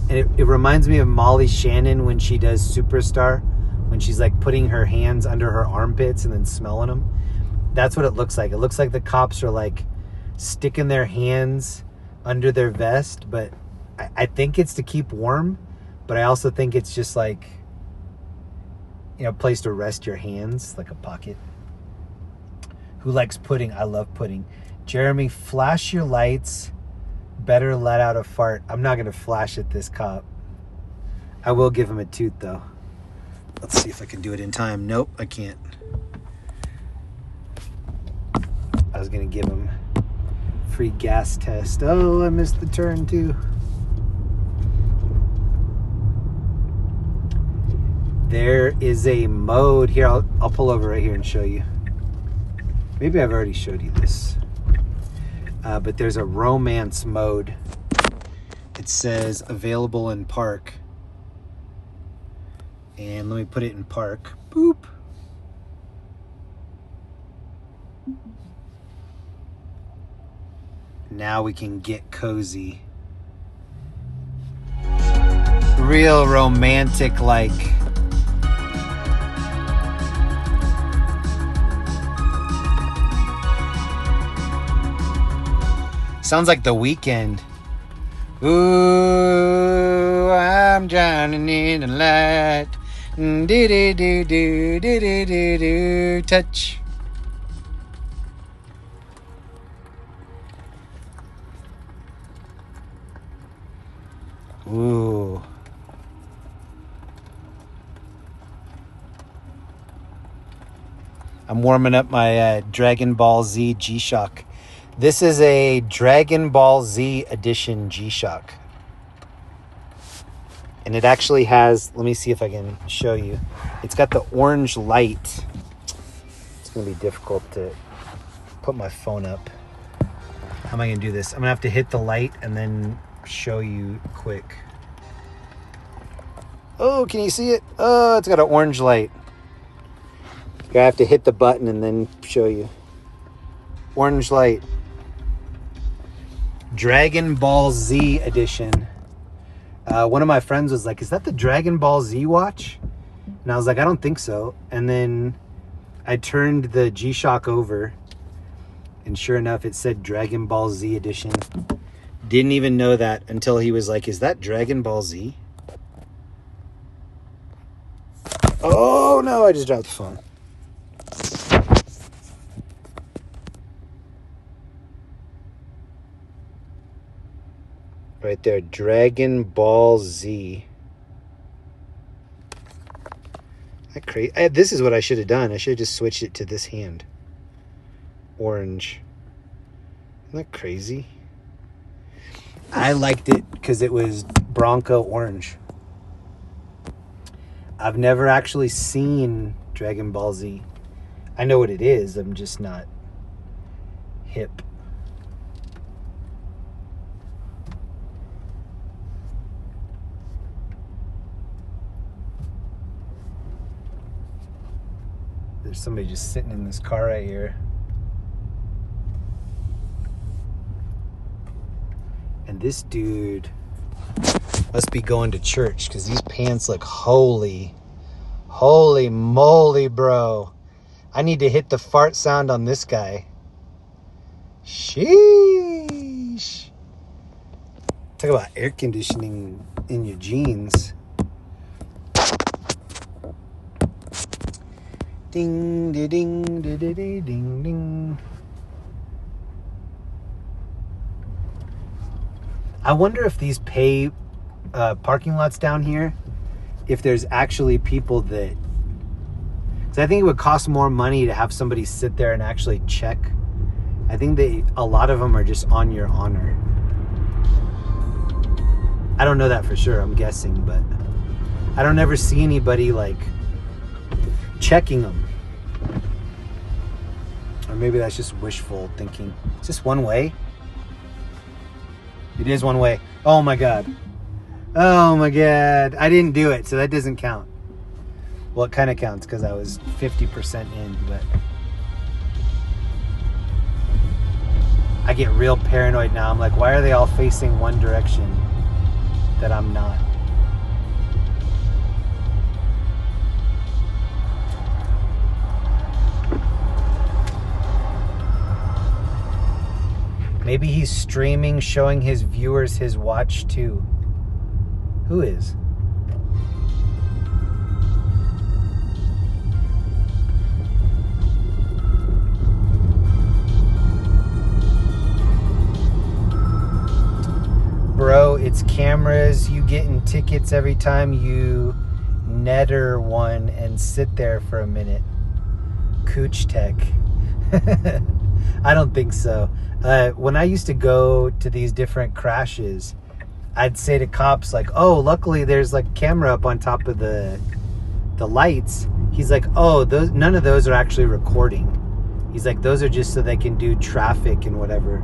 [SPEAKER 1] And it reminds me of Molly Shannon when she does Superstar, when she's like putting her hands under her armpits and then smelling them. That's what it looks like. It looks like the cops are like sticking their hands under their vest, but I think it's to keep warm, but I also think it's just like, you know, a place to rest your hands, like a pocket. Who likes pudding? I love pudding. Jeremy, flash your lights. Better let out a fart. I'm not going to flash at this cop. I will give him a toot, though. Let's see if I can do it in time. Nope, I can't. I was going to give him free gas test. Oh, I missed the turn, too. There is a mode here. I'll pull over right here and show you. Maybe I've already showed you this. But there's a romance mode. It says available in park. And let me put it in park. Boop. Now we can get cozy. Real romantic like. Sounds like The Weeknd. Ooh, I'm drowning in the light. Do do do do do do do do. Touch. Ooh. I'm warming up my Dragon Ball Z G-Shock. This is a Dragon Ball Z edition G-Shock. And it actually has, let me see if I can show you. It's got the orange light. It's going to be difficult to put my phone up. How am I going to do this? I'm going to have to hit the light and then show you quick. Oh, can you see it? Oh, it's got an orange light. I have to hit the button and then show you. Orange light. Dragon Ball Z edition. One of my friends was like, is that the Dragon Ball Z watch? And I was like, I don't think so. And then I turned the G-Shock over, and sure enough, it said Dragon Ball Z edition. Didn't even know that until he was like, is that Dragon Ball Z? Oh no, I just dropped the phone. Right there, Dragon Ball Z. This is what I should have done. I should have just switched it to this hand. Orange. Isn't that crazy? I liked it because it was Bronco orange. I've never actually seen Dragon Ball Z. I know what it is. I'm just not hip. There's somebody just sitting in this car right here. And this dude must be going to church because these pants look holy. Holy moly, bro. I need to hit the fart sound on this guy. Sheesh. Talk about air conditioning in your jeans. Ding, ding, ding, ding, ding, ding. I wonder if these pay parking lots down here, if there's actually people that... Because I think it would cost more money to have somebody sit there and actually check. I think a lot of them are just on your honor. I don't know that for sure, I'm guessing, but I don't ever see anybody like checking them. Or maybe that's just wishful thinking. Is this one way? It is one way. Oh my God. Oh my God. I didn't do it, so that doesn't count. Well, it kind of counts because I was 50% in, but I get real paranoid now. I'm like, why are they all facing one direction that I'm not? Maybe he's streaming, showing his viewers his watch too. Who is? Bro, it's cameras. You getting tickets every time you netter one and sit there for a minute. Cooch tech. I don't think so. When I used to go to these different crashes, I'd say to cops like, oh, luckily there's like camera up on top of the lights. He's like, oh, none of those are actually recording. He's like, those are just so they can do traffic and whatever.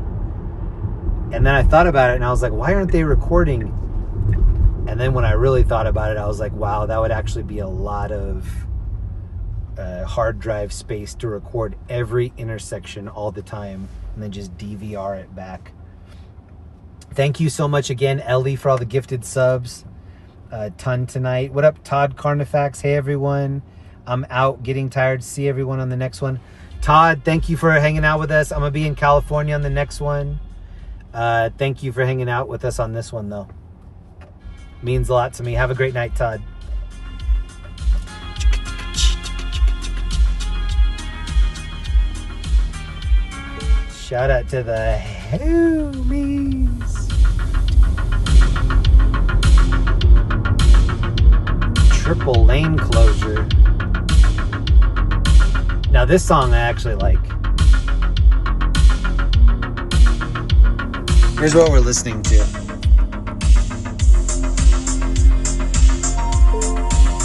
[SPEAKER 1] And then I thought about it and I was like, why aren't they recording? And then when I really thought about it, I was like, wow, that would actually be a lot of hard drive space to record every intersection all the time and then just DVR it back. Thank you so much again, Ellie, for all the gifted subs. Ton tonight. What up, Todd Carnifax? Hey, everyone. I'm out getting tired. See everyone on the next one. Todd, thank you for hanging out with us. I'm going to be in California on the next one. Thank you for hanging out with us on this one, though. Means a lot to me. Have a great night, Todd. Shout out to the homies. Triple lane closure. Now this song I actually like. Here's what we're listening to.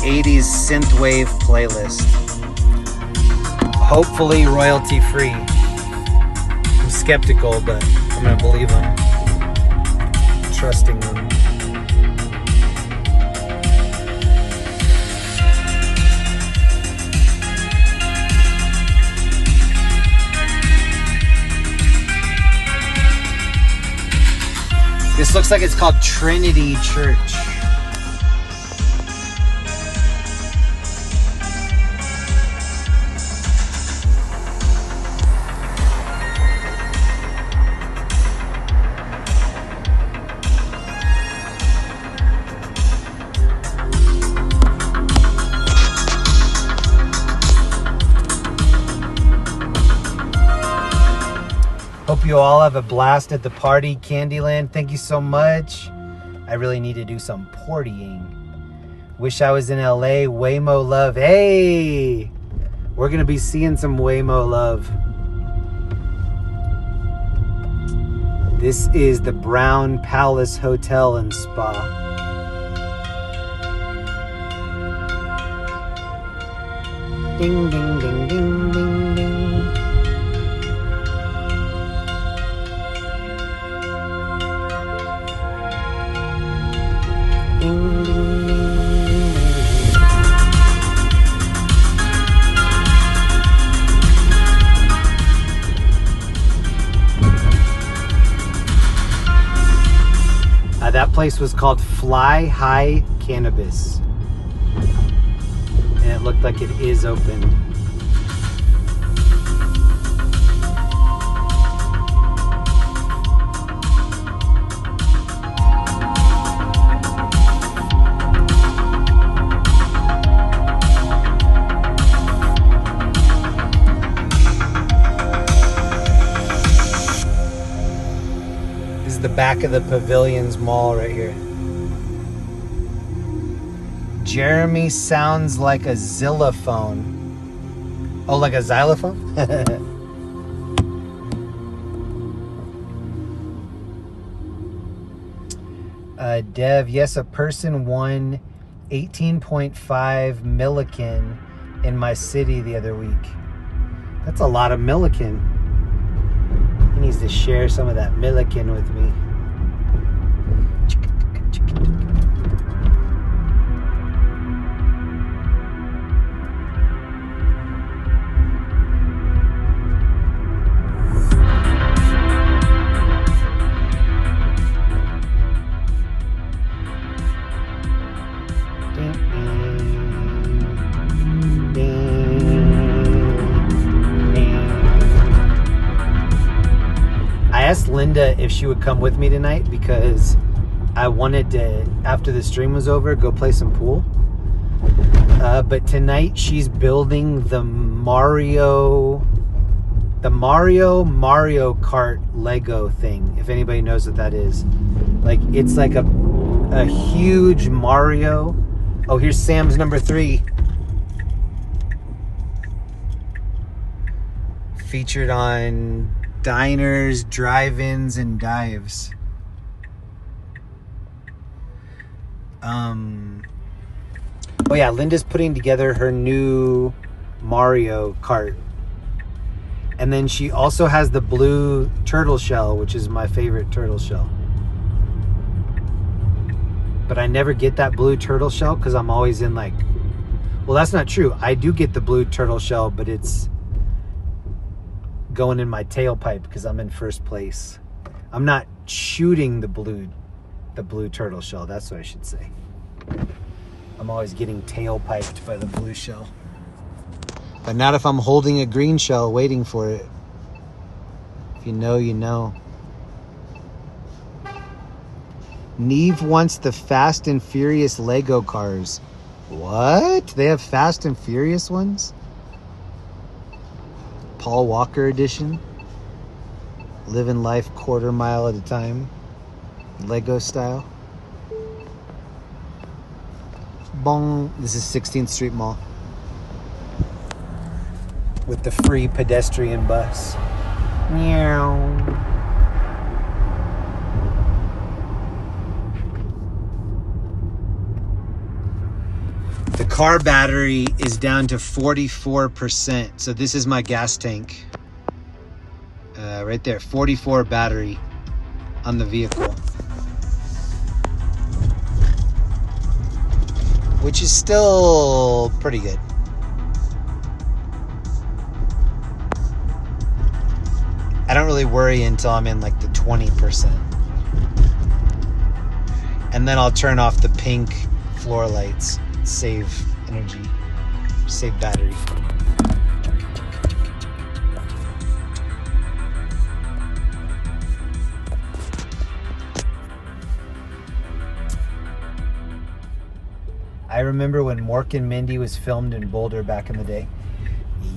[SPEAKER 1] 80s synthwave playlist. Hopefully royalty free. I'm skeptical, but I'm gonna believe them. Trusting them. This looks like it's called Trinity Church. Hope you all have a blast at the party, Candyland. Thank you so much. I really need to do some partying. Wish I was in LA. Waymo love. Hey! We're going to be seeing some Waymo love. This is the Brown Palace Hotel and Spa. Ding, ding, ding, ding, ding, ding. place was called Fly High Cannabis. And it looked like it is open. The back of the Pavilions Mall right here. Jeremy sounds like a xylophone. Oh, like a xylophone? Dev, yes, a person won 18.5 Milliken in my city the other week. That's a lot of Milliken. He needs to share some of that Milliken with me. I asked Linda if she would come with me tonight because I wanted to, after the stream was over, go play some pool. But tonight she's building the Mario Kart Lego thing, if anybody knows what that is. Like, it's like a huge Mario. Oh, here's Sam's number 3. Featured on diners, drive-ins, and dives. Oh yeah, Linda's putting together her new Mario Kart. And then she also has the blue turtle shell, which is my favorite turtle shell. But I never get that blue turtle shell because I'm always in like... Well, that's not true. I do get the blue turtle shell, but it's going in my tailpipe because I'm in first place. I'm not shooting the blue turtle shell. That's what I should say. I'm always getting tailpiped by the blue shell. But not if I'm holding a green shell waiting for it. If you know, you know. Neve wants the Fast and Furious Lego cars. What? They have Fast and Furious ones? Paul Walker edition. Living life quarter mile at a time. Lego style. Bong. This is 16th Street Mall. With the free pedestrian bus. Meow. The car battery is down to 44%. So this is my gas tank. Right there, 44 battery on the vehicle. Which is still pretty good. I don't really worry until I'm in like the 20%. And then I'll turn off the pink floor lights. Save energy, save battery. I remember when Mork and Mindy was filmed in Boulder back in the day.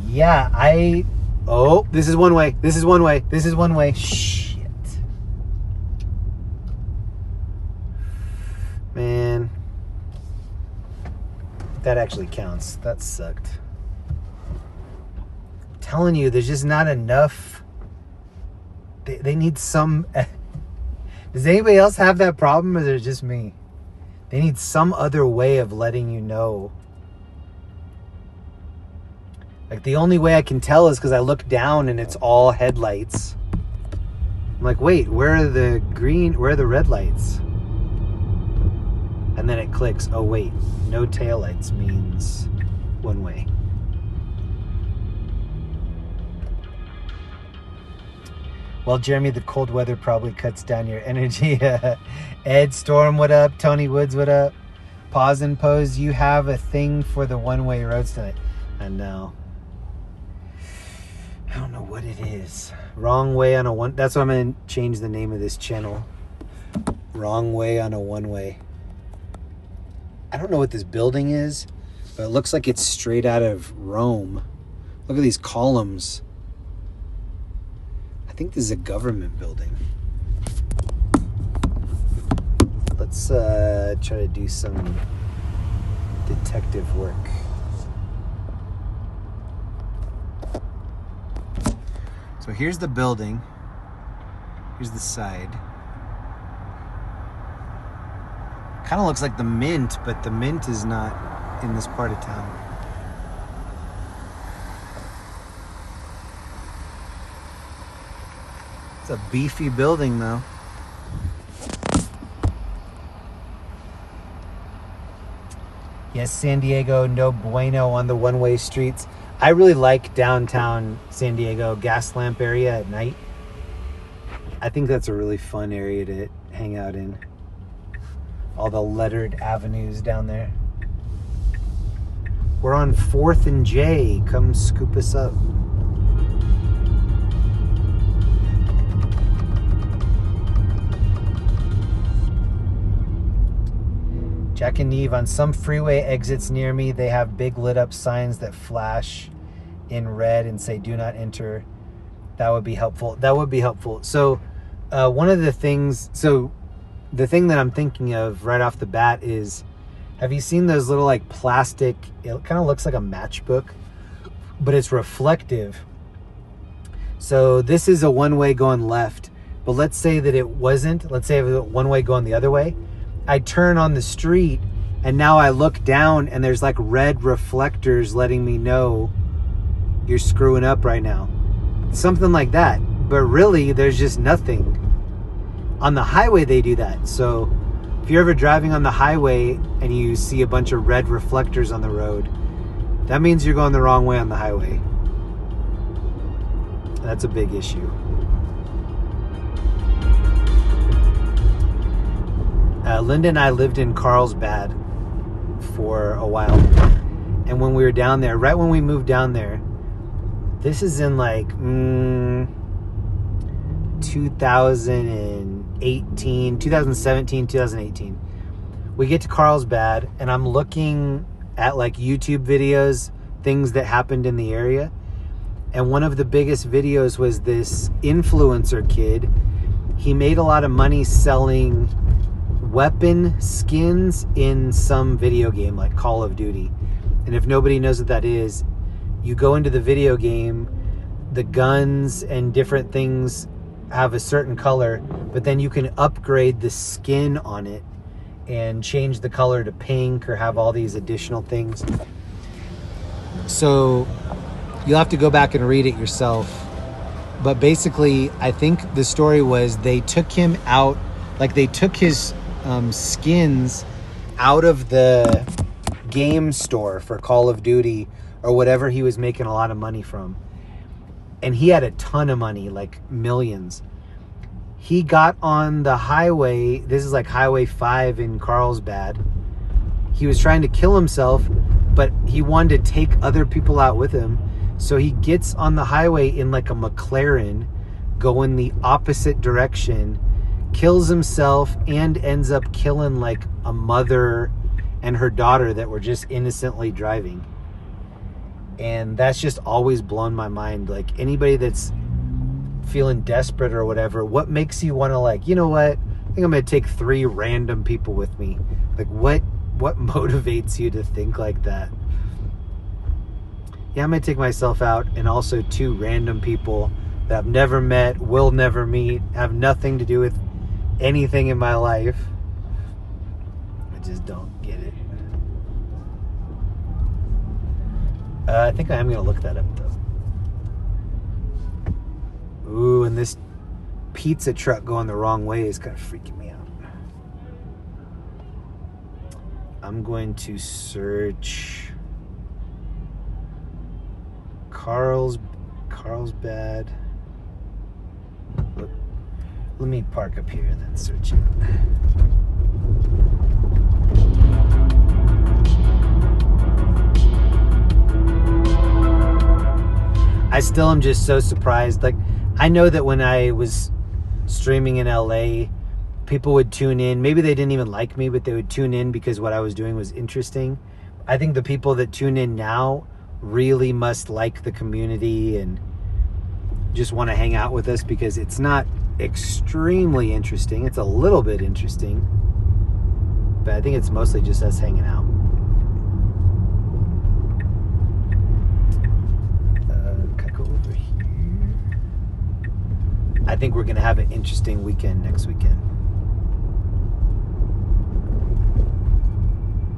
[SPEAKER 1] Yeah, oh, this is one way. This is one way. This is one way. Shit. Man. That actually counts. That sucked. I'm telling you, there's just not enough. They need some... Does anybody else have that problem, or is it just me? They need some other way of letting you know. Like, the only way I can tell is because I look down and it's all headlights. I'm like, wait, where are the red lights? And then it clicks, oh wait, no taillights means one way. Well, Jeremy, the cold weather probably cuts down your energy. Ed Storm, what up? Tony Woods, what up? Pause and Pose, you have a thing for the one-way roads tonight. I know. I don't know what it is. Wrong way on a one. That's why I'm going to change the name of this channel. Wrong way on a one-way. I don't know what this building is, but it looks like it's straight out of Rome. Look at these columns. I think this is a government building. Let's try to do some detective work. So here's the building. Here's the side. Kind of looks like the Mint, but the Mint is not in this part of town. It's a beefy building, though. Yes, San Diego, no bueno on the one-way streets. I really like downtown San Diego, gas lamp area at night. I think that's a really fun area to hang out in. All the lettered avenues down there. We're on 4th and J. Come scoop us up. Jack and Neve, on some freeway exits near me, they have big lit up signs that flash in red and say do not enter. That would be helpful. That would be helpful. So one of the things, the thing that I'm thinking of right off the bat is, have you seen those little like plastic, it kind of looks like a matchbook, but it's reflective. So this is a one-way going left, but let's say that it wasn't. Let's say it was a one-way going the other way. I turn on the street and now I look down and there's like red reflectors letting me know you're screwing up right now. Something like that. But really, there's just nothing. On the highway, they do that. So if you're ever driving on the highway and you see a bunch of red reflectors on the road, that means you're going the wrong way on the highway. That's a big issue. Linda and I lived in Carlsbad for a while. And when we were down there, right when we moved down there, this is in like 2017, 2018. We get to Carlsbad and I'm looking at like YouTube videos, things that happened in the area. And one of the biggest videos was this influencer kid. He made a lot of money selling weapon skins in some video game like Call of Duty. And if nobody knows what that is, you go into the video game, the guns and different things have a certain color, but then you can upgrade the skin on it and change the color to pink or have all these additional things. So you'll have to go back and read it yourself. But basically, I think the story was they took him out, like they took his skins out of the game store for Call of Duty or whatever he was making a lot of money from. And he had a ton of money, like millions. He got on the highway. This is like Highway 5 in Carlsbad. He was trying to kill himself, but he wanted to take other people out with him. So he gets on the highway in like a McLaren, going the opposite direction, kills himself, and ends up killing like a mother and her daughter that were just innocently driving. And that's just always blown my mind. Like anybody that's feeling desperate or whatever, what makes you want to like, you know what? I think I'm going to take 3 random people with me. Like what motivates you to think like that? Yeah, I'm going to take myself out and also 2 random people that I've never met, will never meet, have nothing to do with anything in my life. I just don't get it. I think I am going to look that up, though. Ooh, and this pizza truck going the wrong way is kind of freaking me out. I'm going to search Carlsbad. Whoops. Let me park up here and then search it. I still am just so surprised. Like, I know that when I was streaming in LA, people would tune in. Maybe they didn't even like me, but they would tune in because what I was doing was interesting. I think the people that tune in now really must like the community and just want to hang out with us, because it's not extremely interesting. It's a little bit interesting, but I think it's mostly just us hanging out. Go over here. I think we're gonna have an interesting weekend next weekend.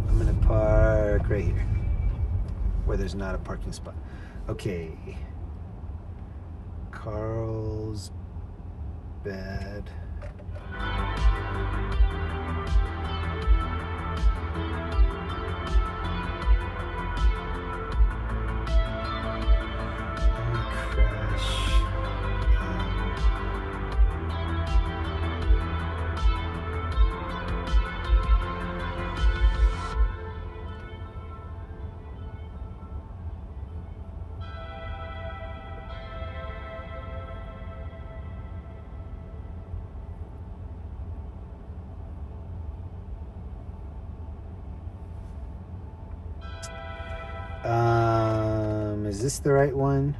[SPEAKER 1] I'm gonna park right here where there's not a parking spot. Okay. Carlsbad. Crash. Is this the right one?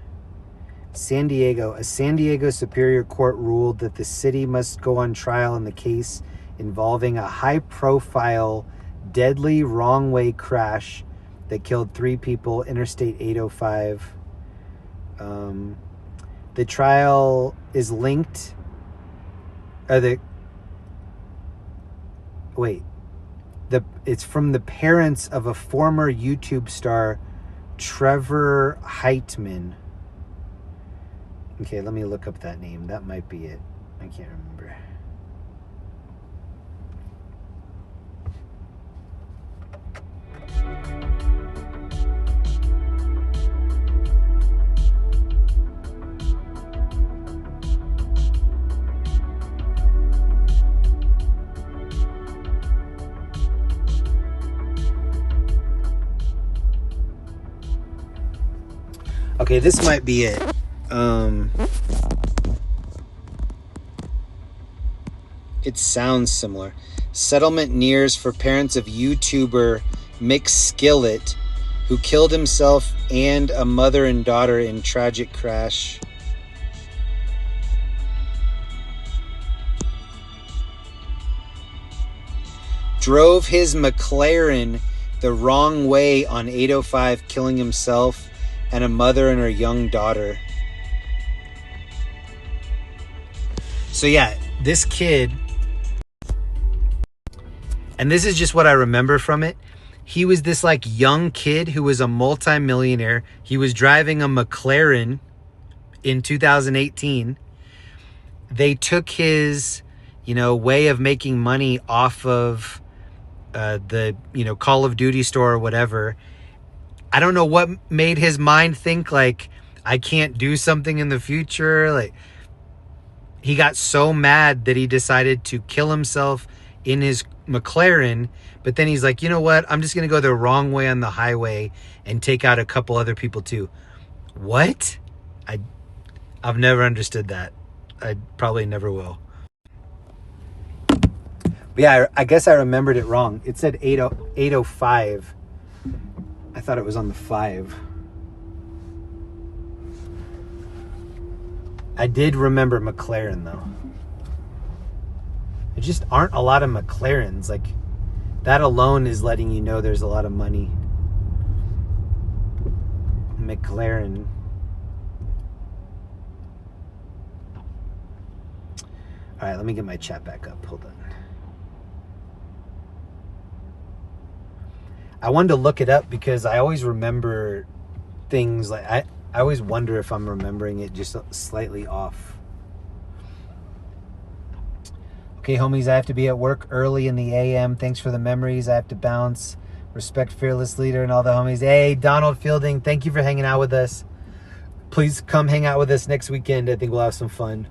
[SPEAKER 1] San Diego. A San Diego Superior Court ruled that the city must go on trial in the case involving a high-profile, deadly wrong-way crash that killed 3 people, Interstate 805. The trial is linked... It's from the parents of a former YouTube star, Trevor Heitman. Okay, let me look up that name. That might be it. I can't remember. Okay, this might be it. It sounds similar. Settlement nears for parents of YouTuber Mick Skillet, who killed himself and a mother and daughter in tragic crash. Drove his McLaren the wrong way on 805, killing himself and a mother and her young daughter. So yeah, this kid, and this is just what I remember from it. He was this like young kid who was a multi-millionaire. He was driving a McLaren in 2018. They took his, way of making money off of the, Call of Duty store or whatever. I don't know what made his mind think like, I can't do something in the future. Like, he got so mad that he decided to kill himself in his McLaren. But then he's like, you know what? I'm just going to go the wrong way on the highway and take out a couple other people too. What? I've never understood that. I probably never will. But yeah, I guess I remembered it wrong. It said 805. I thought it was on the 5. I did remember McLaren though. There just aren't a lot of McLarens. Like, that alone is letting you know there's a lot of money. McLaren. All right, let me get my chat back up. Hold on. I wanted to look it up because I always remember things like I always wonder if I'm remembering it just slightly off. Okay, homies, I have to be at work early in the AM. Thanks for the memories. I have to bounce. Respect Fearless Leader and all the homies. Hey, Donald Fielding, thank you for hanging out with us. Please come hang out with us next weekend. I think we'll have some fun.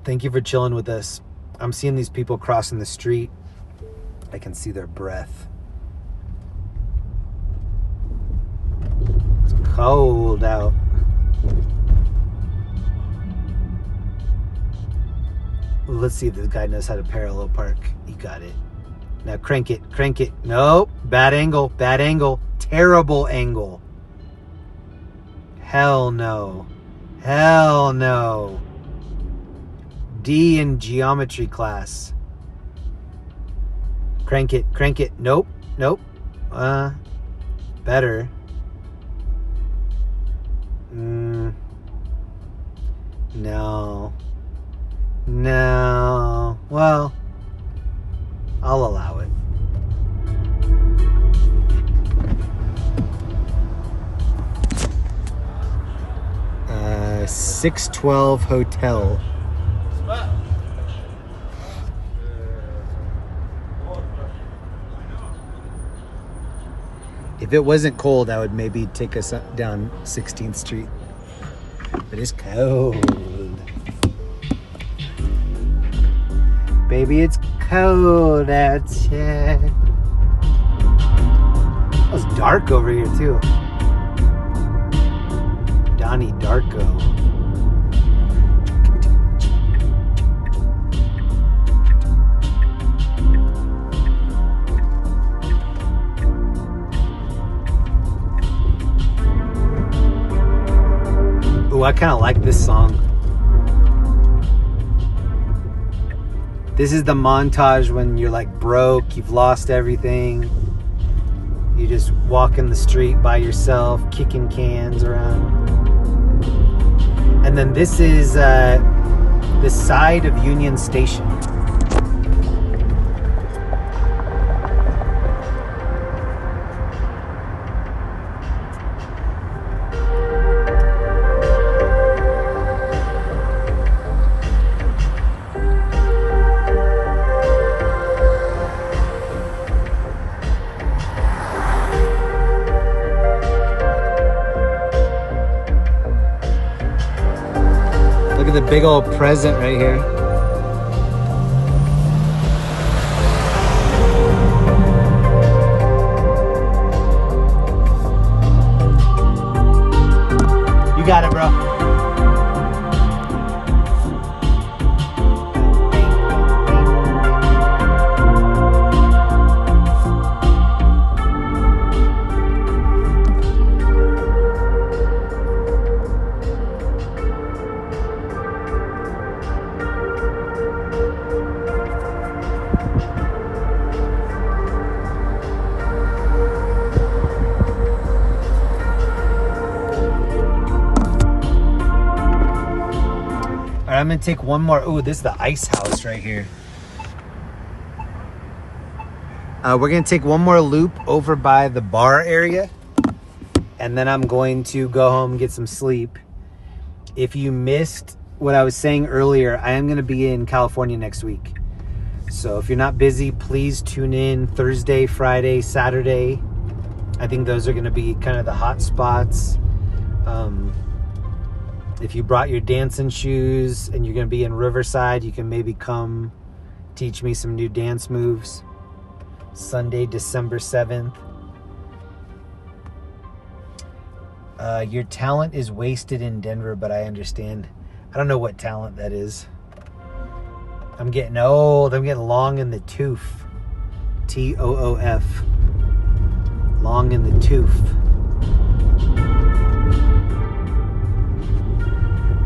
[SPEAKER 1] Thank you for chilling with us. I'm seeing these people crossing the street. I can see their breath. It's cold out. Well, let's see if this guy knows how to parallel park. He got it. Now crank it, crank it. Nope, bad angle, bad angle. Terrible angle. Hell no. Hell no. D in geometry class. Crank it, crank it. Nope, nope. Better. No. No. Well, I'll allow it. Uh, 612 Hotel. If it wasn't cold, I would maybe take us up down 16th Street. But it's cold. Baby, it's cold outside. Oh, it's dark over here, too. Donnie Darko. Ooh, I kind of like this song. This is the montage when you're like broke, you've lost everything. You just walk in the street by yourself, kicking cans around. And then this is the side of Union Station. Look at the big old present right here. You got it, bro. I'm gonna take one more. Oh, this is the ice house right here. We're gonna take one more loop over by the bar area, and then I'm going to go home and get some sleep. If you missed what I was saying earlier, I am gonna be in California next week. So if you're not busy, please tune in Thursday, Friday, Saturday. I think those are gonna be kind of the hot spots. If you brought your dancing shoes and you're going to be in Riverside, you can maybe come teach me some new dance moves. Sunday, December 7th. Your talent is wasted in Denver, but I understand. I don't know what talent that is. I'm getting old. I'm getting long in the tooth. T-O-O-F. Long in the tooth.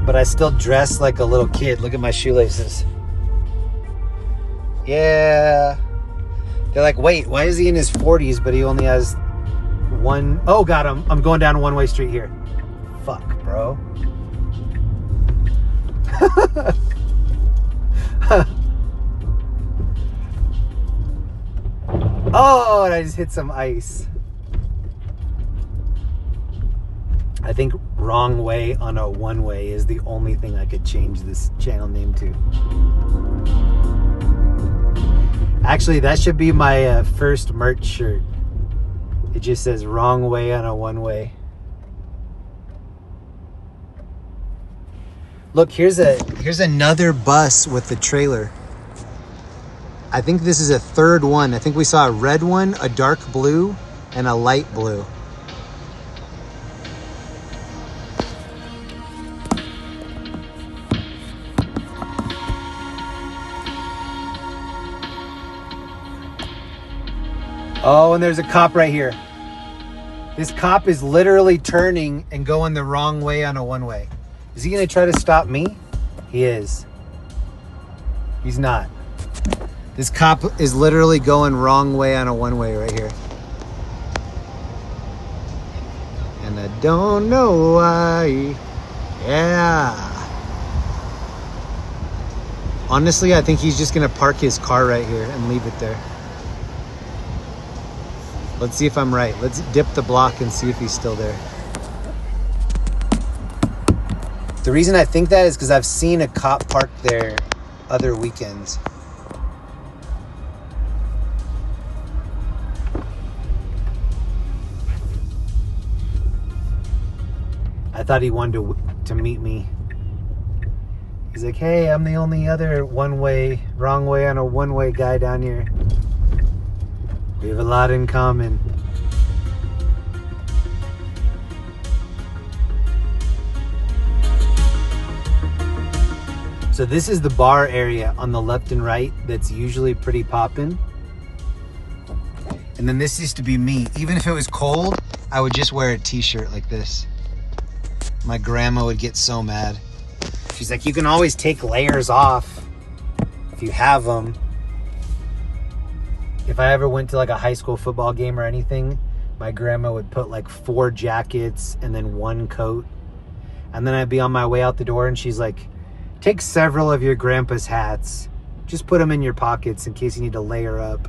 [SPEAKER 1] But I still dress like a little kid. Look at my shoelaces. Yeah. They're like, wait, why is he in his 40s, but he only has one? Oh, got him. I'm going down a one-way street here. Fuck, bro. Oh, and I just hit some ice. I think wrong way on a one-way is the only thing I could change this channel name to. Actually, that should be my first merch shirt. It just says wrong way on a one-way. Look, here's another bus with the trailer. I think this is a third one. I think we saw a red one, a dark blue, and a light blue. Oh, and there's a cop right here. This cop is literally turning and going the wrong way on a one-way. Is he gonna try to stop me? He is. He's not. This cop is literally going wrong way on a one-way right here. And I don't know why. Yeah. Honestly, I think he's just gonna park his car right here and leave it there. Let's see if I'm right. Let's dip the block and see if he's still there. The reason I think that is because I've seen a cop park there other weekends. I thought he wanted to meet me. He's like, hey, I'm the only other one-way, wrong way on a one-way guy down here. We have a lot in common. So this is the bar area on the left and right that's usually pretty poppin'. And then this used to be me. Even if it was cold, I would just wear a t-shirt like this. My grandma would get so mad. She's like, you can always take layers off if you have them. If I ever went to like a high school football game or anything, my grandma would put like 4 jackets and then 1 coat. And then I'd be on my way out the door and she's like, take several of your grandpa's hats. Just put them in your pockets in case you need to layer up.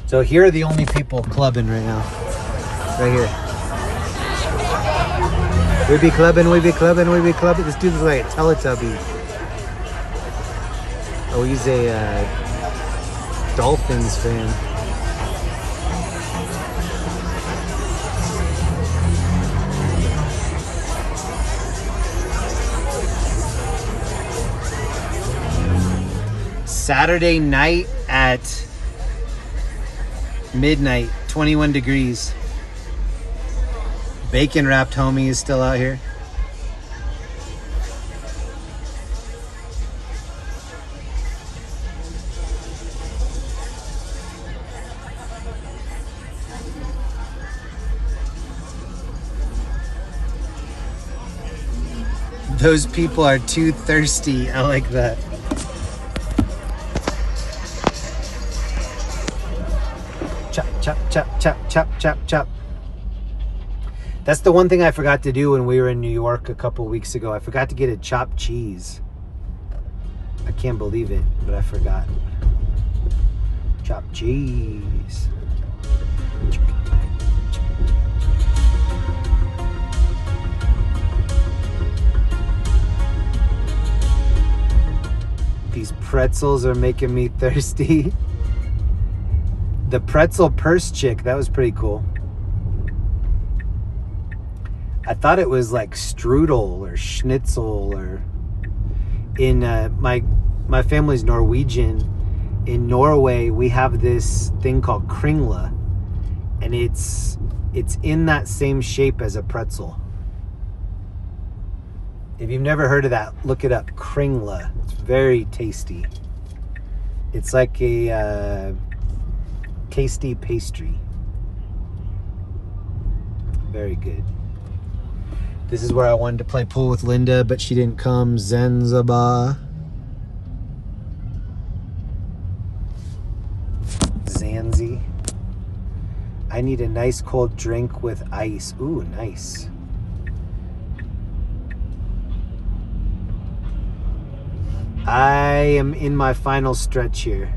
[SPEAKER 1] So here are the only people clubbing right now. Right here. We be clubbing, we be clubbing, we be clubbing. This dude is like a Teletubby. Oh, he's a Dolphins fan. Saturday night at midnight, 21 degrees. Bacon wrapped homie is still out here. Those people are too thirsty. I like that. Chop, chop, chop, chop, chop, chop, chop. That's the one thing I forgot to do when we were in New York a couple weeks ago. I forgot to get a chopped cheese. I can't believe it, but I forgot. Chopped cheese. These pretzels are making me thirsty. The pretzel purse chick, that was pretty cool. I thought it was like strudel or schnitzel or in my family's Norwegian. In Norway, we have this thing called kringle, and it's in that same shape as a pretzel. If you've never heard of that, look it up. Kringle. It's very tasty. It's like a tasty pastry. Very good. This is where I wanted to play pool with Linda, but she didn't come. Zanzibar. Zanzi. I need a nice cold drink with ice. Ooh, nice. I am in my final stretch here.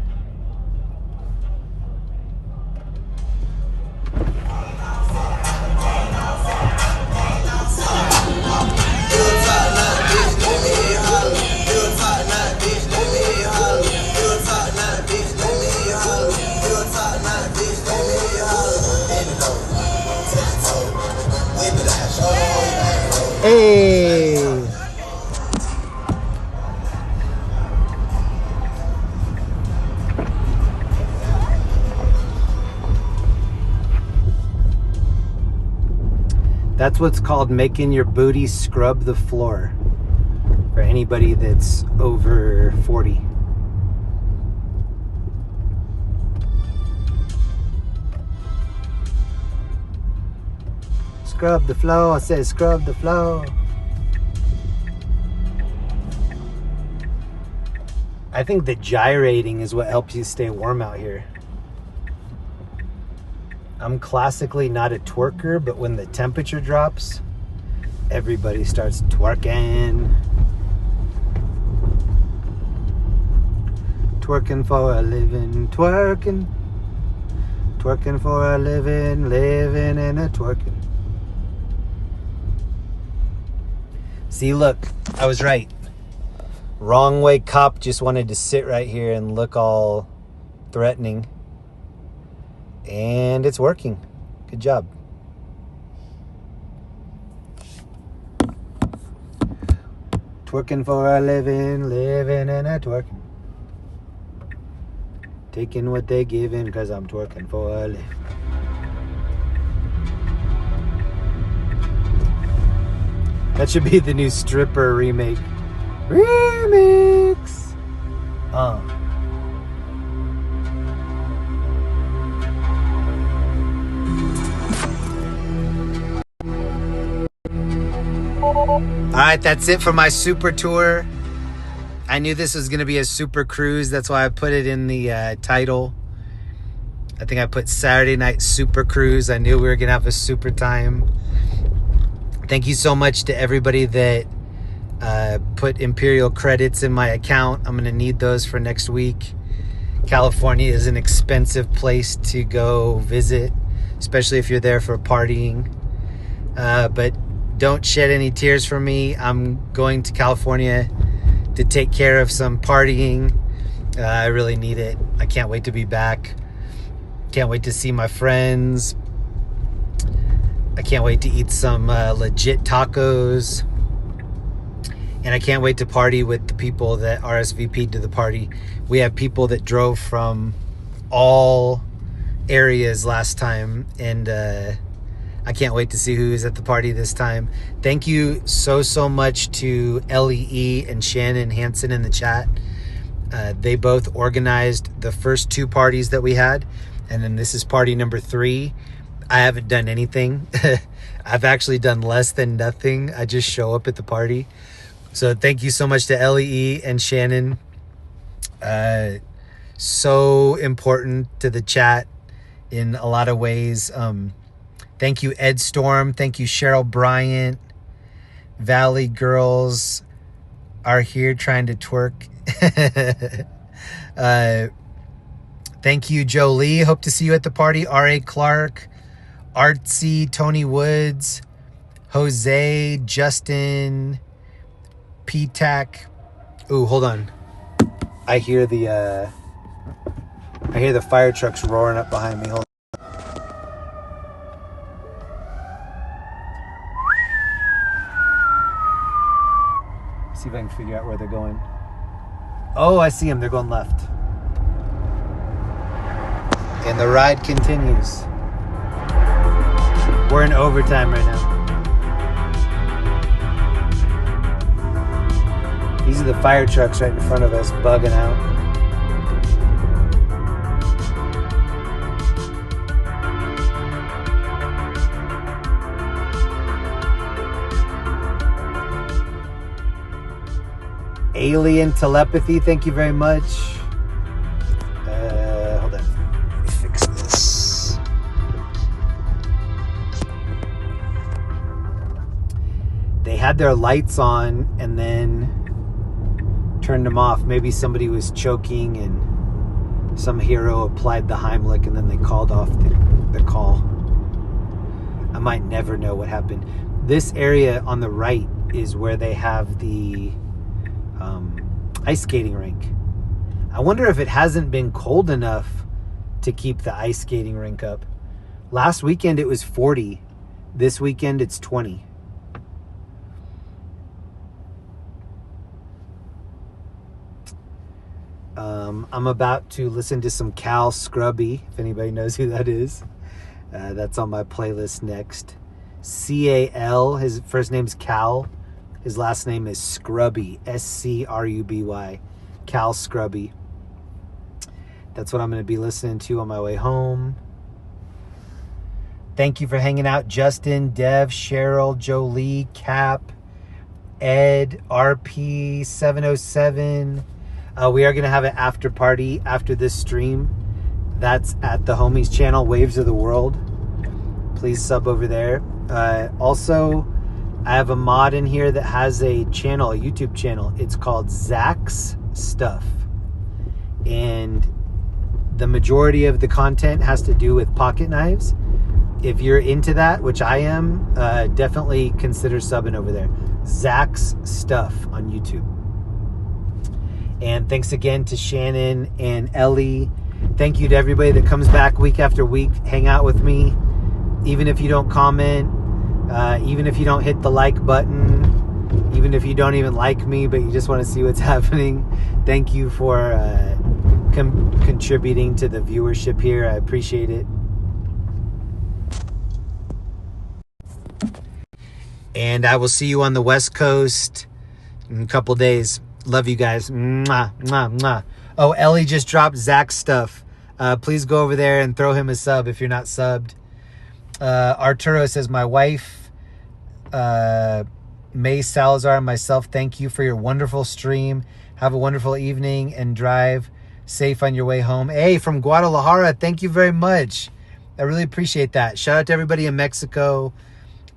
[SPEAKER 1] Hey! That's what's called making your booty scrub the floor for anybody that's over 40. Scrub the floor, I said scrub the floor. I think the gyrating is what helps you stay warm out here. I'm classically not a twerker, but when the temperature drops, everybody starts twerking. Twerking for a living, twerking. Twerking for a living, living and a twerking. See, look, I was right. Wrong way cop just wanted to sit right here and look all threatening. And it's working. Good job. Twerking for a living, living and a twerking. Taking what they giving because I'm twerking for a living. That should be the new stripper remake. Remix! Alright, that's it for my super tour. I knew this was going to be a super cruise. That's why I put it in the title. I think I put Saturday Night Super Cruise. I knew we were going to have a super time. Thank you so much to everybody that put Imperial credits in my account. I'm going to need those for next week. California is an expensive place to go visit, especially if you're there for partying. But don't shed any tears for me. I'm going to California to take care of some partying. I really need it. I can't wait to be back. Can't wait to see my friends. I can't wait to eat some legit tacos. And I can't wait to party with the people that RSVP'd to the party. We have people that drove from all areas last time. And I can't wait to see who is at the party this time. Thank you so much to LEE and Shannon Hansen in the chat. They both organized the first two parties that we had. And then this is party number 3. I haven't done anything. I've actually done less than nothing. I just show up at the party. So thank you so much to LEE and Shannon. So important to the chat in a lot of ways. Thank you, Ed Storm. Thank you, Cheryl Bryant. Valley Girls are here trying to twerk. Thank you, Jolie. Hope to see you at the party. R.A. Clark, Artsy, Tony Woods, Jose, Justin, P-Tac. Ooh, hold on. I hear the fire trucks roaring up behind me. Hold on. See if I can figure out where they're going. Oh, I see them. They're going left. And the ride continues. We're in overtime right now. These are the fire trucks right in front of us, bugging out. Alien telepathy, thank you very much. Hold on. Let me fix this. They had their lights on and then turned them off. Maybe somebody was choking and some hero applied the Heimlich and then they called off the call. I might never know what happened. This area on the right is where they have the ice skating rink. I wonder if it hasn't been cold enough to keep the ice skating rink up. Last weekend it was 40. This weekend it's 20. I'm about to listen to some Cal Scrubby, if anybody knows who that is. That's on my playlist next. C-A-L, his first name's Cal. His last name is Scrubby, S-C-R-U-B-Y. Cal Scrubby. That's what I'm going to be listening to on my way home. Thank you for hanging out, Justin, Dev, Cheryl, Jolie, Cap, Ed, RP707. We are going to have an after party after this stream. That's at the homies channel, Waves of the World. Please sub over there. Also, I have a mod in here that has a channel, a YouTube channel. It's called Zach's Stuff. And the majority of the content has to do with pocket knives. If you're into that, which I am, definitely consider subbing over there. Zach's Stuff on YouTube. And thanks again to Shannon and Ellie. Thank you to everybody that comes back week after week, hang out with me. Even if you don't comment, even if you don't hit the like button, even if you don't even like me, but you just want to see what's happening. Thank you for contributing to the viewership here. I appreciate it. And I will see you on the West Coast in a couple days. Love you guys. Mwah, mwah, mwah. Oh, Ellie just dropped Zach's Stuff. Please go over there and throw him a sub if you're not subbed. Arturo says, my wife, May Salazar, and myself, thank you for your wonderful stream. Have a wonderful evening and drive safe on your way home. Hey, from Guadalajara, thank you very much. I really appreciate that. Shout out to everybody in Mexico.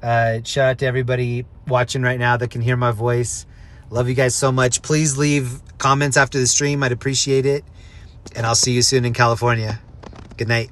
[SPEAKER 1] Shout out to everybody watching right now that can hear my voice. Love you guys so much. Please leave comments after the stream. I'd appreciate it. And I'll see you soon in California. Good night.